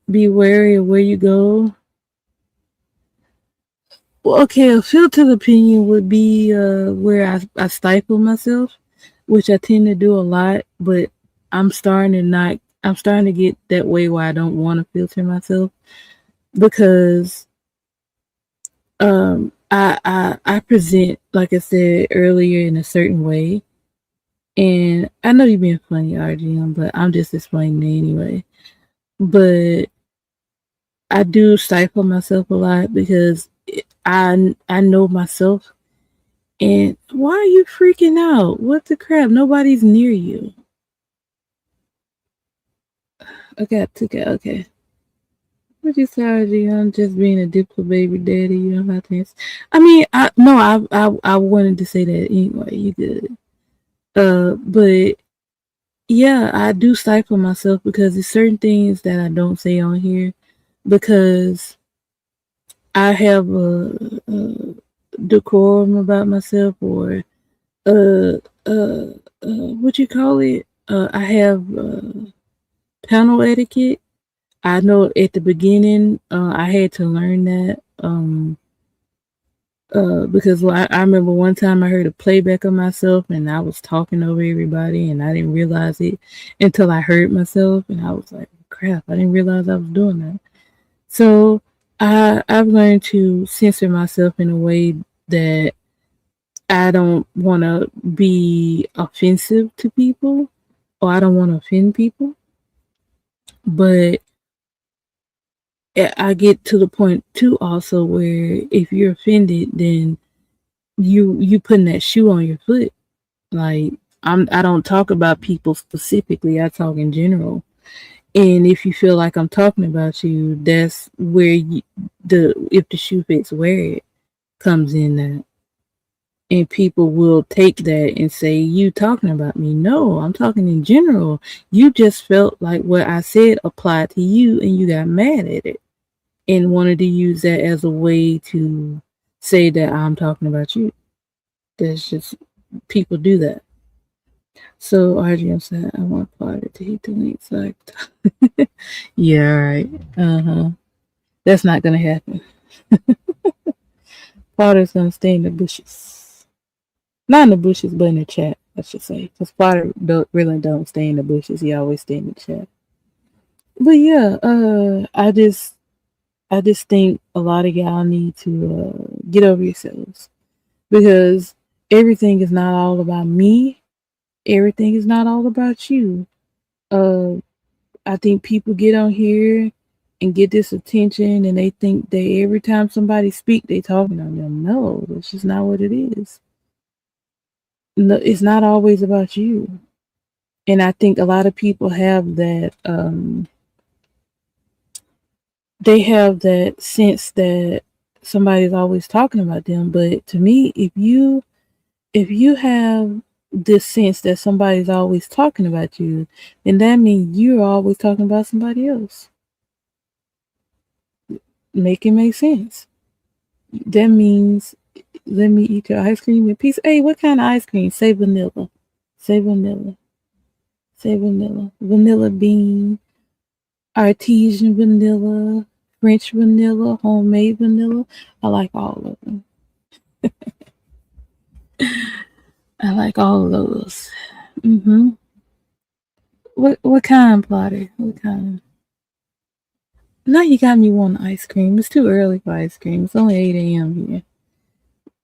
Be wary of where you go. Well, okay, a filtered opinion would be where I stifle myself, which I tend to do a lot, but I'm starting to get that way where I don't want to filter myself because I present like I said earlier in a certain way, and I know you're being funny, RGM, but I'm just explaining it anyway. But I do stifle myself a lot because I know myself. And why are you freaking out? What the crap? Nobody's near you. I got to get okay. What you say, I'm just being a diplo baby daddy. You know how things. I mean, I no, I wanted to say that anyway. You good. But yeah, I do stifle myself because there's certain things that I don't say on here because I have a decorum about myself or uh uh what you call it? I have panel etiquette. I know at the beginning I had to learn that because I remember one time I heard a playback of myself and I was talking over everybody and I didn't realize it until I heard myself and I was like, crap, I didn't realize I was doing that. So I've learned to censor myself in a way that I don't want to be offensive to people or I don't want to offend people. But I get to the point too also where if you're offended, then you putting that shoe on your foot. Like I don't talk about people specifically. I talk in general. And if you feel like I'm talking about you, that's where the if the shoe fits, wear it comes in that. And people will take that and say, you talking about me. No, I'm talking in general. You just felt like what I said applied to you and you got mad at it and wanted to use that as a way to say that I'm talking about you. That's just people do that. So RGM said, I want Potter to hit the link. So yeah, right. Uh-huh. That's not gonna happen. Potter's gonna stay in the bushes. Not in the bushes, but in the chat, I should say. Because Potter really don't stay in the bushes. He always stay in the chat. But yeah, I just think a lot of y'all need to get over yourselves. Because everything is not all about me. Everything is not all about you. Uh I think people get on here and get this attention and they think that every time somebody speak they talking on them. No, that's just not what it is. No, it's not always about you. And I think a lot of people have that they have that sense that somebody's always talking about them. But to me, if you have this sense that somebody's always talking about you, then that means you're always talking about somebody else. Make it make sense. That means let me eat your ice cream in peace. Hey, what kind of ice cream? Say vanilla. Say vanilla. Say vanilla. Vanilla bean, artesian vanilla, French vanilla, homemade vanilla. I like all of them. I like all of those. What kind, Plotter? What kind? Now you got me wanting ice cream. It's too early for ice cream. It's only 8 a.m. here.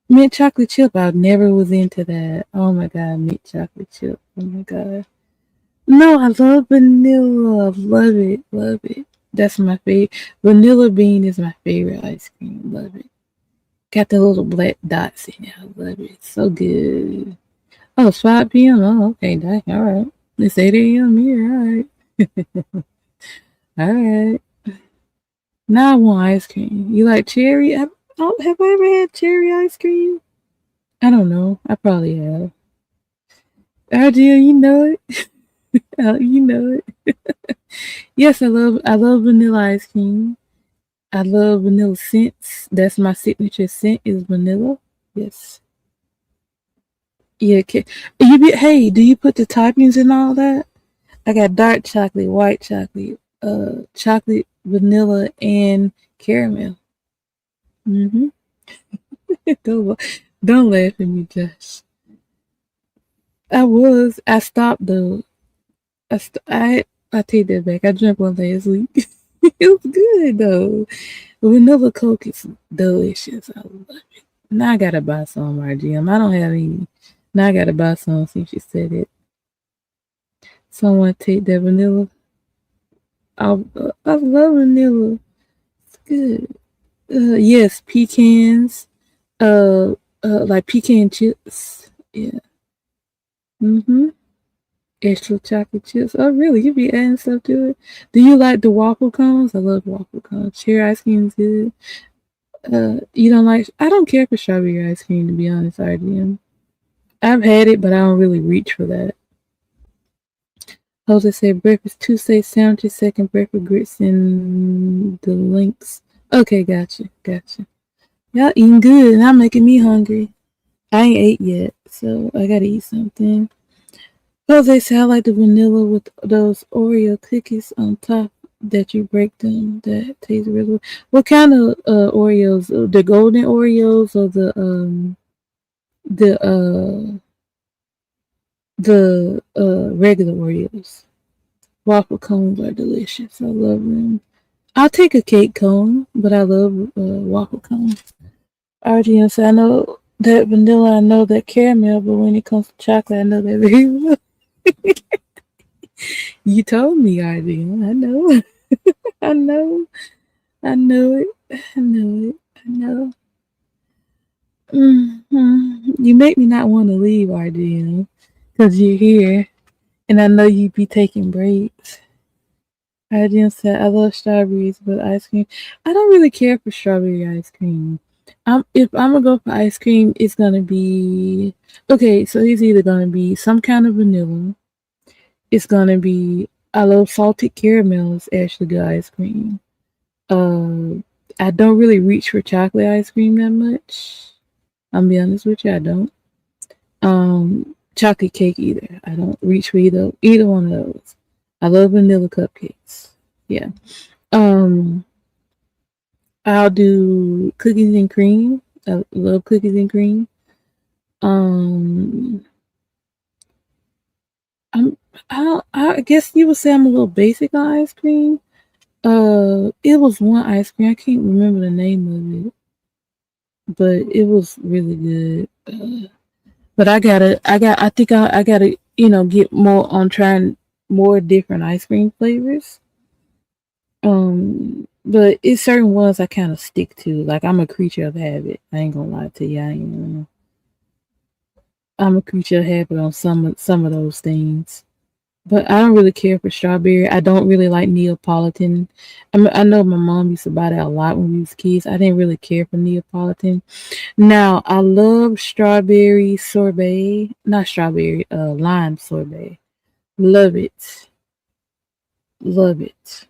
Mint chocolate chip, I never was into that. Oh my god, mint chocolate chip. Oh my god. No, I love vanilla. Love it. Love it. That's my favorite. Vanilla bean is my favorite ice cream. Love it. Got the little black dots in it. I love it. It's so good. Oh, it's 5 p.m. Oh, okay. Dang. All right. It's 8 a.m. here. All right. All right. Now I want ice cream. You like cherry? Oh, have I ever had cherry ice cream? I don't know. I probably have. Idea, you know it. You know it. Yes, I love vanilla ice cream. I love vanilla scents. That's my signature scent is vanilla. Yes. Yeah. Hey, do you put the toppings in all that? I got dark chocolate, white chocolate, chocolate, vanilla, and caramel. Mm-hmm. don't don't laugh at me, Josh. I stopped though. I take that back. I drank one last week. It was good though. Vanilla Coke is delicious. I love it. Now I gotta buy some RGM. I don't have any. Now I gotta buy some since you said it. Someone take that vanilla. I love vanilla. It's good. Yes, pecans. Like pecan chips. Yeah. Mhm. Extra chocolate chips. Oh, really? You be adding stuff to it? Do you like the waffle cones? I love waffle cones. Cherry ice cream is good. You don't like? I don't care for strawberry ice cream, to be honest, RDM. I've had it, but I don't really reach for that. Jose said breakfast Tuesday sandwiches, second breakfast grits and the links. Okay, gotcha. Y'all eating good, and I'm making me hungry. I ain't ate yet, so I gotta eat something. Jose said I like the vanilla with those Oreo cookies on top that you break them. That tastes really good. What kind of Oreos? The golden Oreos or the regular Oreos? Waffle cones are delicious. I love them. I'll take a cake cone, but I love waffle cones. RGM said I know that vanilla, I know that caramel, but when it comes to chocolate, I know that very well. You told me, RGM. I know. I know. I know it. I know it. I know. You make me not want to leave, RGM, because you're here, and I know you be taking breaks. RGM said, I love strawberries, but ice cream. I don't really care for strawberry ice cream. If I'm gonna go for ice cream, it's gonna be okay. So it's either gonna be some kind of vanilla. It's gonna be I love salted caramel. It's actually good ice cream. Um, I don't really reach for chocolate ice cream that much. I'll be honest with you, I don't. Chocolate cake either. I don't reach for either one of those. I love vanilla cupcakes. Yeah. Um, I'll do cookies and cream. I love cookies and cream. Um, I'm I guess you would say I'm a little basic on ice cream. It was one ice cream. I can't remember the name of it, but it was really good. But I think I gotta, get more on trying more different ice cream flavors. But it's certain ones I kind of stick to. Like I'm a creature of habit. I ain't gonna lie to you. I'm a creature of habit on some of those things. But I don't really care for strawberry. I don't really like Neapolitan. I know my mom used to buy that a lot when we was kids. I didn't really care for Neapolitan. Now I love strawberry sorbet. Not strawberry, lime sorbet. Love it. Love it.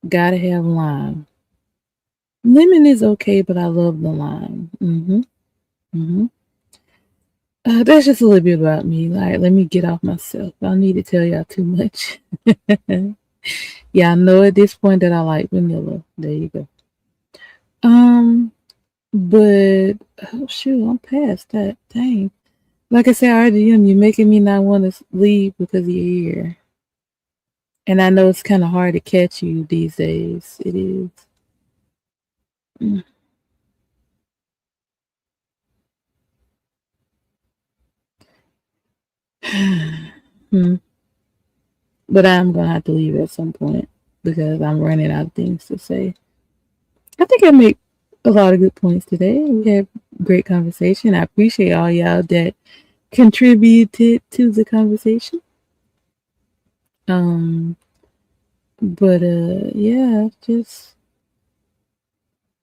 Gotta have lime. Lemon is okay, but I love the lime. Hmm. That's just a little bit about me. Like, let me get off myself. I don't need to tell y'all too much. Yeah, I know at this point that I like vanilla. There you go. Um, but oh shoot, I'm past that. Dang. Like I said, RDM, you're making me not want to leave because you're here. And I know it's kind of hard to catch you these days. It is. Mm. Hmm. But I'm gonna have to leave at some point because I'm running out of things to say. I think I make a lot of good points today. We had great conversation. I appreciate all y'all that contributed to the conversation. Um, but yeah, just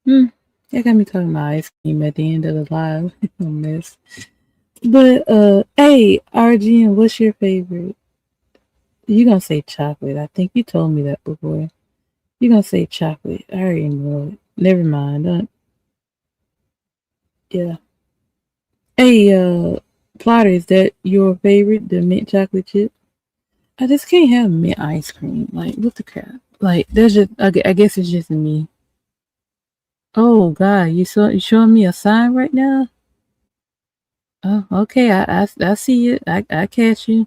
that got me talking about ice cream at the end of the live on this. But hey, RGN, what's your favorite? You gonna say chocolate? I think you told me that before. You gonna say chocolate? I already know it. Never mind. Yeah. Hey, Plotter, is that your favorite? The mint chocolate chip? I just can't have mint ice cream. Like, what the crap? Like, there's just. I guess it's just me. Oh God, you showing me a sign right now? Oh, okay. I see it. I catch you.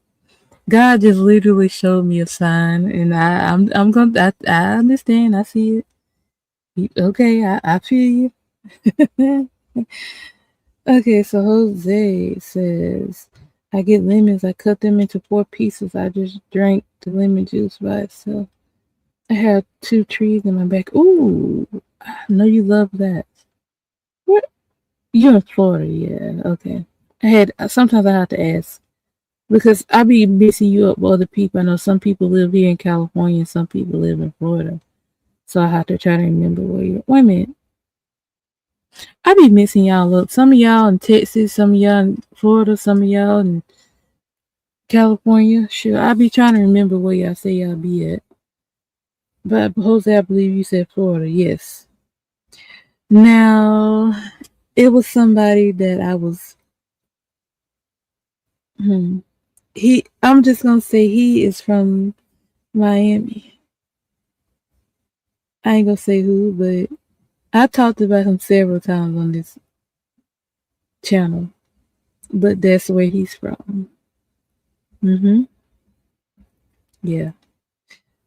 God just literally showed me a sign, and I'm gonna I understand. I see it. Okay, I feel you. Okay, so Jose says, I get lemons. I cut them into 4 pieces. I just drank the lemon juice by itself. I have 2 trees in my back. Ooh, I know you love that. What? You're in Florida, yeah. Okay. Sometimes I have to ask. Because I be mixing you up with other people. I know some people live here in California and some people live in Florida. So I have to try to remember where you're. Wait a minute. I be mixing y'all up. Some of y'all in Texas, some of y'all in Florida, some of y'all in California. Sure, I be trying to remember where y'all say y'all be at. But Jose, I believe you said Florida. Yes. Now, it was somebody that I was. Hmm, I'm just gonna say he is from Miami. I ain't gonna say who, but I talked about him several times on this channel. But that's where he's from. Mm-hmm. Yeah.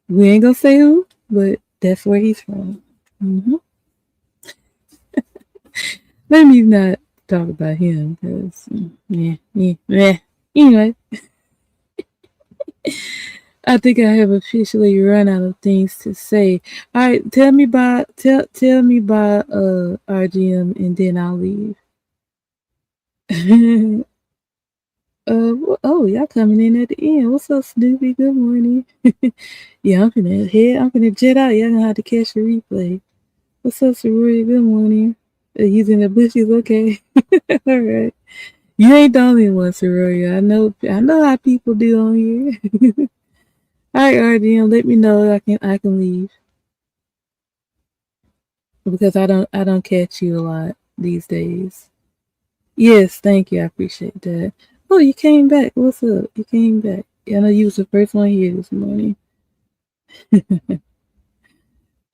We ain't gonna say who, but that's where he's from. Mm-hmm. Let me not talk about him, because yeah. Anyway, I think I have officially run out of things to say. All right, tell me about RGM, and then I'll leave. Oh, y'all coming in at the end. What's up, Snoopy? Good morning. Yeah, I'm gonna jet out. Y'all gonna have to catch the replay. What's up, Saroya? Good morning. He's in the bushes. Okay. All right. You ain't the only one, Saroya. I know how people do on here. All right, RDM, let me know. I can leave, because I don't catch you a lot these days. Yes, thank you. I appreciate that. Oh, you came back. What's up? You came back. Yeah, I know you was the first one here this morning.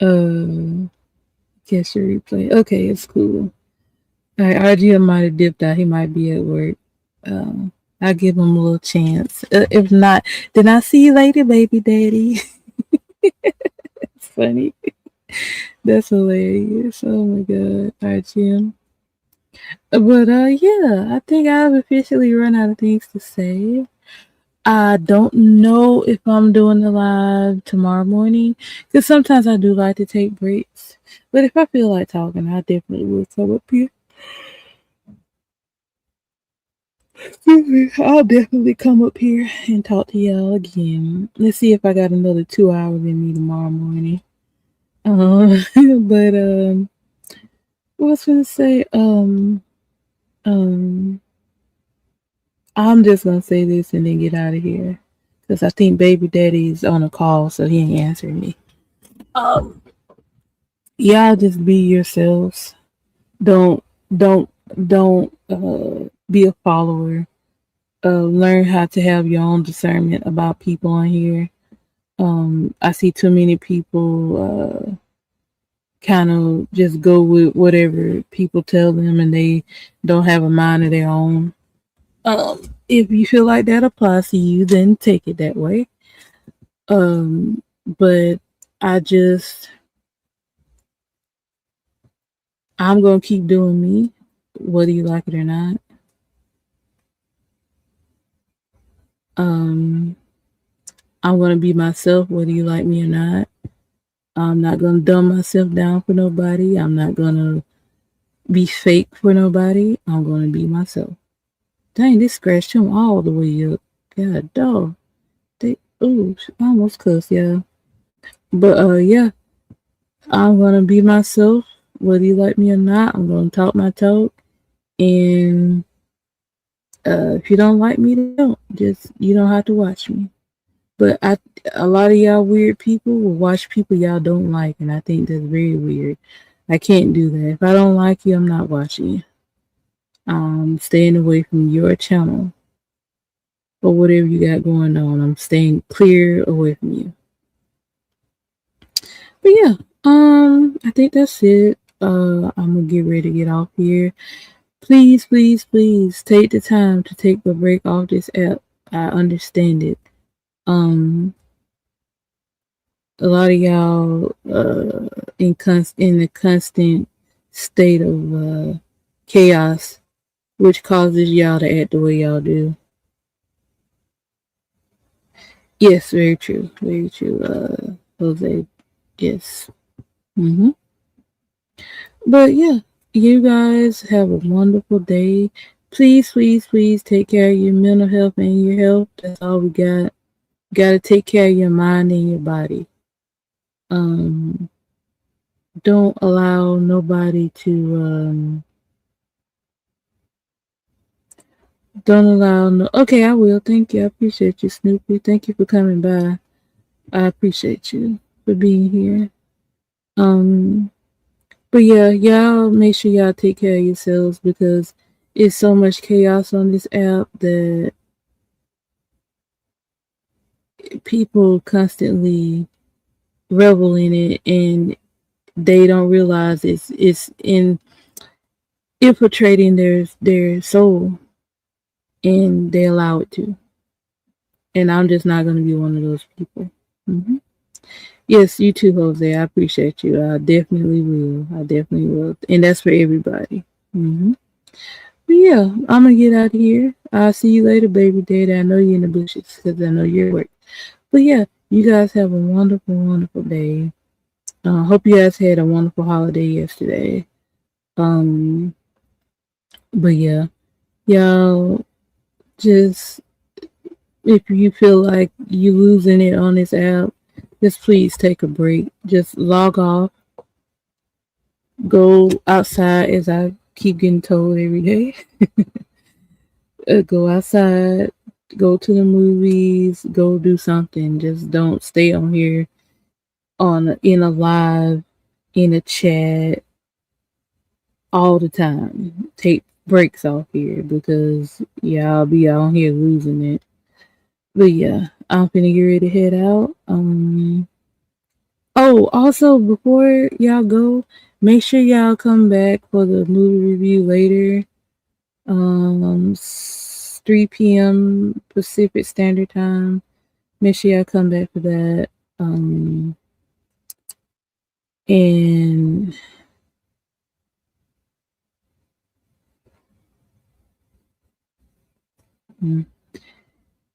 uh, Catch your replay. Okay, it's cool. All right, RGM might have dipped out. He might be at work. Um, I'll give him a little chance. If not, then I'll see you later, baby daddy. It's funny. That's hilarious. Oh my god. All right, Jim. But yeah, I think I've officially run out of things to say. I don't know if I'm doing the live tomorrow morning, because sometimes I do like to take breaks. But if I feel like talking, I definitely will come up here. I'll definitely come up here and talk to y'all again. Let's see if I got another 2 hours in me tomorrow morning. But what was I gonna say? Um, I'm just gonna say this and then get out of here, because I think Baby Daddy's on a call, so he ain't answering me. Um, y'all just be yourselves. Don't don't don't be a follower. Learn how to have your own discernment about people on here. I see too many people kind of just go with whatever people tell them, and they don't have a mind of their own. If you feel like that applies to you, then take it that way. But I just I'm gonna keep doing me, whether you like it or not. Um, I'm gonna be myself, whether you like me or not. I'm not gonna dumb myself down for nobody. I'm not gonna be fake for nobody. I'm gonna be myself. Dang, this scratched him all the way up. God dog. Ooh, I almost cussed, yeah. But yeah, I'm gonna be myself, whether you like me or not. I'm gonna talk my talk, and if you don't like me, then don't. Just you don't have to watch me. But a lot of y'all weird people will watch people y'all don't like, and I think that's very weird. I can't do that. If I don't like you, I'm not watching you. I'm staying away from your channel or whatever you got going on. I'm staying clear away from you. But yeah, I think that's it. I'm gonna get ready to get off here. Please, please, please take the time to take a break off this app. I understand it. A lot of y'all in the constant state of chaos, which causes y'all to act the way y'all do. Yes, very true, very true. Jose, yes. But yeah, you guys have a wonderful day. please, please, please take care of your mental health and your health. That's all we got. You gotta take care of your mind and your body. Um, don't allow nobody to don't allow no. Okay, I will. Thank you. I appreciate you, Snoopy. Thank you for coming by. I appreciate you for being here. Um, but yeah, y'all make sure y'all take care of yourselves because it's so much chaos on this app that people constantly revel in it and they don't realize it's infiltrating their soul and they allow it to. And I'm just not gonna be one of those people. Mm-hmm. Yes, you too, Jose. I appreciate you. I definitely will. I definitely will. And that's for everybody. Mm-hmm. But yeah, I'm gonna get out of here. I'll see you later, baby daddy. I know you're in the bushes because I know you're at work. But yeah, you guys have a wonderful, wonderful day. Hope you guys had a wonderful holiday yesterday. Um, but yeah, y'all just if you feel like you losing it on this app, just please take a break. Just log off. Go outside, as I keep getting told every day. Go outside. Go to the movies. Go do something. Just don't stay on here in a live, in a chat all the time. Take breaks off here because y'all be out here losing it. But yeah, I'm finna get ready to head out. Oh, also before y'all go, make sure y'all come back for the movie review later. 3 p.m. Pacific Standard Time. Make sure y'all come back for that. And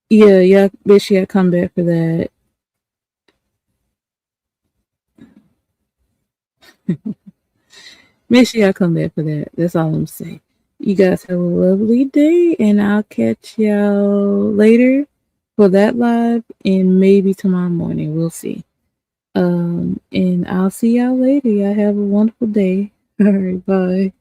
yeah, y'all make sure y'all come back for that. Make sure y'all come back for that. That's all I'm saying. You guys have a lovely day, and I'll catch y'all later for that live, and maybe tomorrow morning. We'll see. And I'll see y'all later. Y'all have a wonderful day. All right, bye.